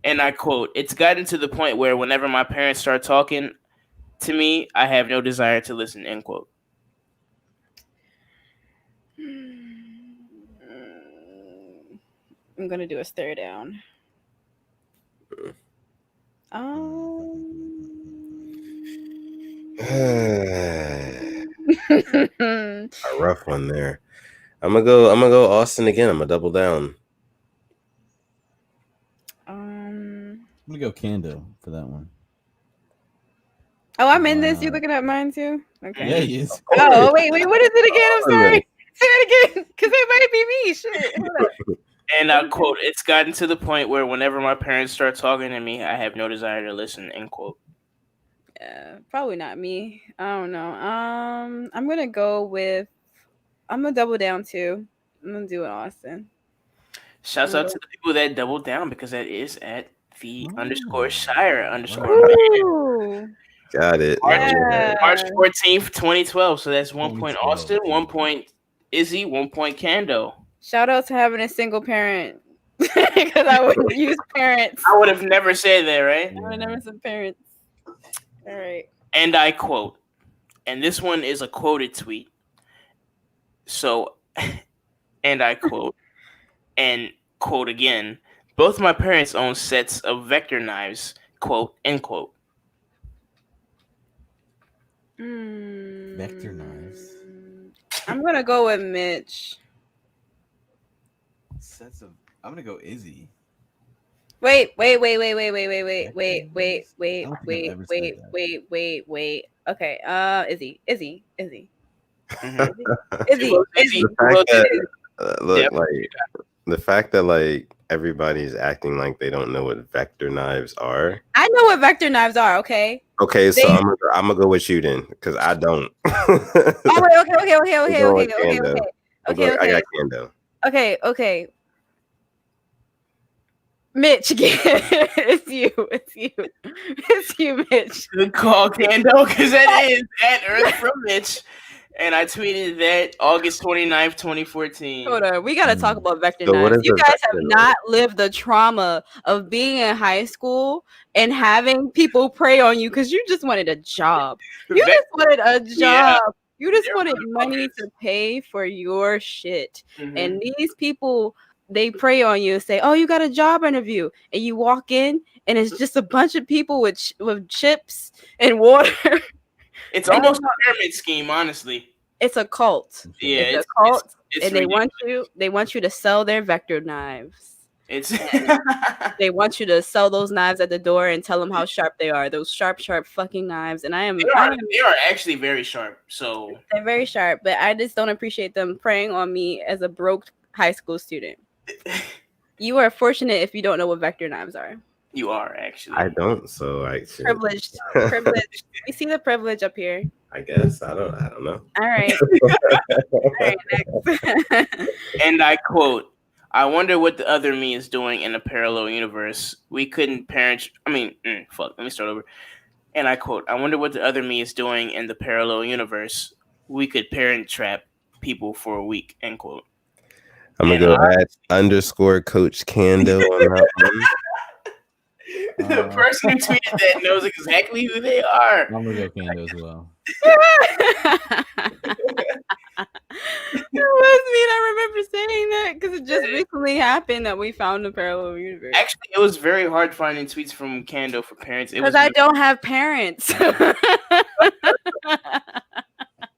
And I quote, "It's gotten to the point where whenever my parents start talking to me, I have no desire to listen." End quote. I'm gonna do a stare down. A rough one there. I'm gonna go Austin again. I'm gonna double down. I'm gonna go Kando for that one. Oh, I'm in this. You looking at mine too? Okay. Yeah, he is. Oh, wait. What is it again? I'm sorry. Say it again, because it might be me. Shit. Hold up. And I quote, "It's gotten to the point where whenever my parents start talking to me, I have no desire to listen." End quote. Yeah, probably not me. I don't know. I'm gonna go with. I'm gonna double down too. I'm gonna do it, Austin. Shouts out to the people that doubled down because that is at the _ Shire _ Ooh. Got it. Yeah. March 14th, 2012. So that's 1 point 2012, Austin, 1 point Izzy, 1 point Kando. Shout out to having a single parent, because I wouldn't use parents. I would have never said that, right? I would never said parents. All right. And I quote, and this one is a quoted tweet. So, and I quote, and quote again, "Both my parents own sets of vector knives." Quote, end quote. Vector knives. I'm gonna go with Mitch. Sets of. I'm gonna go Izzy. Wait. Okay. Izzy. The fact that, look, like the fact that like everybody's acting like they don't know what vector knives are. I know what vector knives are. Okay. Okay, so I'm gonna go with you then, because I don't. Oh wait. Okay. I got Kando. Okay. Mitch again. It's you, Mitch. Good call, Kando, because that is at Earth from Mitch. And I tweeted that August 29th, 2014. Hold on, we gotta talk about vector So what knives. is You a guys have vector not lived the trauma of being in high school and having people prey on you because you just wanted a job. You just wanted a job. Yeah. You just They're wanted money motherfuckers. to pay for your shit. Mhm. And these people, they prey on you and say, "Oh, you got a job interview," and you walk in and it's just a bunch of people with chips and water. It's almost a pyramid scheme, honestly. It's a cult. Yeah, it's a cult, it's and they want you to sell their vector knives. It's They want you to sell those knives at the door and tell them how sharp they are. Those sharp fucking knives. And they are actually very sharp. So they're very sharp, but I just don't appreciate them preying on me as a broke high school student. You are fortunate if you don't know what vector knives are. You are actually. I don't, so privileged. We see the privilege up here. I guess I don't know. All right. All right, next. And I quote, "I wonder what the other me is doing in a parallel universe. We couldn't parent. Let me start over. And I quote, "I wonder what the other me is doing in the parallel universe. We could parent trap people for a week." End quote. I'm gonna go at _ Coach Kando on that one. The person who tweeted that knows exactly who they are. I'm gonna go Kando as well. It was me, and I remember saying that because it just recently happened that we found a parallel universe. Actually, it was very hard finding tweets from Kando for parents. Because I don't have parents.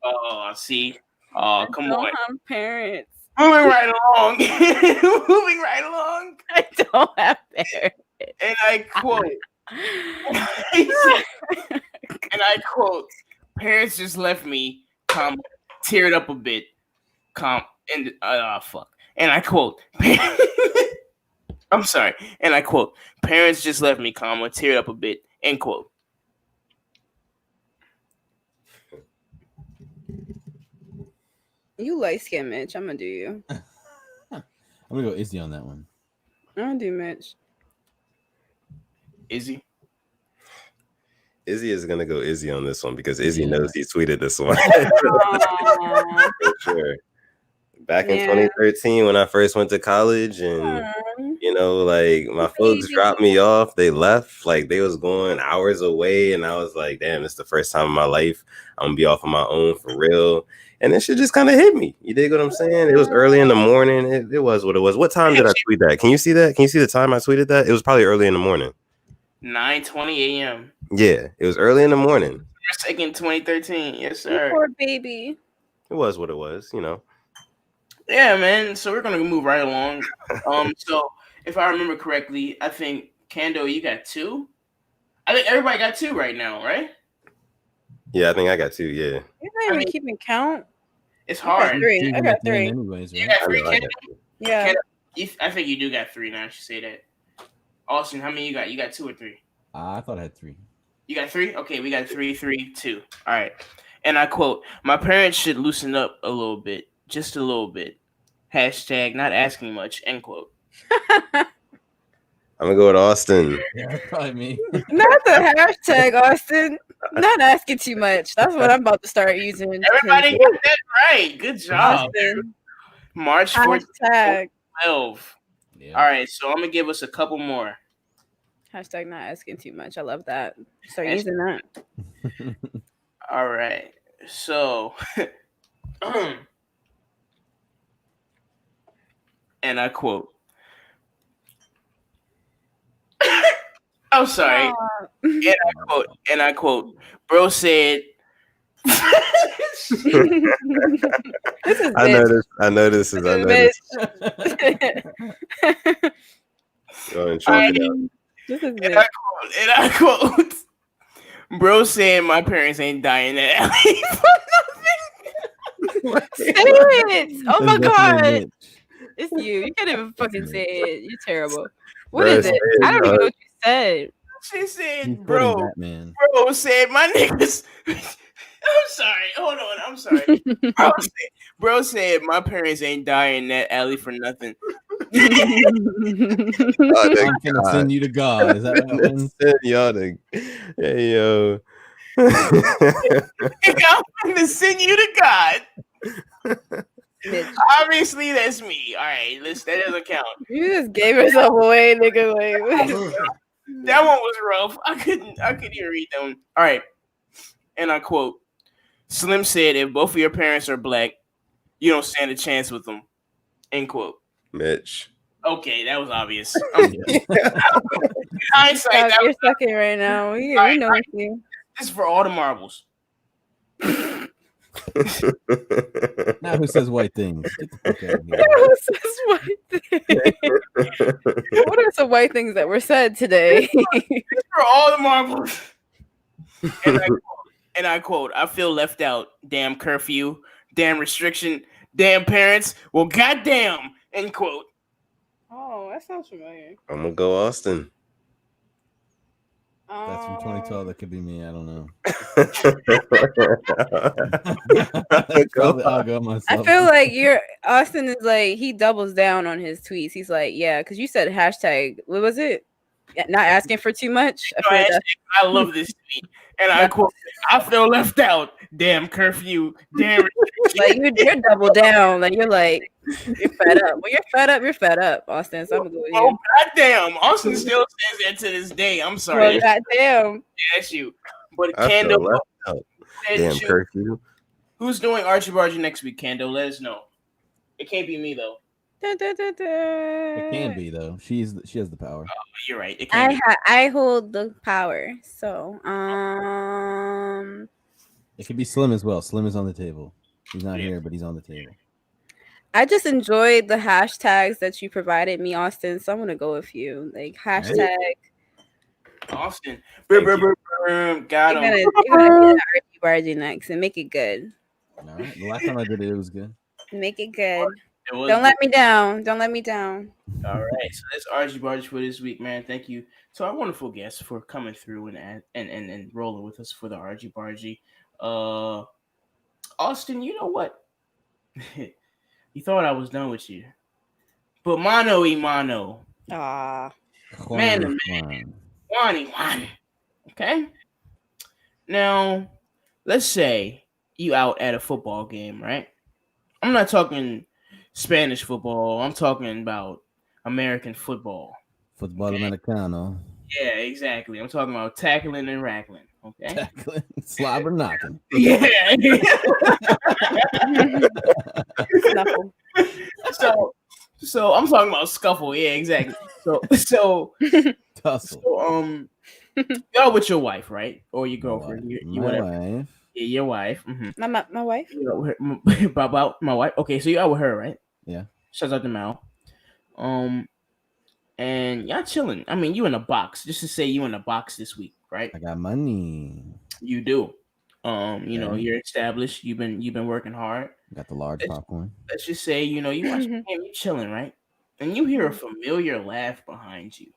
Oh, see. Oh, come on. I don't have parents. Moving right along. Moving right along. I don't have parents. And I quote. And I quote, "Parents just left me, teared up a bit, and fuck." And I quote, I'm sorry. And I quote, "Parents just left me, teared up a bit." End quote. You light skin, Mitch. I'm gonna do you. I'm gonna go Izzy on that one. I'm gonna do Mitch. Izzy is gonna go Izzy on this one because Izzy knows he tweeted this one. For sure. Back in 2013 when I first went to college and like my folks dropped me off, they left, like they was going hours away, and I was like, damn, this is the first time in my life I'm gonna be off on my own for real. And this shit just kind of hit me. You dig what I'm saying? It was early in the morning. It was what it was. What time did I tweet that? Can you see that? Can you see the time I tweeted that? It was probably early in the morning. 9:20 a.m. Yeah, it was early in the morning. 2nd, 2013. Yes, sir. Poor baby. It was what it was, Yeah, man. So we're gonna move right along. So if I remember correctly, I think Kando, you got 2. I think everybody got 2 right now, right? Yeah, I think I got 2. Yeah. You're not even keeping count. It's hard. I got 3. Anyways, right? You got 3, Kando? Yeah. Kando, I think you do got 3 now. I should say that. Austin, how many you got? You got 2 or 3? I thought I had 3. You got 3? Okay, we got 3, 3, 2. All right. And I quote, "My parents should loosen up a little bit, just a little bit. Hashtag not asking much." End quote. I'm gonna go with Austin. Yeah, that's probably me. Not the hashtag, Austin. Not asking too much. That's what I'm about to start using. Everybody got that right. Good job. Austin. March 14th, Hashtag. 12. Yeah. All right, so I'm gonna give us a couple more. Hashtag not asking too much. I love that. Start using that. All right, so and I quote. I'm sorry. And I quote. Bro said. This is I know this is. Go and chalk it up. This is And I quote. Bro said my parents ain't dying at LA for nothing. Say it. Oh my That's definitely god. Mitch. It's you. You can't even fucking say it. You're terrible. What Bruh, is it? I don't even know what you said. She He's said, quoting bro, Batman. bro said my niggas. I'm sorry. Hold on. I'm sorry. Bro said my parents ain't dying in that alley for nothing. Oh, I'm gonna send you to God. Is that what happens? Y'all to, hey yo. I'm gonna send you to God. Mitch, Obviously, that's me. All right, listen, that doesn't count. you just gave yourself away, nigga. Like, That one was rough. I couldn't even read that one. All right, and I quote: Slim said, "If both of your parents are black, you don't stand a chance with them." End quote. Mitch. Okay, that was obvious. Hindsight, you're sucking right now. We know it's you. this is for all the marbles. Now who says white things? Get the fuck out of here. Who says white things? What are some white things that were said today? For all the marbles. And I quote, I feel left out. Damn curfew. Damn restriction. Damn parents. Well, goddamn. End quote. Oh, that sounds familiar. I'm gonna go Austin. That's from 2012. That could be me. I don't know. I'll go myself. I feel like Austin is like, he doubles down on his tweets. He's like, yeah, because you said hashtag, what was it? Not asking for too much. I love this tweet. And I quote, I feel left out. Damn curfew. Damn like you're double down. Like you're fed up. When you're fed up, you're fed up, Austin. So I'm gonna go with you. Oh goddamn. Austin still says that to this day. I'm sorry. Well, goddamn. Yeah, that's you. But I feel Kando, left out. Damn curfew. Who's doing Archie Bargy next week, Kando? Let us know. It can't be me though. Da, da, da, da. It can be though. She has the power. You're right. It can't be. I hold the power. So It could be Slim as well. Slim is on the table. He's not here, but he's on the table. I just enjoyed the hashtags that you provided me, Austin. So I'm gonna go with you. Like hashtag Austin. You're Got him. gonna do Archie Bargy next and make it good. All right. The last time I did it, it was good. Make it good. Don't let me down. Don't let me down. All right, so that's Archie Bargy for this week, man. Thank you to our wonderful guests for coming through and rolling with us for the Archie Bargy. Austin, you know what? You thought I was done with you, but mano y mano, man to man, Wani. Okay. Now, let's say you out at a football game, right? I'm not talking Spanish football. I'm talking about American football. Football Americano. Yeah, exactly. I'm talking about tackling and rackling. Okay. Tackling, slobber knocking. Yeah. So I'm talking about scuffle. Yeah, exactly. So tussle. So, y'all with your wife, right? Or your girlfriend? You my whatever. wife. Yeah, your wife. Mm-hmm. My wife. About my wife. Okay, so you out with her, right? Yeah. Shouts out to Mal. And y'all chilling. I mean, you in a box. Just to say, you in a box this week, right? I got money. You do. You know, you're established. You've been working hard. Got the large popcorn. Let's just say, you know, you watch the game, you chilling, right? And you hear a familiar laugh behind you.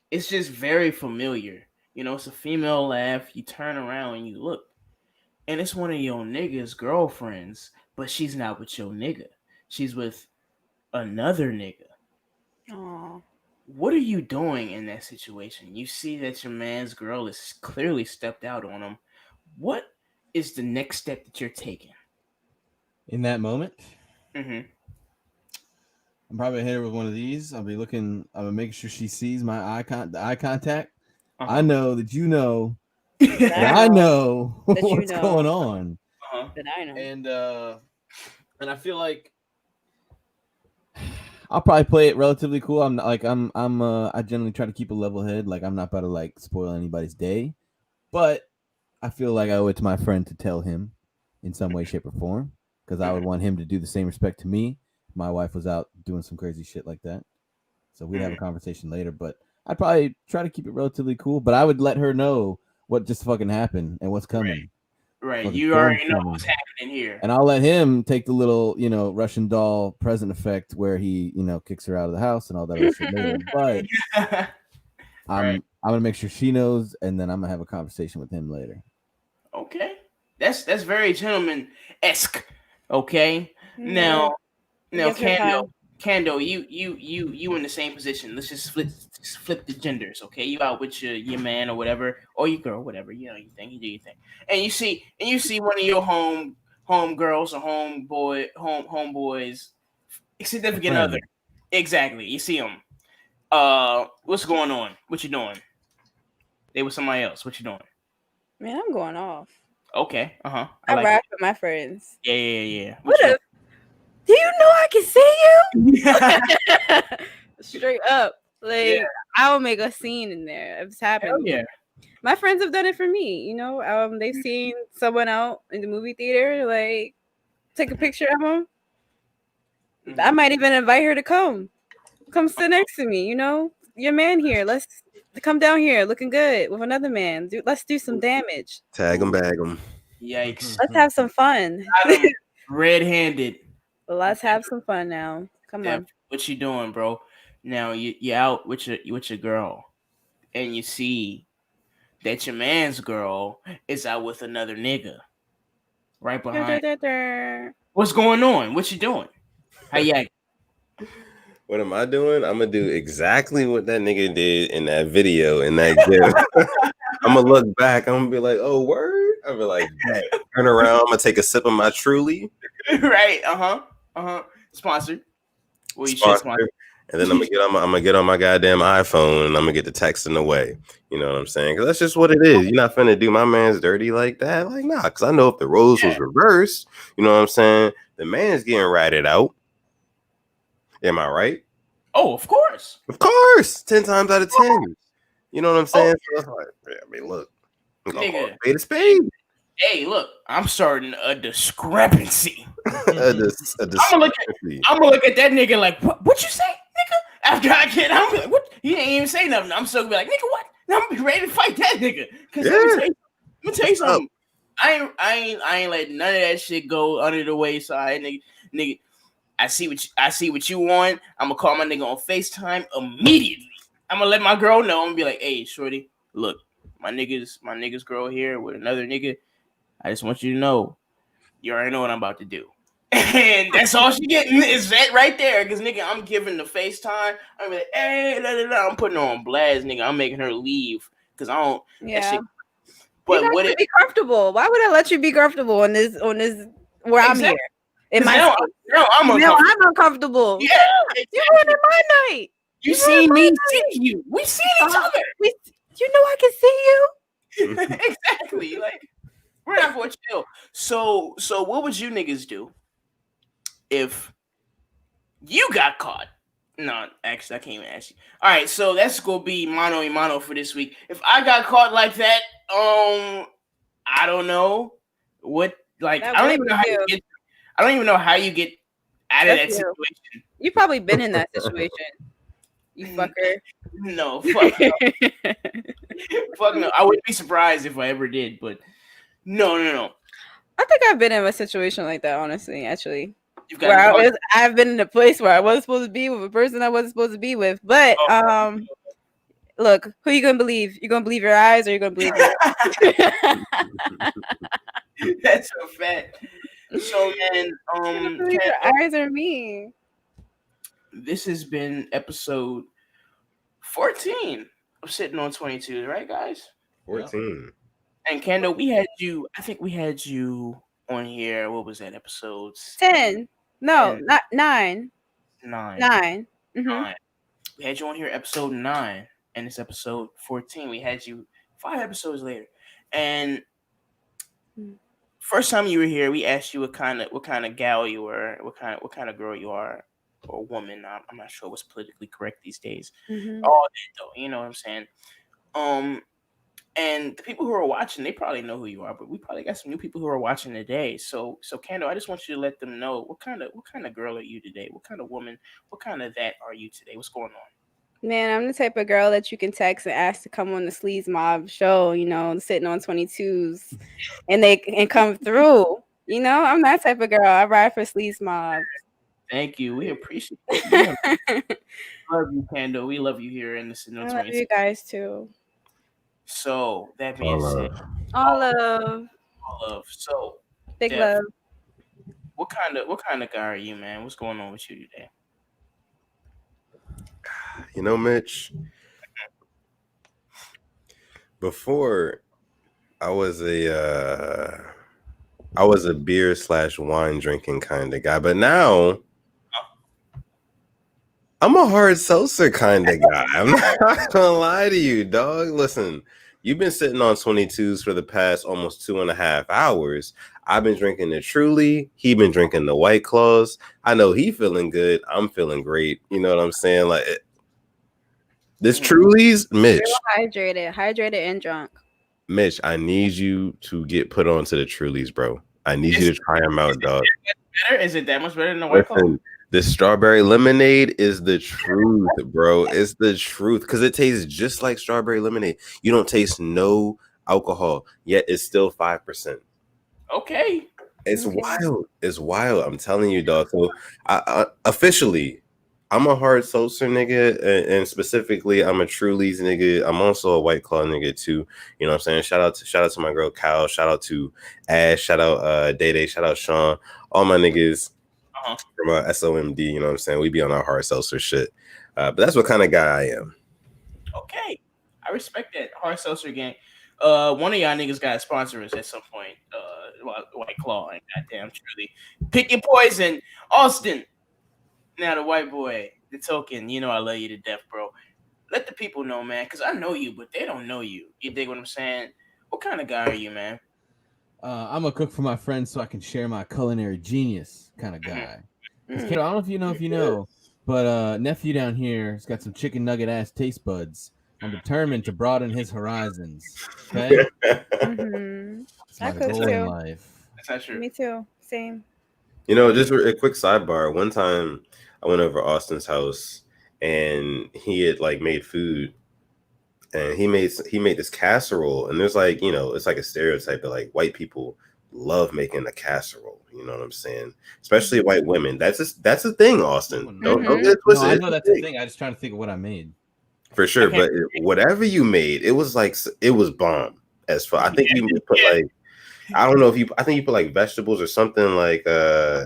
It's just very familiar. You know, it's a female laugh. You turn around and you look. And it's one of your nigga's girlfriends, but she's not with your nigga. She's with another nigga. Aww. What are you doing in that situation? You see that your man's girl is clearly stepped out on him. What is the next step that you're taking? In that moment, Mm-hmm. I'm probably gonna hit her with one of these. I'll be making sure she sees my eye contact. Uh-huh. I know that you know that I know what's going on. Uh-huh. That I know. And I feel like I'll probably play it relatively cool. I generally try to keep a level head. Like I'm not about to like spoil anybody's day, but I feel like I owe it to my friend to tell him in some way, shape, or form, because I would want him to do the same respect to me. My wife was out doing some crazy shit like that, so we'd have a conversation later. But I'd probably try to keep it relatively cool. But I would let her know what just fucking happened and what's coming. Right. Fucking You already know stormtrooper. what's happening here. And I'll let him take the little, Russian doll present effect where he, kicks her out of the house and all that other shit later. But I'm gonna make sure she knows, and then I'm gonna have a conversation with him later. Okay. That's very gentleman-esque. Okay. Now Kando, you in the same position. Let's just flip the genders, okay? You out with your man or whatever, or your girl, whatever. You do your thing. And you see one of your home girls or homeboys, significant other. Exactly. You see them. What's going on? What you doing? They with somebody else. What you doing? Man, I'm going off. Okay. I ride with my friends. Yeah. What if? Do you know I can see you? Straight up. Like, I will make a scene in there. It's happened. Yeah. My friends have done it for me. They've seen someone out in the movie theater, like, take a picture of them. I might even invite her to come sit next to me. Your man here. Let's come down here looking good with another man. Let's do some damage. Tag them, bag them. Yikes. Let's have some fun. Red-handed. Let's have some fun now. Come on. What you doing, bro? Now you out with your girl, and you see that your man's girl is out with another nigga right behind. What's going on? What you doing? How you acting? What am I doing? I'm gonna do exactly what that nigga did in that video in that gif. I'm gonna look back. I'm gonna be like, "Oh, word!" I'll be like, turn around. I'm gonna take a sip of my Truly. Right. Sponsored. Well, you should sponsor. And then I'm gonna get on my goddamn iPhone and I'm gonna get the texting away. You know what I'm saying? Because that's just what it is. You're not finna do my man's dirty like that. Like, nah. Because I know if the roles was reversed, you know what I'm saying? The man's getting ratted out. Am I right? Oh, of course. Of course. 10 times out of 10. You know what I'm saying? So it's like, I mean, look. Nigga. Spade to spade. Hey, look, I'm starting a discrepancy. a discrepancy. I'm gonna look at that nigga like, what you say, nigga? After I get, I'm like, what? He ain't even say nothing. I'm still gonna be like, nigga, what? I'm gonna be ready to fight that nigga. Cause let me tell you something. I ain't letting none of that shit go under the wayside, nigga. I see what you want. I'm gonna call my nigga on FaceTime immediately. I'm gonna let my girl know. I'm gonna be like, hey, shorty, look, my nigga's girl here with another nigga. I just want you to know, you already know what I'm about to do. And that's all she getting is that right there. Because, nigga, I'm giving the FaceTime. I'm like, hey, I'm putting her on blast, nigga. I'm making her leave. Because I don't. Yeah. But you guys be comfortable. Why would I let you be comfortable on this where I'm here? Now I'm uncomfortable. Yeah. You ruining my night. You seen me see you. We seen each other. You know I can see you. Exactly. Like, we're not going to chill. So what would you niggas do if you got caught? No, actually, I can't even ask you. All right, so that's gonna be mano y mano for this week. If I got caught like that, I don't know what. Like, I don't even know how you get. I don't even know how you get out of that situation. You probably been in that situation. You fucker. No, fuck no. Fuck no. I wouldn't be surprised if I ever did, but no. I think I've been in a situation like that, honestly, actually. I've been in a place where I wasn't supposed to be with a person I wasn't supposed to be with. But look, who you gonna believe? You gonna believe your eyes or you gonna believe your That's a fact. So man, your eyes or me. This has been episode 14 of Sitting on 22, right, guys? 14. And Kendo, I think we had you on here. What was that episode? 10. No, not 9. 9. 9. Mm-hmm. 9. We had you on here episode 9, and it's episode 14. We had you 5 episodes later. And first time you were here, we asked you what kind of gal you were, what kind of girl you are, or woman. I'm not sure what's politically correct these days. Mm-hmm. All that though, you know what I'm saying? And the people who are watching, they probably know who you are, but we probably got some new people who are watching today. So Kendo, I just want you to let them know what kind of girl are you today? What kind of woman? What kind of that are you today? What's going on? Man, I'm the type of girl that you can text and ask to come on the Sleaze Mob show, sitting on 22s and come through. I'm that type of girl. I ride for Sleaze Mob. Thank you. We appreciate it. Love you, Pando. We love you here in the Sittin' On I love 22. you guys too. So that being said, all love. So Big Def, love. what kind of guy are you, man? What's going on with you today? Mitch, before I was a beer / wine drinking kind of guy, but now I'm a hard seltzer kind of guy. I'm not gonna lie to you, dog. Listen, you've been sitting on 22s for the past almost 2.5 hours. I've been drinking the Truly. He been drinking the White Claws. I know he feeling good. I'm feeling great. You know what I'm saying? Like this Truly's, Mitch. Hydrated and drunk. Mitch, I need you to get put onto the Truly's, bro. I need you to try them out, dog. Is it that much better than the White Claw? The strawberry lemonade is the truth, bro. It's the truth because it tastes just like strawberry lemonade. You don't taste no alcohol, yet it's still 5%. Okay. It's wild. It's wild. I'm telling you, dog. So I officially, I'm a hard seltzer nigga, and specifically, I'm a Truly's nigga. I'm also a White Claw nigga too. You know what I'm saying? Shout out to my girl Kyle. Shout out to Ash. Shout out Day. Shout out Sean. All my niggas from SOMD. You know what I'm saying? We be on our hard seltzer shit. But that's what kind of guy I am. Okay, I respect that hard seltzer gang. One of y'all niggas got to sponsor us at some point. White Claw and goddamn Truly. Pick your poison, Austin. Now the white boy, the token. I love you to death, bro. Let the people know, man, because I know you, but they don't know you. You dig what I'm saying? What kind of guy are you, man? I'm a cook for my friends so I can share my culinary genius kind of guy. I don't know if you know, but nephew down here has got some chicken nugget ass taste buds. I'm determined to broaden his horizons. Okay. I cook too. In life. That's not true. Me too. Same. Just a quick sidebar. One time I went over Austin's house and he had made food, and he made this casserole, and there's it's like a stereotype that white people love making a casserole. You know what I'm saying? Especially white women. That's a thing, Austin. Don't get it twisted. I know that's a thing. I just trying to think of what I made. For sure, but whatever you made, it was bomb as far. I think you put I don't know if I think you put vegetables or something it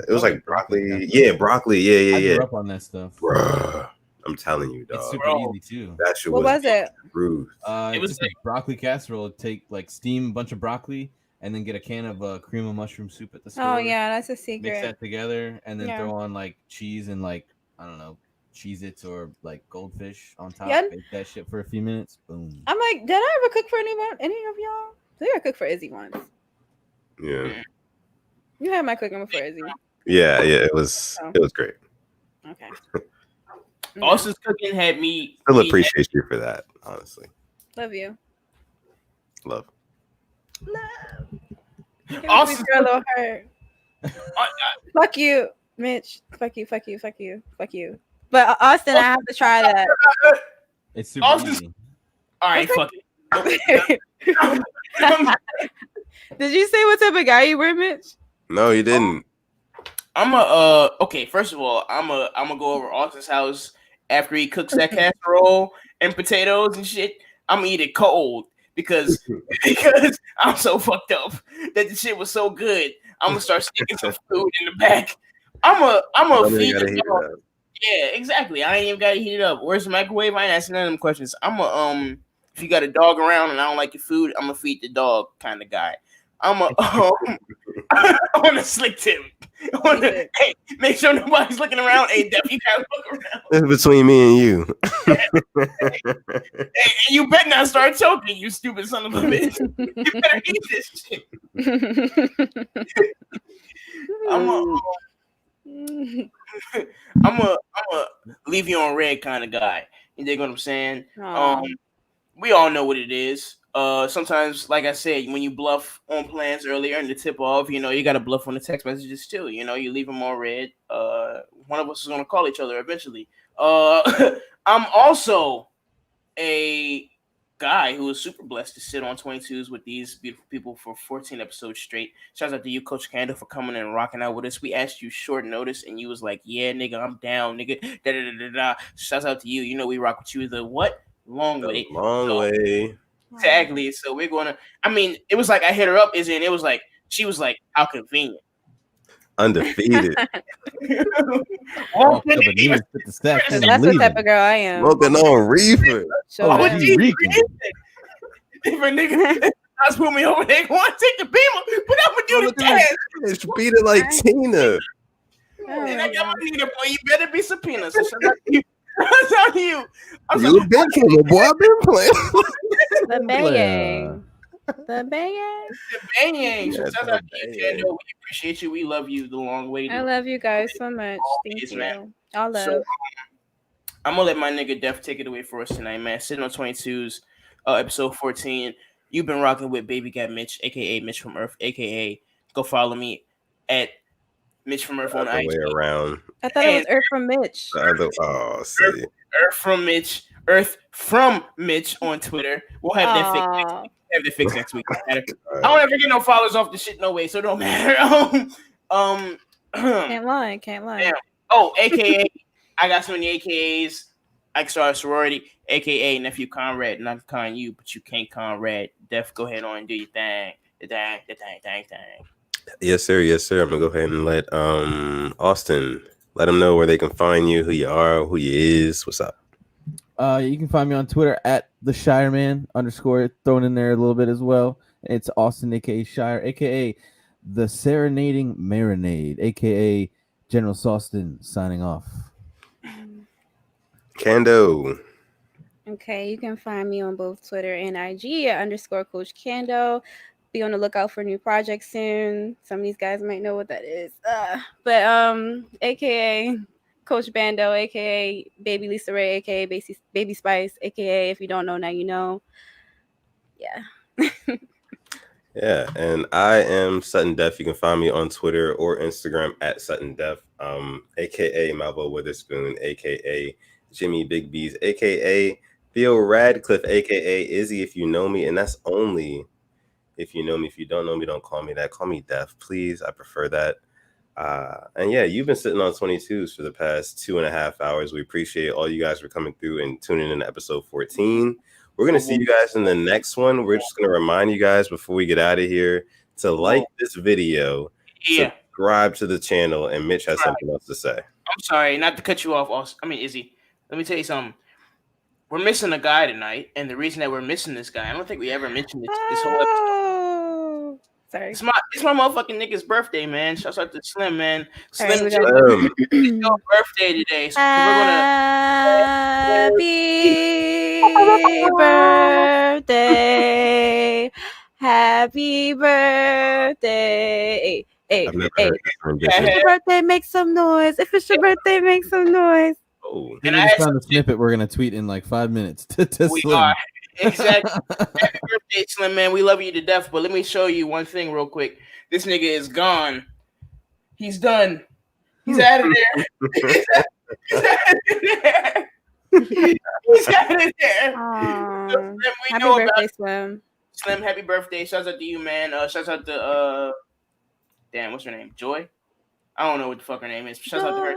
was broccoli. Yeah, broccoli. Yeah. I grew up on that stuff. Bruh, I'm telling you, dog. It's super easy too. That shit what was it? Rude. It was just a broccoli casserole. Take steam a bunch of broccoli and then get a can of cream of mushroom soup at the store. Oh yeah, that's a secret. Mix that together and then throw on cheese and I don't know, Cheez-Its or goldfish on top. Yeah. Bake that shit for a few minutes. Boom. I'm did I ever cook for any of y'all? I think I cooked for Izzy once. Yeah. You had my cooking before, Izzy. Yeah. It was great. Okay. Austin's cooking had me. Still appreciate you for that, honestly. Love you. Love. Austin's a little hurt. Fuck you, Mitch. Fuck you. But Austin, I have to try that. It's super easy. All right, fuck it. Did you say what type of guy you were, Mitch? No, you didn't. Okay, first of all, I'm gonna go over Austin's house after he cooks that casserole and potatoes and shit. I'm gonna eat it cold because I'm so fucked up that the shit was so good. I'm gonna start sticking some food in the back. I'm a feed the dog. Yeah, exactly. I ain't even gotta heat it up. Where's the microwave? I ain't asking none of them questions. If you got a dog around and I don't like your food, I'm gonna feed the dog kind of guy. I'm on a slick tip. Hey, make sure nobody's looking around. Hey, Def, you gotta look around. It's between me and you. Hey, you better not start choking, you stupid son of a bitch. You better eat this shit. I'm a leave you on red kind of guy. You dig what I'm saying? We all know what it is. Sometimes, like I said, when you bluff on plans earlier in the tip off, you got to bluff on the text messages too. You leave them on red. One of us is gonna call each other eventually. I'm I'm also a guy who was super blessed to sit on 22s with these beautiful people for 14 episodes straight. Shout out to you, Coach Candle, for coming and rocking out with us. We asked you short notice, and you was like, "Yeah, nigga, I'm down, nigga." Da da da da da. Shout out to you. You know we rock with you the what? Long way. Long So, way. exactly. So we're gonna. I mean, it was like I hit her up, Izzy, and it was like she was like, "How convenient." Undefeated. Oh, but you was put the stacks in, I'm That's what leaving. type of girl I am. Smoking on reefer. Sure. Oh, What she you reeking. If a nigga just put me over there, go on, take the beamer, but I'm gonna do the test. Beat it like Tina. And I got my nigga, boy, you better be subpoenaed. So shout out to you. Shout out to you. I'm You been playing, boy. I've been playing. The banging. The banging. The bang. So Yeah, shout the out to you, bang. Kendo. We appreciate you. We love you the long way. I love you guys so much. Thank Always, you. man. All love. So, I'm gonna let my nigga Def take it away for us tonight, man. Sitting on 22s, episode 14. You've been rocking with Baby Got Mitch, aka Mitch from Earth, aka go follow me at Mitch from Earth on Other IG. way around. I thought it was Earth from Mitch. See. Earth from Mitch on Twitter. We'll have that fixed next week. Have that fixed next week. I don't ever get no followers off the shit, no way, so it don't matter. Can't lie. Damn. Oh, aka I got so many AKAs. I can start a sorority, aka nephew Conrad. Not con you, but you can't Conrad. Def, go ahead on and do your thing. The thing. Yes, sir. I'm gonna go ahead and let Austin let them know where they can find you, who you are, who you is. What's up? You can find me on Twitter at the Shireman _ thrown in there a little bit as well. It's Austin, aka Shire, aka the Serenading Marinade, aka General Sawston, signing off. Kando. Okay, you can find me on both Twitter and IG at _Coach Cando. Be on the lookout for new projects soon. Some of these guys might know what that is. But aka Coach Bando, aka Baby Lisa Ray, aka Baby Spice, aka if you don't know now you know. Yeah. Yeah, and I am Sutton Def. You can find me on Twitter or Instagram at Sutton Def, aka Malvo Witherspoon, aka Jimmy Big B's, aka Theo Radcliffe, aka Izzy if you know me, and that's only if you know me. If you don't know me, don't call me that. Call me Def, please. I prefer that. And yeah, you've been sitting on 22s for the past 2.5 hours. We appreciate all you guys for coming through and tuning in to episode 14. We're going to see you guys in the next one. We're just going to remind you guys before we get out of here to like this video, subscribe to the channel, and Mitch has something else to say. I'm sorry, not to cut you off. Izzy, let me tell you something. We're missing a guy tonight, and the reason that we're missing this guy, I don't think we ever mentioned it this whole episode. Sorry. It's my motherfucking nigga's birthday, man. Shouts out to Slim, man. Slim, Right, it's your birthday today. So Happy birthday. Hey. If it's your birthday, make some noise. If it's your birthday, make some noise. Oh, and I just found a snippet we're gonna tweet in like 5 minutes to we Slim. Are. Exactly. Happy birthday, Slim, man. We love you to death, but let me show you one thing real quick. This nigga is gone. He's done. He's out of there. He's out of there. He's out of there. Slim, happy birthday, Slim. Slim, happy birthday. Shouts out to you, man. Shouts out to damn, what's her name? Joy? I don't know what the fuck her name is. Shouts out to her.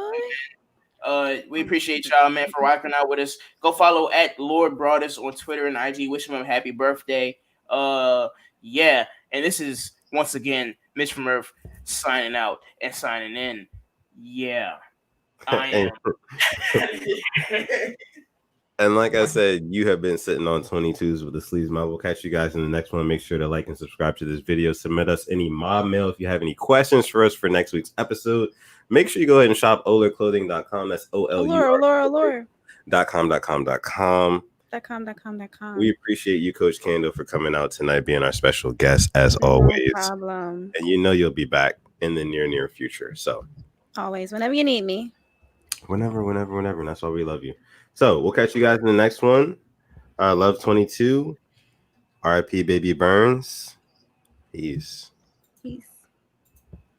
We appreciate y'all, man, for rocking out with us. Go follow at Lord Broadus on Twitter and IG. Wish him a happy birthday. Yeah. And this is once again Mitch from Earth signing out and signing in. Yeah. I am. And like I said, you have been sitting on 22s with the Sleaze Mob. We'll catch you guys in the next one. Make sure to like and subscribe to this video. Submit us any mob mail if you have any questions for us for next week's episode. Make sure you go ahead and shop olurclothing.com. That's olur.com. We appreciate you, Coach Candle, for coming out tonight, being our special guest as always. No problem. And you know you'll be back in the near future. So always, whenever you need me. Whenever. And that's why we love you. So we'll catch you guys in the next one. Love 22. RIP Baby Burns. Peace.